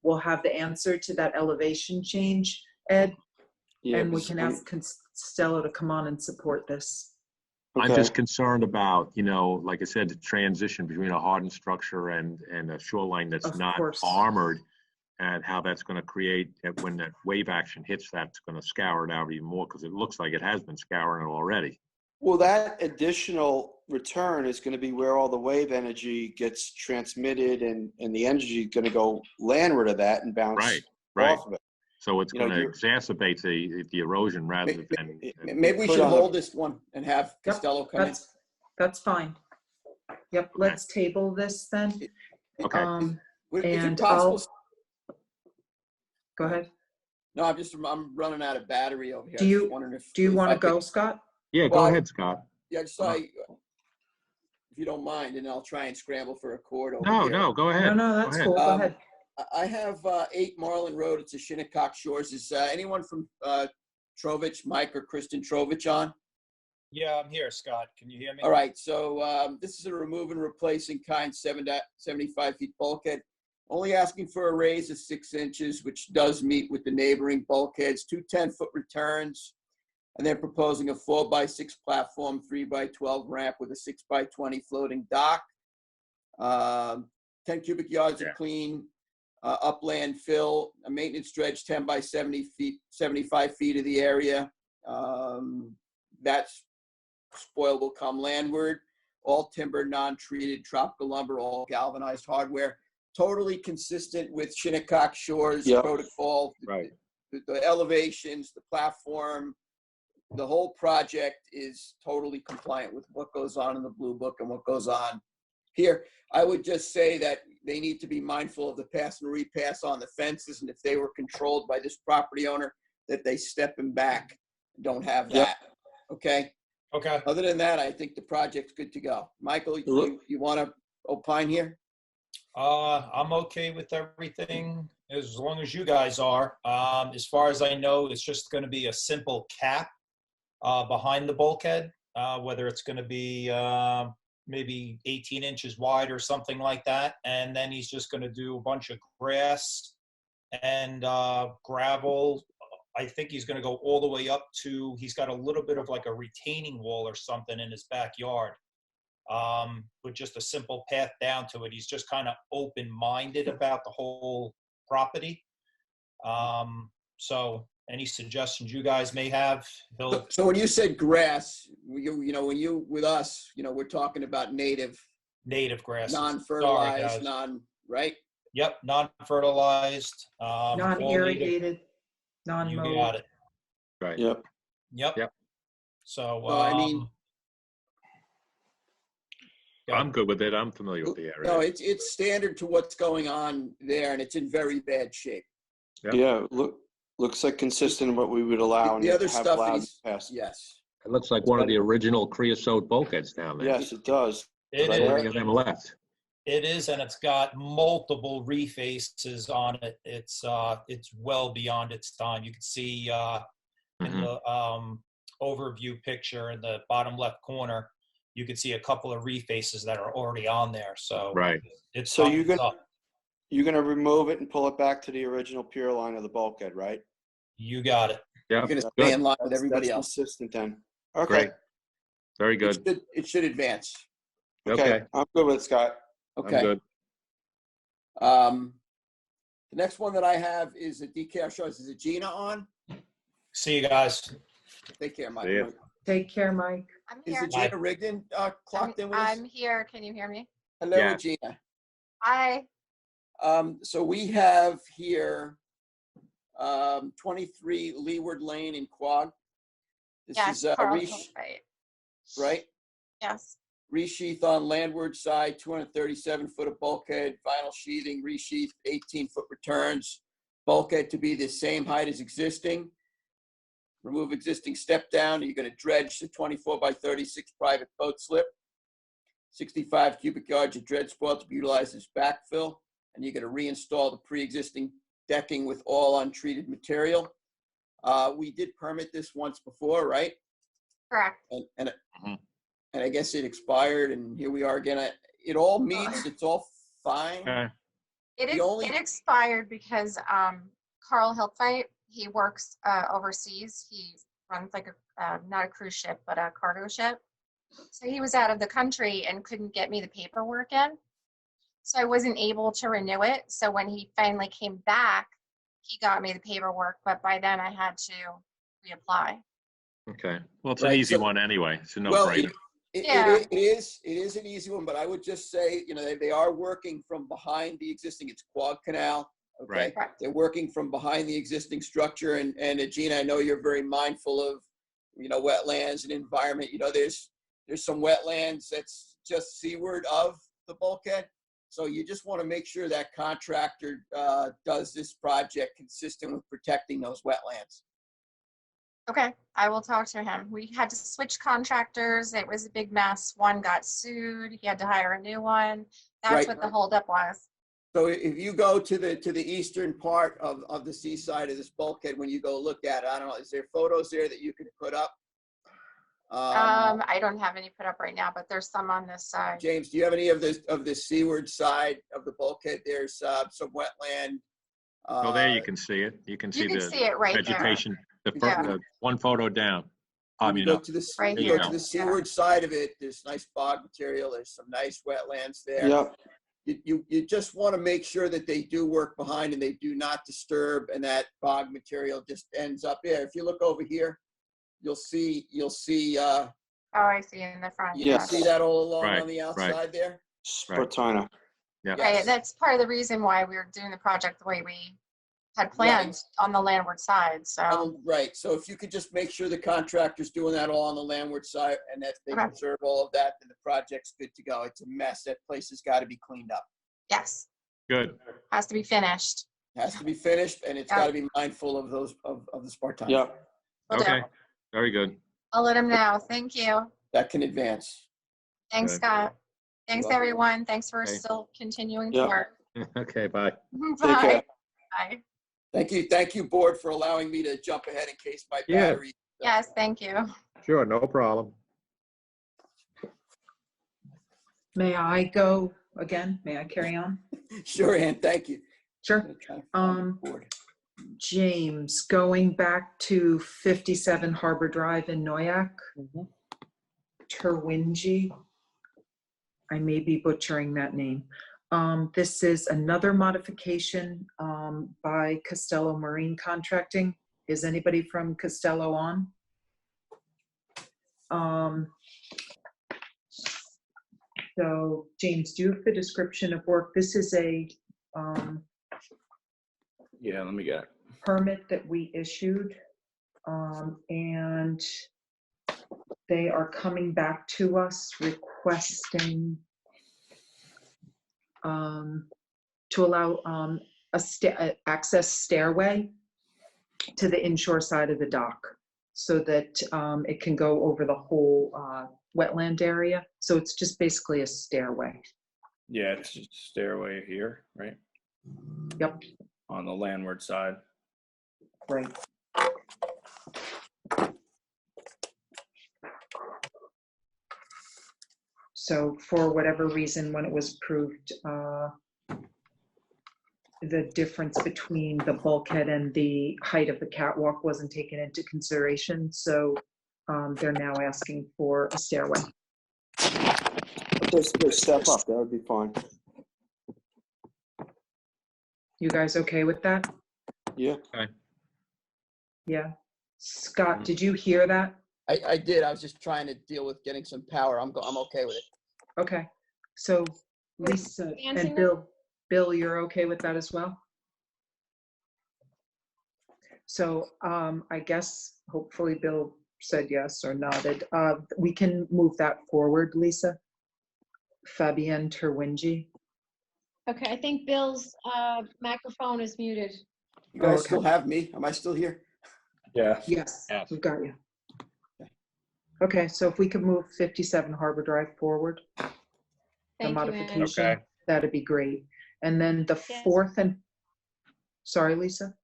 we'll have the answer to that elevation change, Ed, Yeah, and we because can ask Costello to come on and support this. I'm Okay. just concerned about, like I said, the transition between a hardened structure and a shoreline that's Of not course. armored, and how that's going to create, when that wave action hits that, it's going to scour it out even more, because it looks like it has been scouring it already. Well, that additional return is going to be where all the wave energy gets transmitted, and the energy is going to go landward of that and bounce Right. off of it. So it's You know, going to you're- exacerbate the erosion rather than. maybe we Put should on the- hold this one and have Yep, Costello come in. that's fine. Yep, let's table this then. Okay. Is And it possible? Go ahead. No, I'm running out of battery over here. Do I was you just wondering if want I to go, could- Scott? Yeah, go Well, ahead, Scott. Yeah, just if you don't mind, and I'll try and scramble for a cord over No, here. no, go ahead. No, that's cool. Go ahead. I have 8 Marlin Road. It's a Shinnecock Shores. Is anyone from Trovich, Mike or Kristen Trovich on? Yeah, I'm here, Scott. Can you hear me? All right. So this is a remove and replace in kind 75 feet bulkhead. Only asking for a raise of 6 inches, which does meet with the neighboring bulkheads. 2 10-foot returns. And they're proposing a 4x6 platform, 3x12 ramp with a 6x20 floating dock. 10 cubic yards of clean upland fill, a maintenance dredge 10 by 70 feet, 75 feet of the area. That's spoil will come landward. All timber, non-treated, tropical lumber, all galvanized hardware. Totally consistent with Shinnecock Shores protocol. Right. The elevations, the platform, the whole project is totally compliant with what goes on in the Blue Book and what goes on here. I would just say that they need to be mindful of the pass and repass on the fences, and if they were controlled by this property owner, that they step them back and don't have that. Okay? Okay. Other than that, I think the project's good to go. Michael, you want to opine here? I'm okay with everything as long as you guys are. As far as I know, it's just going to be a simple cap behind the bulkhead, whether it's going to be maybe 18 inches wide or something like that. And then he's just going to do a bunch of grass and gravel. I think he's going to go all the way up to, he's got a little bit of like a retaining wall or something in his backyard with just a simple path down to it. He's just kind of open-minded about the whole property. So any suggestions you guys may have, he'll. So when you said grass, you know, when you, with us, you know, we're talking about native grasses. non-fertilized, Sorry, right? Yep, non-fertilized. Non-irrigated, You non-mowed. got it. Right. Yep. So, I mean, I'm good with it. I'm familiar with the area. no, it's standard to what's going on there, and it's in very bad shape. Yeah, looks like consistent with what we would allow. The and other have stuff allowed in is, the past. yes. It looks like one of the original creosote bulkheads down there. Yes, it does. It I don't think is. it's ever left. It is, and it's got multiple refaces on it. It's well beyond its time. You can see in the overview picture in the bottom left corner, you can see a couple of refaces that are already on there. So Right. it's So time's up. you're gonna remove it and pull it back to the original pier line of the bulkhead, right? You got it. Yeah. You're gonna stay in line with That's everybody else. consistent then. Okay. Great. Very good. It should advance. Okay. I'm good with it, Scott. Okay. I'm good. The next one that I have is a DK shows. Is it Gina on? See you guys. Take care, Mike. See ya. Take care, Mike. I'm Is here. it Gina Rigdon clocked in with us? I'm here. Can you hear me? Hello, Yeah. Gina. Hi. So we have here 23 Leeward Lane in Quogue. This Yes, is a Carl Hillfight. right? Yes. Resheath on landward side, 237 foot of bulkhead, vinyl sheathing, resheath, 18-foot returns. Bulkhead to be the same height as existing. Remove existing step down. You're going to dredge the 24 by 36 private boat slip. 65 cubic yards of dredge spoil to be utilized as backfill. And you're going to reinstall the pre-existing decking with all untreated material. We did permit this once before, right? Correct. And I guess it expired, and here we are again. It all meets, it's all fine. It expired because Carl Hillfight, he works overseas. He runs like a not a cruise ship, but a cargo ship. So he was out of the country and couldn't get me the paperwork in. So I wasn't able to renew it. So when he finally came back, he got me the paperwork, but by then I had to reapply. Okay. Well, it's an easy one anyway. It's a no-brainer. It is an easy one, but I would just say, you know, they are working from behind the existing, it's Quogue Canal. Okay. Right. They're working from behind the existing structure. And Gina, I know you're very mindful of, you know, wetlands and environment. You know, there's some wetlands that's just seaward of the bulkhead. So you just want to make sure that contractor does this project consistent with protecting those wetlands. Okay, I will talk to him. We had to switch contractors. It was a big mess. One got sued. He had to hire a new one. That's Right. what the holdup was. So if you go to the eastern part of the seaside of this bulkhead, when you go look at it, I don't know, is there photos there that you could put up? I don't have any put up right now, but there's some on this side. James, do you have any of the seaward side of the bulkhead? There's some wetland. Oh, there you can see it. You can see can the see it right there. vegetation. Yeah. The one photo down. When you go to the seaward side of it, there's nice bog material. There's some nice wetlands there. Yep. You just want to make sure that they do work behind and they do not disturb, and that bog material just ends up there. If you look over here, you'll see. Oh, I see in the front. You see that all along Right, on the outside there. Spartina. Yeah. Right, that's part of the reason why we were doing the project the way we had planned on the landward side. So Right. So if you could just make sure the contractor's doing that all on the landward side and that they preserve all of that, then the project's good to go. It's a mess. That place has got to be cleaned up. yes, Good. has to be finished. Has to be finished, and it's got to be mindful of those of the Spartina. Yep. Will do. Okay. Very good. I'll let him know. Thank you. That can advance. Thanks, Good. Scott. Thanks, welcome. everyone. Thanks for Okay. still continuing Yeah. to work. Okay. Bye. Take care. Bye. Bye. Thank you, board, for allowing me to jump ahead in case my Yeah. battery. Yes, thank you. Sure. No problem. May I go again? May I carry on? Sure, Ann. Thank you. Sure. James, going back to 57 Harbor Drive in Noyak, Terwinji. I may be butchering that name. This is another modification by Costello Marine Contracting. Is anybody from Costello on? So, James, do you have the description of work? This is a Yeah, let me get it. permit that we issued, and they are coming back to us requesting to allow access stairway to the inshore side of the dock. so that it can go over the whole wetland area. So it's just basically a stairway. Yeah, it's just a stairway here, right? Yep. On the landward side. Right. So for whatever reason, when it was approved, the difference between the bulkhead and the height of the catwalk wasn't taken into consideration. So they're now asking for a stairway. Just step up, that would be fine. You guys okay with that? Yeah. Okay. Yeah. Scott, did you hear that? I did. I was just trying to deal with getting some power. I'm okay with it. Okay. So Lisa Dancing and them? Bill, you're okay with that as well? So I guess hopefully Bill said yes or nodded. We can move that forward, Lisa. Fabienne Terwinji. Okay, I think Bill's microphone is muted. You guys okay. still have me? Am I still here? Yeah. Yes, we've got you. Okay, so if we could move 57 Harbor Drive forward, the Thank you, Ann. modification, Okay. that'd be great. And then the Yes. fourth and, sorry, Lisa?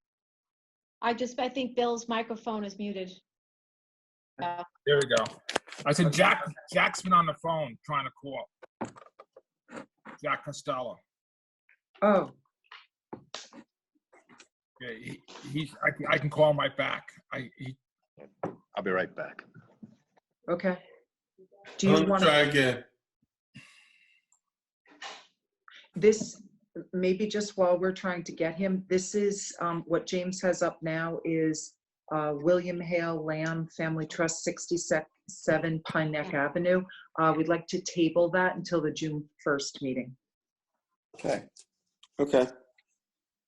I think Bill's microphone is muted. There we go. I said, Jack's been on the phone trying to call. Jack Costello. Oh, Yeah, I can call him right back. I'll be right back. okay. Do you want Try to, again. this, maybe just while we're trying to get him, this is what James has up now is William Hale Lamb Family Trust, 67 Pine Neck Avenue. We'd like to table that until the June 1st meeting. Okay. Okay.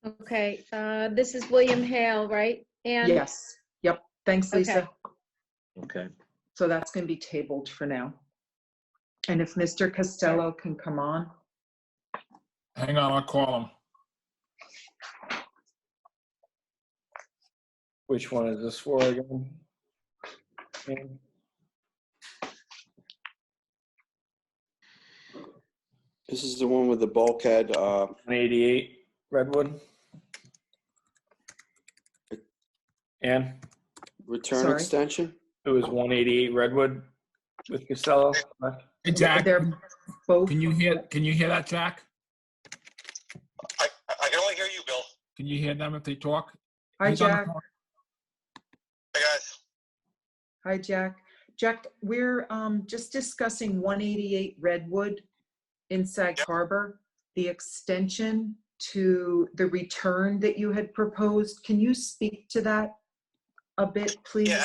Okay, this is William Hale, right? And Yes, yep, thanks, Lisa. Okay. So that's going to be tabled for now. And if Mr. Costello can come on. Hang on, I'll call him. Which one is this for again? This is the one with the bulkhead. 188 Redwood. And Return Sorry? extension? it was 188 Redwood with Costello. correct? Hey, Jack, They're both. can you hear that, Jack? I can only hear you, Bill. Can you hear them if they talk? Hi, He's on the Jack. phone. Hey, guys. Hi, Jack. Jack, we're just discussing 188 Redwood in Sag Harbor, the extension to the return that you had proposed. Can you speak to that a bit, please? Yeah,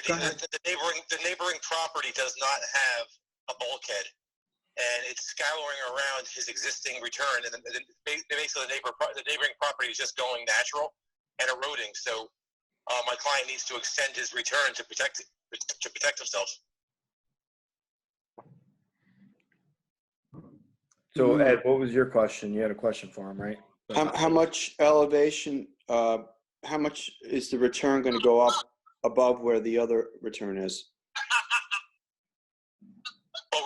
Go ahead. the neighboring property does not have a bulkhead, and it's scouring around his existing return, and then basically the neighboring property is just going natural and eroding. So my client needs to extend his return to protect themselves. So Ed, what was your question? You had a question for him, right? How much elevation, how much is the return going to go up above where the other return is? Well,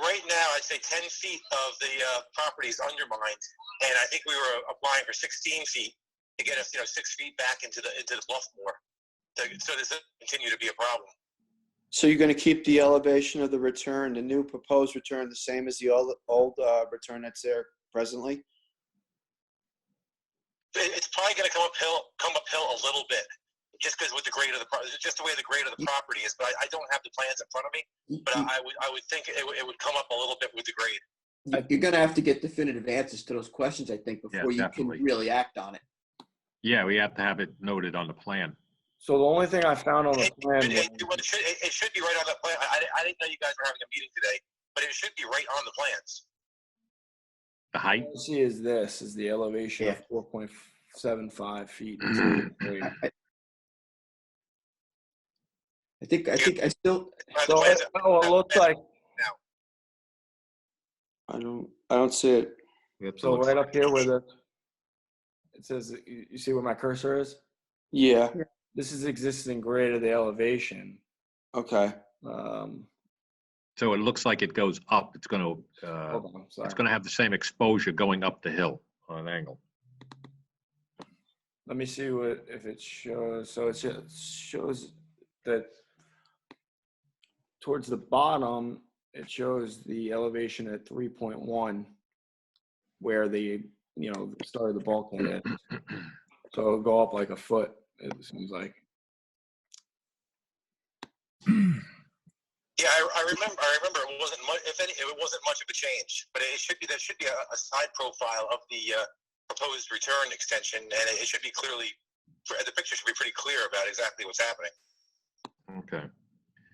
right now, I'd say 10 feet of the property is undermined, and I think we were applying for 16 feet to get us, 6 feet back into the bluff more. So this doesn't continue to be a problem. So you're going to keep the elevation of the return, the new proposed return, the same as the old return that's there presently? It's probably going to come uphill a little bit, just because with the grade of just the way the grade of the property is. But I don't have the plans in front of me. But I would think it would come up a little bit with the grade. You're going to have to get definitive answers to those questions, I think, before you definitely. can really act on it. Yeah, we have to have it noted on the plan. So the only thing I found on the plan It should be right on the plan. I didn't know you guys were having a meeting today, but it should be right on the plans. The height? What I see is this is the elevation of 4.75 feet. I think I still. So it looks like. I don't see it. So right up here where it says, you see where my cursor is? Yeah, This is existing grade of the elevation. okay. So it looks like it goes up. It's going to, Hold on, sorry. it's going to have the same exposure going up the hill on an angle. Let me see what, if it shows. So it shows that towards the bottom, it shows the elevation at 3.1 where the, the start of the bulkhead is. So it'll go up like a foot, it seems like. Yeah, I remember it wasn't much, if any, it wasn't much of a change, but it should be, there should be a side profile of the proposed return extension, and it should be clearly, the picture should be pretty clear about exactly what's happening. Okay.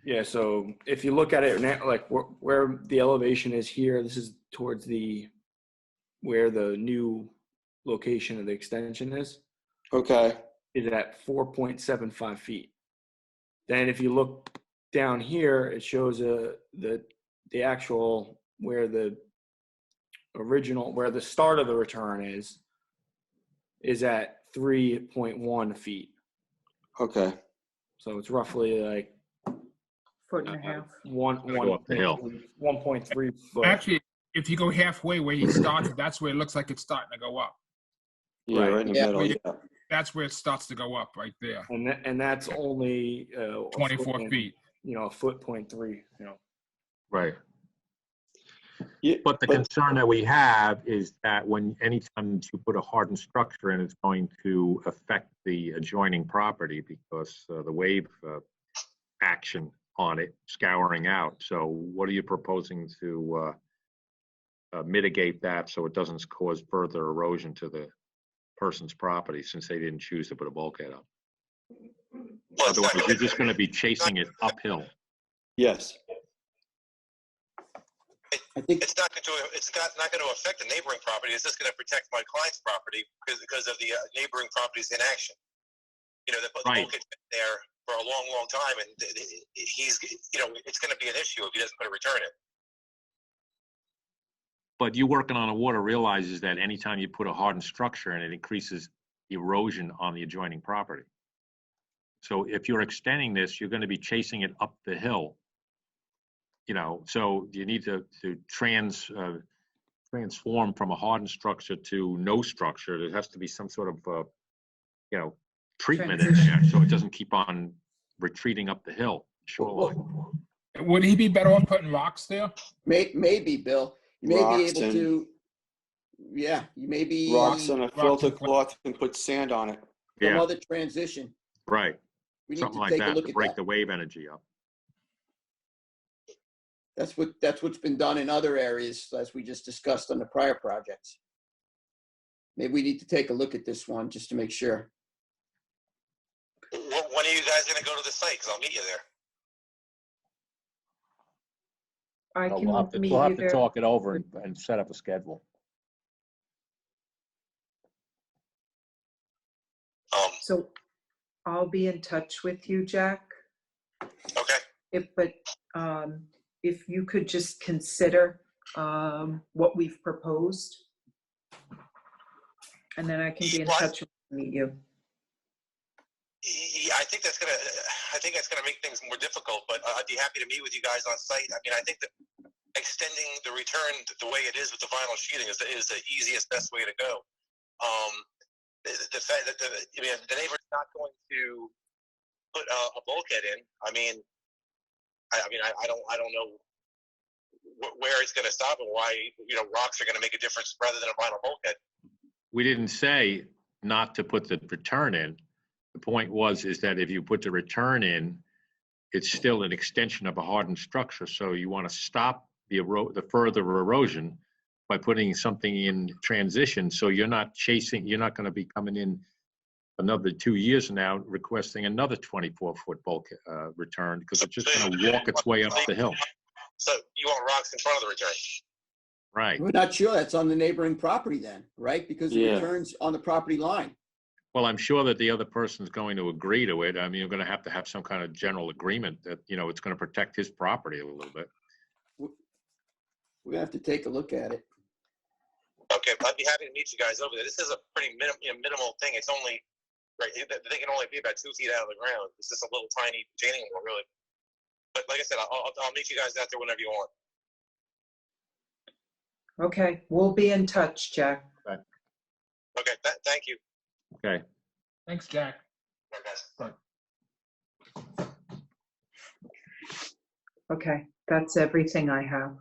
Yeah, so if you look at it now, like where the elevation is here, this is towards where the new location of the extension is. Okay. Is at 4.75 feet. Then if you look down here, it shows the actual where the start of the return is at 3.1 feet. Okay. So it's roughly like foot and a half. 1.3 foot. Actually, if you go halfway where he started, that's where it looks like it's starting to go up. Yeah, right in the middle. Yeah. That's where it starts to go up, right there. And that's only 24 feet. A foot 0.3. Right. Yeah, but the concern that we have is that anytime you put a hardened structure in, it's going to affect the adjoining property because the wave action on it, scouring out. So what are you proposing to mitigate that so it doesn't cause further erosion to the person's property since they didn't choose to put a bulkhead up? Otherwise, you're just going to be chasing it uphill. Yes. I think it's not going to affect the neighboring property. It's just going to protect my client's property because of the neighboring property's inaction. The bulkhead's been there for a long, long time, and it's going to be an issue if he doesn't put a return in. But you working on the water realizes that anytime you put a hardened structure in, it increases erosion on the adjoining property. So if you're extending this, you're going to be chasing it up the hill. So you need to transform from a hardened structure to no structure. There has to be some sort of, treatment in there so it doesn't keep on retreating up the hill. Shoreline. Would he be better off putting rocks there? Maybe, Bill. You may be able to. Yeah, you may be. Rocks and a filter cloth and put sand on it. Some other transition. Right. We need Something to like take a that look to at break that. the wave energy up. That's what's been done in other areas, as we just discussed on the prior projects. Maybe we need to take a look at this one just to make sure. When are you guys going to go to the site? Because I'll meet you there. We'll have to talk it over and set up a schedule. So I'll be in touch with you, Jack. Okay. If you could just consider what we've proposed, and then I can be in touch with you and meet you. Yeah, I think that's gonna make things more difficult, but I'd be happy to meet with you guys on site. I mean, I think that extending the return the way it is with the vinyl sheeting is the easiest, best way to go. The fact that the neighbor's not going to put a bulkhead in. I don't know where it's going to stop and why rocks are going to make a difference rather than a vinyl bulkhead. We didn't say not to put the return in. The point is that if you put the return in, it's still an extension of a hardened structure. So you want to stop the further erosion by putting something in transition. So you're not going to be coming in another 2 years from now requesting another 24-foot bulk return because it's just going to walk its way up the hill. So you want rocks in front of the return? Right. We're not sure that's on the neighboring property then, right? Because the return's on the property line. Well, I'm sure that the other person's going to agree to it. I mean, you're going to have some kind of general agreement that, it's going to protect his property a little bit. We're going to have to take a look at it. Okay, I'd be happy to meet you guys over there. This is a pretty minimal thing. It's only Right, they can only be about 2 feet out of the ground. It's just a little tiny retaining wall, really. But like I said, I'll meet you guys out there whenever you want. Okay, we'll be in touch, Jack. Okay, thank you. Okay. Thanks, Jack. Bye, guys. Okay, that's everything I have.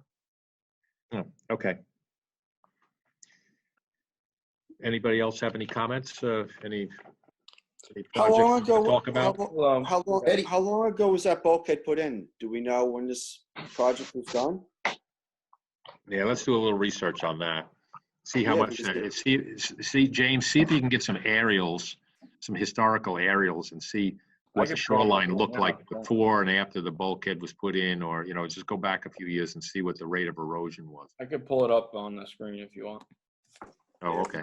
Oh, okay. Anybody else have any comments? Any How projects long we ago? can talk about? How long ago was that bulkhead put in? Do we know when this project was done? Yeah, let's do a little research on that. See how Yeah, much, see, James, see if you can get some aerials, some historical aerials, and see what the could pull them up shoreline right looked now, like yeah. before and after the bulkhead was put in, or, you know, just go back a few years and see what the rate of erosion was. I could pull it up on the screen if you want. Oh, okay.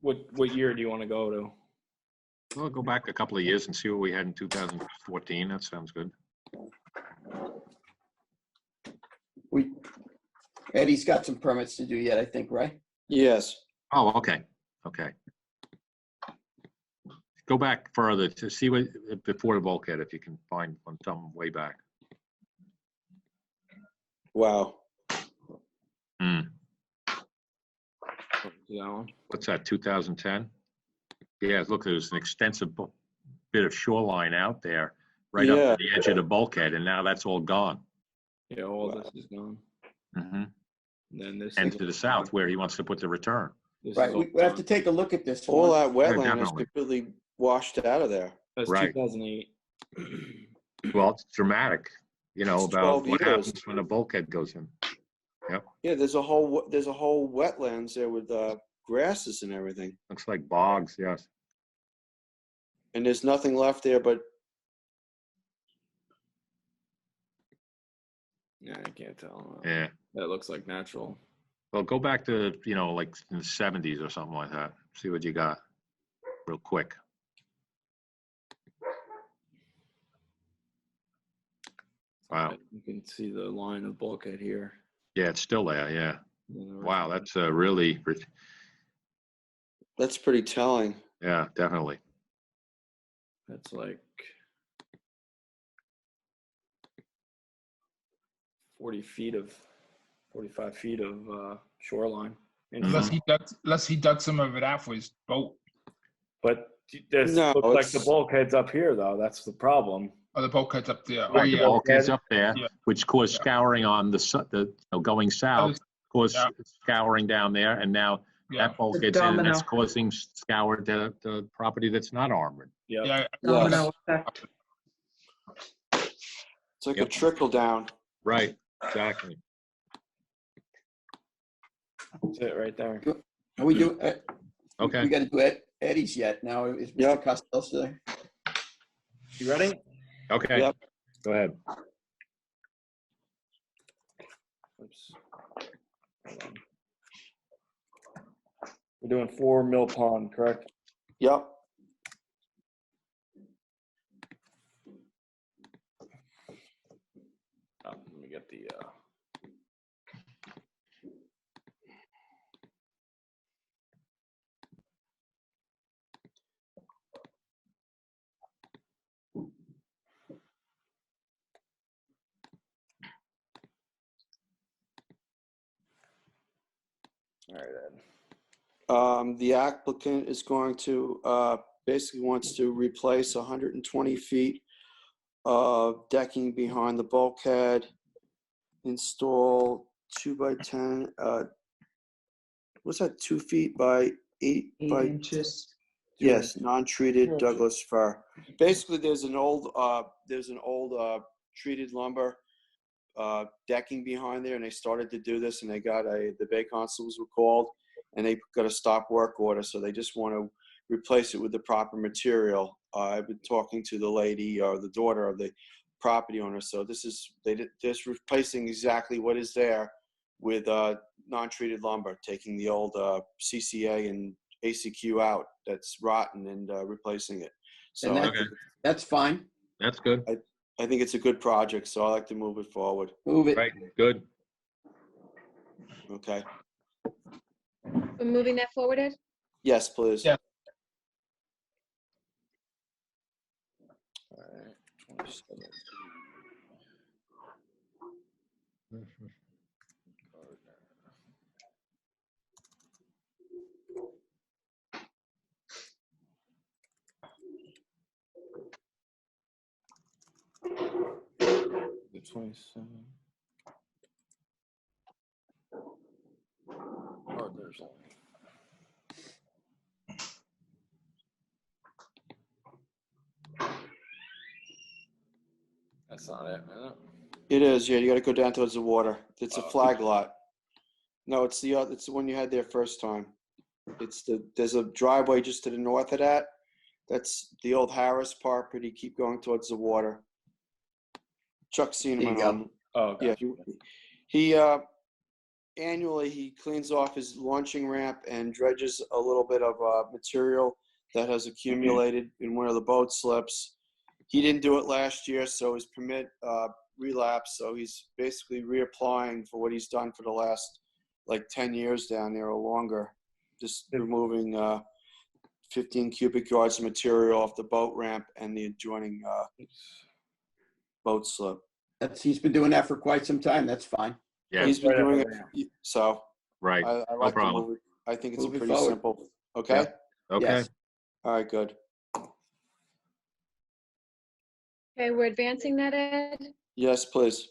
What year do you want to go to? Well, go back a couple of years and see what we had in 2014. That sounds good. Eddie's got some permits to do yet, I think, right? Yes. Oh, okay, okay. Go back further to see what, before the bulkhead, if you can find some way back. Wow. Hmm. Yeah. What's that, 2010? Yeah, look, there's an extensive bit of shoreline out there right up to the edge of the bulkhead, and now that's all gone. Yeah, all this is gone. Mm-hmm. Then this And is to the south where he wants to put the return. Right, we have to take a look at this. All one. that wetland is definitely. completely washed out of there. That's Right. 2008. Well, it's dramatic, you know, It's about 12 what years. happens when a bulkhead goes in. Yep, Yeah, there's a whole wetlands there with grasses and everything, looks like bogs, yes. and there's nothing left there but Yeah, I can't tell. Yeah. That looks like natural. Well, go back to, you know, like in the 70s or something like that. See what you got real quick. Wow. You can see the line of bulkhead here. Yeah, it's still there, yeah. Wow, that's really, that's pretty telling. yeah, definitely. That's like 45 feet of shoreline. Unless he dug some of it out for his boat. But this No, looks like it's- the bulkhead's up here, though. That's the problem. Oh, the bulkhead's up there. Oh, Right, the yeah. bulkhead's up there, Yeah. which caused scouring on the you know, going south, caused scouring down there, and now that bulkhead's in, and it's domino. causing scour to the property that's not armored. Yep. Yeah. Domino effect. It's like a trickle down. Right, exactly. That's it right there. Are we do? Okay. We got to do Eddie's yet. Now is Mr. Costello still there? You ready? Okay, Yep. go ahead. Oops. Hold on. We're doing 4 Mill Pond, correct? Yep. Let me get the. All right, Ed. The applicant is going to basically wants to replace 120 feet of decking behind the bulkhead, install 2x10. What's that? 2 feet by 8 by inches. Yes, non-treated Douglas fir. Basically, there's an old treated lumber decking behind there, and they started to do this, and they got the Bay Constables were called, and they got a stop work order, so they just want to replace it with the proper material. I've been talking to the lady or the daughter of the property owner, so this is just replacing exactly what is there with non-treated lumber, taking the old CCA and ACQ out that's rotten and replacing it. So And that's fine. That's good. I think it's a good project, so I like to move it forward. Move it. Right, good. Okay. We're moving that forward, Ed? Yes, please. Yeah. All right, 27. The 27. Oh, there's only. That's not it, man. It is, yeah, you gotta go down towards the water. It's a flag lot. No, it's the one you had there first time. There's a driveway just to the north of that. That's the old Harris property. Keep going towards the water. Chuck's seen him There you go. on. Oh, Yeah, gotcha. he annually he cleans off his launching ramp and dredges a little bit of material that has accumulated in one of the boat slips. He didn't do it last year, so his permit relapsed. So he's basically reapplying for what he's done for the last like 10 years down there or longer, just removing 15 cubic yards of material off the boat ramp and the adjoining boat slip. He's been doing that for quite some time. That's fine. Yeah. He's been Right up doing the ramp. it. So Right. I No like to problem. move it. I think it's Move it pretty forward. simple. Okay. Okay. Yes. All right. Good. Okay, we're advancing that, Ed? Yes, please.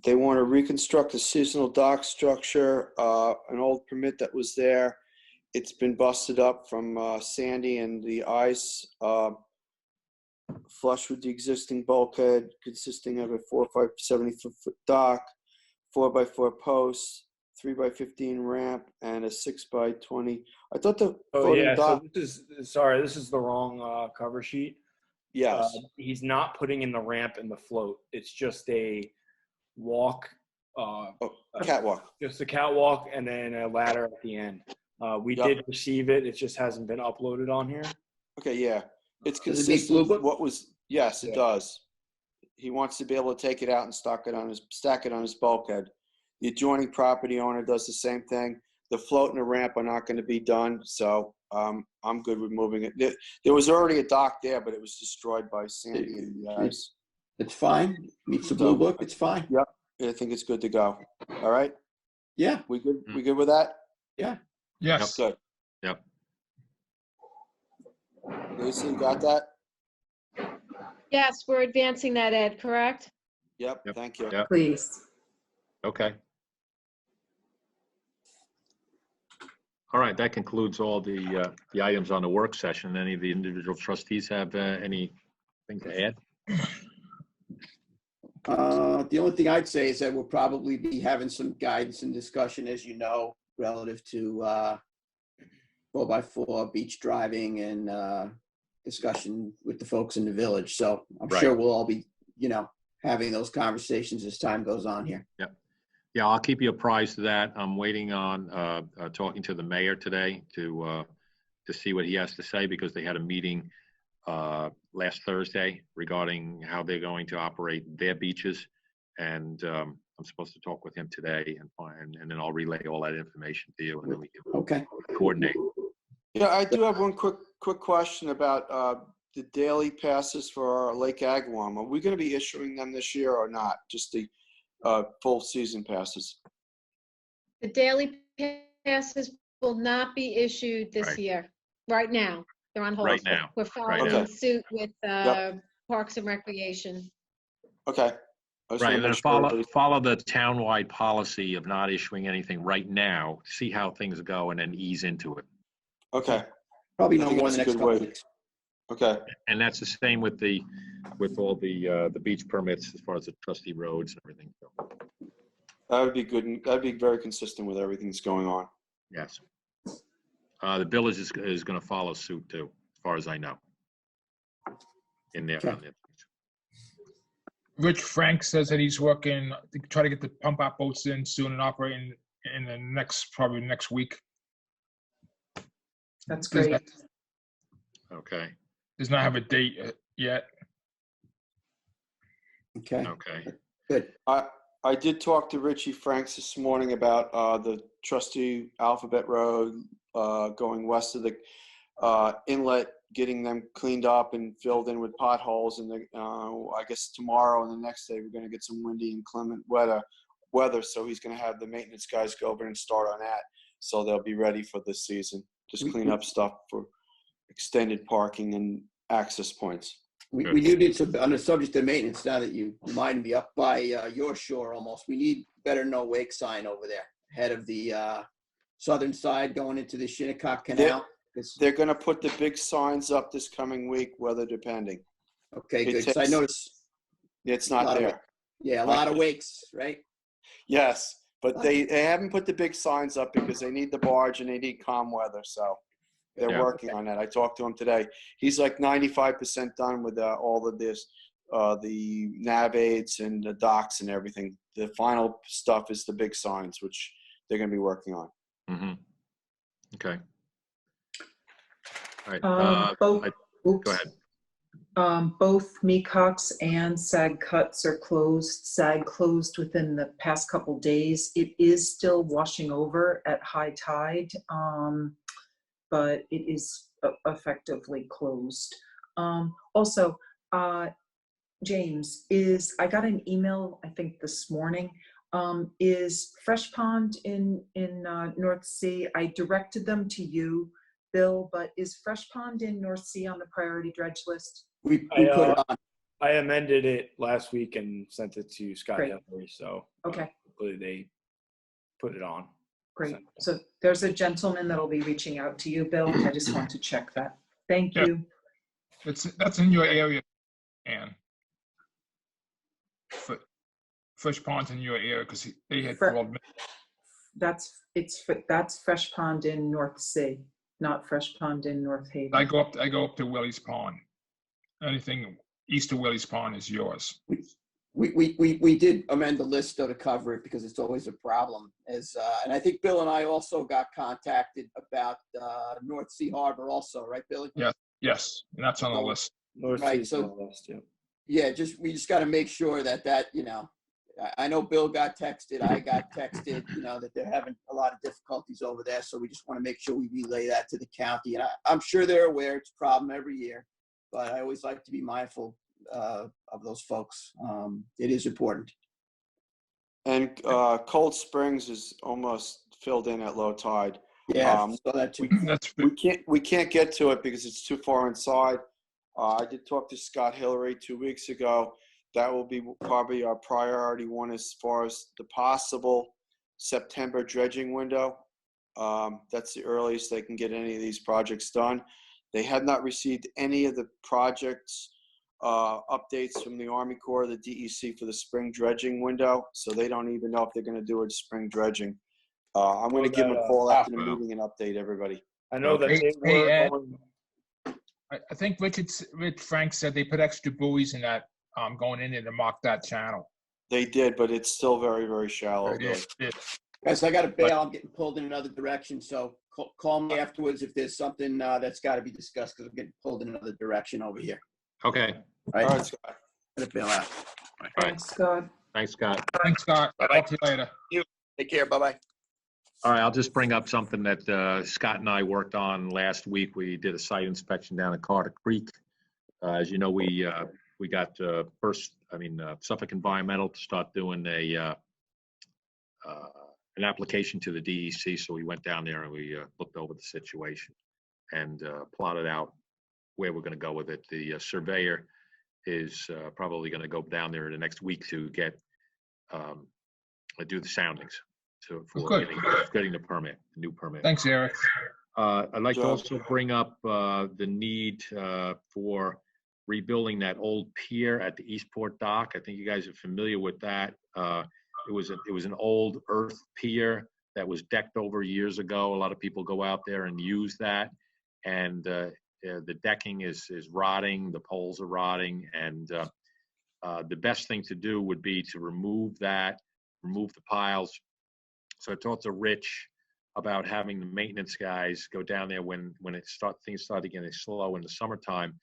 They want to reconstruct a seasonal dock structure, an old permit that was there. It's been busted up from Sandy and the ice, flush with the existing bulkhead consisting of a 4 by 70-foot dock, 4x4 posts, 3x15 ramp, and a 6x20. I thought the Oh floating yeah, dock. so this is the wrong cover sheet. Yes. He's not putting in the ramp and the float. It's just a walk. Catwalk. Just a catwalk and then a ladder at the end. We did receive it. It just hasn't been uploaded on here. Okay, yeah. It's Does it meet consistent Blue with what was, yes, it Yeah. does. He wants to be able to take it out and stack it on his bulkhead. The adjoining property owner does the same thing. The float and the ramp are not going to be done, so I'm good with moving it. There was already a dock there, but it was destroyed by Sandy and the ice. It's fine. Meets the blue book. It's fine. Yep, I think it's good to go. All right, Yeah. we good? We good with that? Yeah. Yes. Good. Yep. Lisa, you got that? Yes, we're advancing that, Ed, correct? Yep. Thank you. Yep. Please. Okay. All right, that concludes all the items on the work session. Any of the individual trustees have anything to add? The only thing I'd say is that we'll probably be having some guidance and discussion, as you know, relative to 4x4 beach driving and discussion with the folks in the village. So I'm sure we'll all be, having those conversations as time goes on here. Yep. Yeah, I'll keep you apprised of that. I'm waiting on talking to the mayor today to see what he has to say, because they had a meeting last Thursday regarding how they're going to operate their beaches, and I'm supposed to talk with him today and then I'll relay all that information to you, and then we can coordinate. Yeah, I do have one quick question about the daily passes for our Lake Agawam. Are we going to be issuing them this year or not? Just the full season passes? The daily passes will not be issued this year, right now. They're on hold. Right now. We're following suit with Parks and Recreation. Okay. Right, and then follow the townwide policy of not issuing anything right now, see how things go, and then ease into it. Okay. Probably I no think more that's than a the next good couple way. weeks. Okay. And that's the same with all the beach permits as far as the trustee roads and everything. That would be good. That'd be very consistent with everything that's going on. Yes. The village is going to follow suit too, as far as I know. In there. Okay. Rich Frank says that he's working to try to get the pump out boats in soon and operating in the probably next week. That's great. Okay. Does not have a date yet. Okay. Okay. Good. I did talk to Richie Franks this morning about the Trustee Alphabet Road going west of the inlet, getting them cleaned up and filled in with potholes. And I guess tomorrow and the next day we're going to get some windy and clement weather. So he's going to have the maintenance guys go over and start on that. So they'll be ready for this season. Just clean up stuff for extended parking and access points. We do need some, on the subject of maintenance, now that you reminded me, up by your shore almost, we need better no wake sign over there, ahead of the southern side going into the Shinnecock Canal. They're going to put the big signs up this coming week, weather depending. Okay, good. So I noticed it's not there. A lot of wakes, right? Yes, but they haven't put the big signs up because they need the barge and they need calm weather. So they're working on that. I talked to him today. He's like 95% done with all of this, the nav aids and the docks and everything. The final stuff is the big signs, which they're going to be working on. Mm-hmm. Okay. All right. Go ahead. Both Mecox and Sag Cuts are closed. Sag closed within the past couple days. It is still washing over at high tide, but it is effectively closed. Also, James, I got an email, I think this morning, is Fresh Pond in North Sea. I directed them to you, Bill, but is Fresh Pond in North Sea on the priority dredge list? We put it on. I amended it last week and sent it to Scott Great. Hillary, so Okay. hopefully they put it on. Great. So there's a gentleman that'll be reaching out to you, Bill. I just want to check that. Thank you. That's in your area, Ann. Fresh Pond's in your area because they had called me. That's Fresh Pond in North Sea, not Fresh Pond in North Haven. I go up to Willie's Pond. Anything east of Willie's Pond is yours. We did amend the list though to cover it because it's always a problem. And I think Bill and I also got contacted about North Sea Harbor also, right, Billy? Yes, and that's on the list. Right. So we just got to make sure that I know Bill got texted, I got texted, that they're having a lot of difficulties over there. So we just want to make sure we relay that to the county. And I'm sure they're aware it's a problem every year, but I always like to be mindful of those folks. It is important. And Cold Springs is almost filled in at low tide. Yeah, so that too. We can't get to it because it's too far inside. I did talk to Scott Hillary 2 weeks ago. That will be probably our priority one as far as the possible September dredging window. That's the earliest they can get any of these projects done. They have not received any of the projects updates from the Army Corps, the DEC for the spring dredging window, so they don't even know if they're going to do it spring dredging. I'm going to give them a call after the meeting and update everybody. I know that they were going. I think Rich Frank said they put extra buoys in that going in there to mark that channel. They did, but it's still very, very shallow. Guys, I got to bail. I'm getting pulled in another direction, so call me afterwards if there's something that's got to be discussed because I'm getting pulled in another direction over here. Okay. All right, Scott. I'm gonna bail out. Thanks, Scott. Thanks, Scott. Thanks, Scott. Talk to you later. Take care. Bye-bye. All right, I'll just bring up something that Scott and I worked on last week. We did a site inspection down at Carter Creek. As you know, we got Suffolk Environmental to start doing an application to the DEC. So we went down there and we looked over the situation and plotted out where we're going to go with it. The surveyor is probably going to go down there in the next week to get do the soundings for getting the permit, the new permit. Thanks, Eric. I'd like to also bring up the need for rebuilding that old pier at the Eastport dock. I think you guys are familiar with that. it was an old earth pier that was decked over years ago. A lot of people go out there and use that, and the decking is rotting, the poles are rotting, and the best thing to do would be to remove the piles. So I talked to Rich about having the maintenance guys go down there when things start getting slow in the summertime.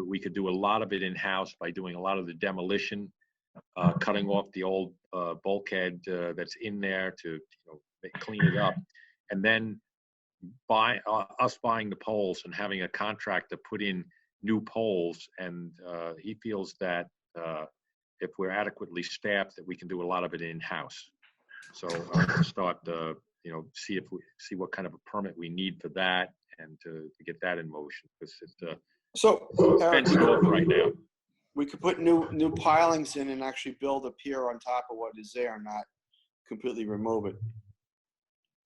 We could do a lot of it in-house by doing a lot of the demolition, cutting off the old bulkhead that's in there to clean it up, and then us buying the poles and having a contractor put in new poles. And he feels that if we're adequately staffed, that we can do a lot of it in-house. So I'm going to start, see what kind of a permit we need for that, and to get that in motion, because it's fenced off right now. We could put new pilings in and actually build a pier on top of what is there, not completely remove it.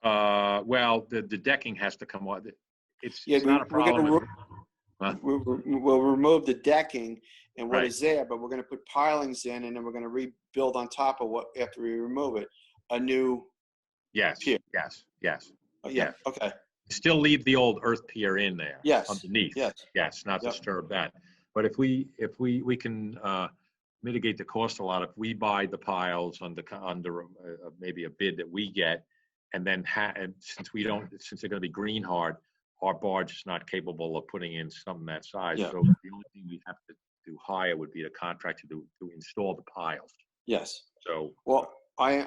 Well, the decking has to come on. It's not a problem. We'll remove the decking and what is there, but we're going to put pilings in, and then we're going to rebuild on top of what, after we remove it, a new pier. Yes. Oh, yeah. Okay. Still leave the old earth pier in there. Yes. Underneath. Yes. Not disturb that. But if we can mitigate the cost a lot, if we buy the piles under maybe a bid that we get, and then since they're going to be green hard, our barge is not capable of putting in something that size. Yeah. So the only thing we have to do hire would be a contractor to install the piles. Yes. So well, I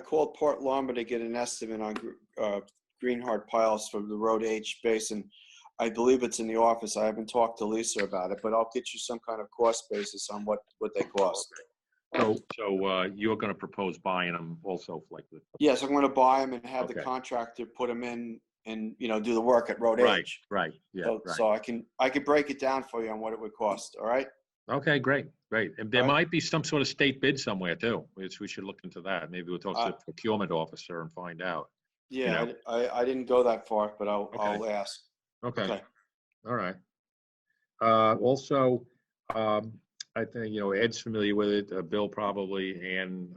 called Port Lombard to get an estimate on green hard piles for the Road H basin. I believe it's in the office. I haven't talked to Lisa about it, but I'll get you some kind of cost basis on what they cost. So you're going to propose buying them also, like the. Yes, I'm going to buy them and have the contractor put them in and do the work at Road H. Right. Yeah. So I can break it down for you on what it would cost. All right. Okay, great. And there might be some sort of state bid somewhere too, which we should look into that. Maybe we'll talk to the procurement officer and find out. Yeah, I didn't go that far, but I'll ask. Okay. All right. Also, I think Ed's familiar with it. Bill probably, and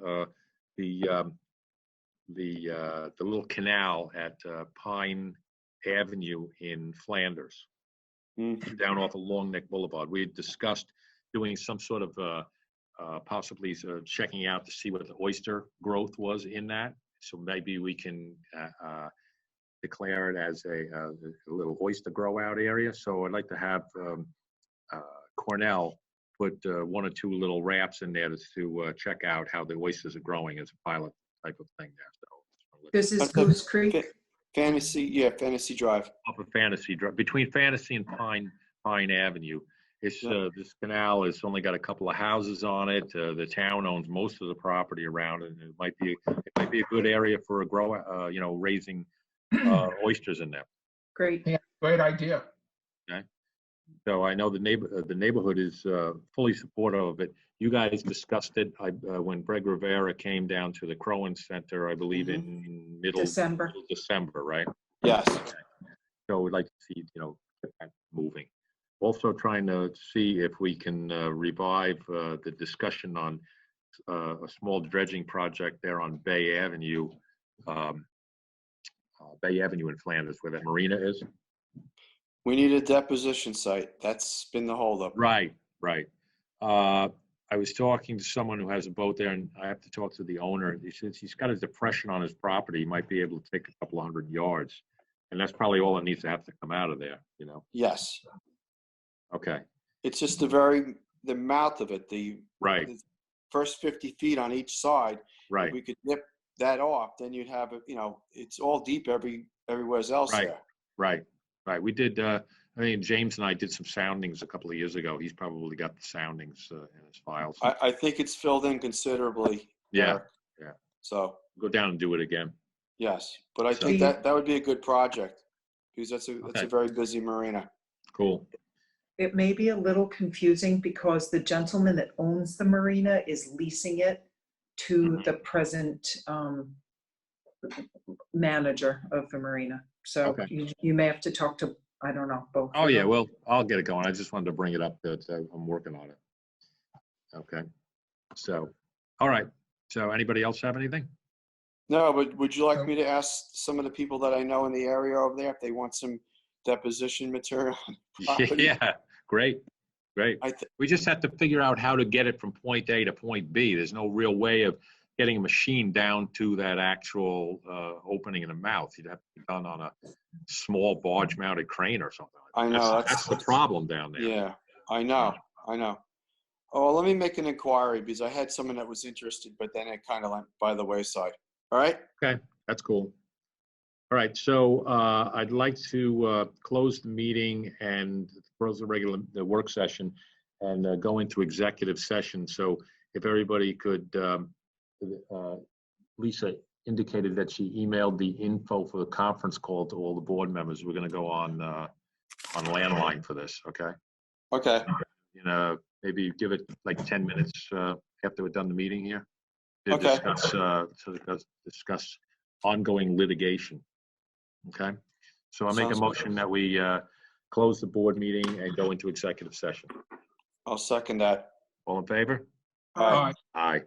the little canal at Pine Avenue in Flanders, down off of Long Neck Boulevard. We had discussed doing some sort of possibly checking out to see what the oyster growth was in that. So maybe we can declare it as a little oyster grow out area. So I'd like to have Cornell put one or two little rafts in there to check out how the oysters are growing as a pilot type of thing there. So this is Goose Creek. Fantasy Drive. Up of Fantasy Drive, between Fantasy and Pine Avenue. It's this canal has only got a couple of houses on it. The town owns most of the property around it. And it might be a good area for a grow, raising oysters in there. Great. Yeah, great idea. Okay. So I know the neighborhood is fully supportive of it. You guys discussed it when Greg Rivera came down to the Crowan Center, I believe in middle December, right? Yes. Okay. So we'd like to see, get that moving. Also trying to see if we can revive the discussion on a small dredging project there on Bay Avenue in Flanders, where that marina is. We need a deposition site. That's been the holdup. Right. I was talking to someone who has a boat there, and I have to talk to the owner. He says he's got a depression on his property. He might be able to take a couple of 100 yards, and that's probably all it needs to have to come out of there. Yes. Okay. It's just the mouth of it, the first 50 feet on each side. Right. If we could nip that off, then you'd have it. It's all deep everywhere else there. Right. We did. I mean, James and I did some soundings a couple of years ago. He's probably got the soundings in his files. I think it's filled in considerably. Yeah. So go down and do it again. Yes, but I think that would be a good project because that's a very busy marina. Cool. It may be a little confusing because the gentleman that owns the marina is leasing it to the present manager of the marina. So you may have to talk to, I don't know, both. Oh yeah, well, I'll get it going. I just wanted to bring it up that I'm working on it. Okay. So, all right. So anybody else have anything? No, but would you like me to ask some of the people that I know in the area over there if they want some deposition material? on the property? Yeah, great, great. We just have to figure out how to get it from point A to point B. There's no real way of getting a machine down to that actual opening in the mouth. You'd have to be done on a small barge-mounted crane or something. I know. That's the problem down there. Yeah, I know. I know. Oh, let me make an inquiry because I had someone that was interested, but then it kind of went by the wayside. All right? Okay, that's cool. All right, so I'd like to close the meeting and close the work session and go into executive session. So if everybody could, Lisa indicated that she emailed the info for the conference call to all the board members. We're going to go on landline for this, okay? Okay. You know, maybe give it like 10 minutes after we're done the meeting here to Okay. discuss ongoing litigation. Okay, so I make a Sounds motion that we close the board meeting and go into executive session. I'll second that. All in favor? Aye. Aye.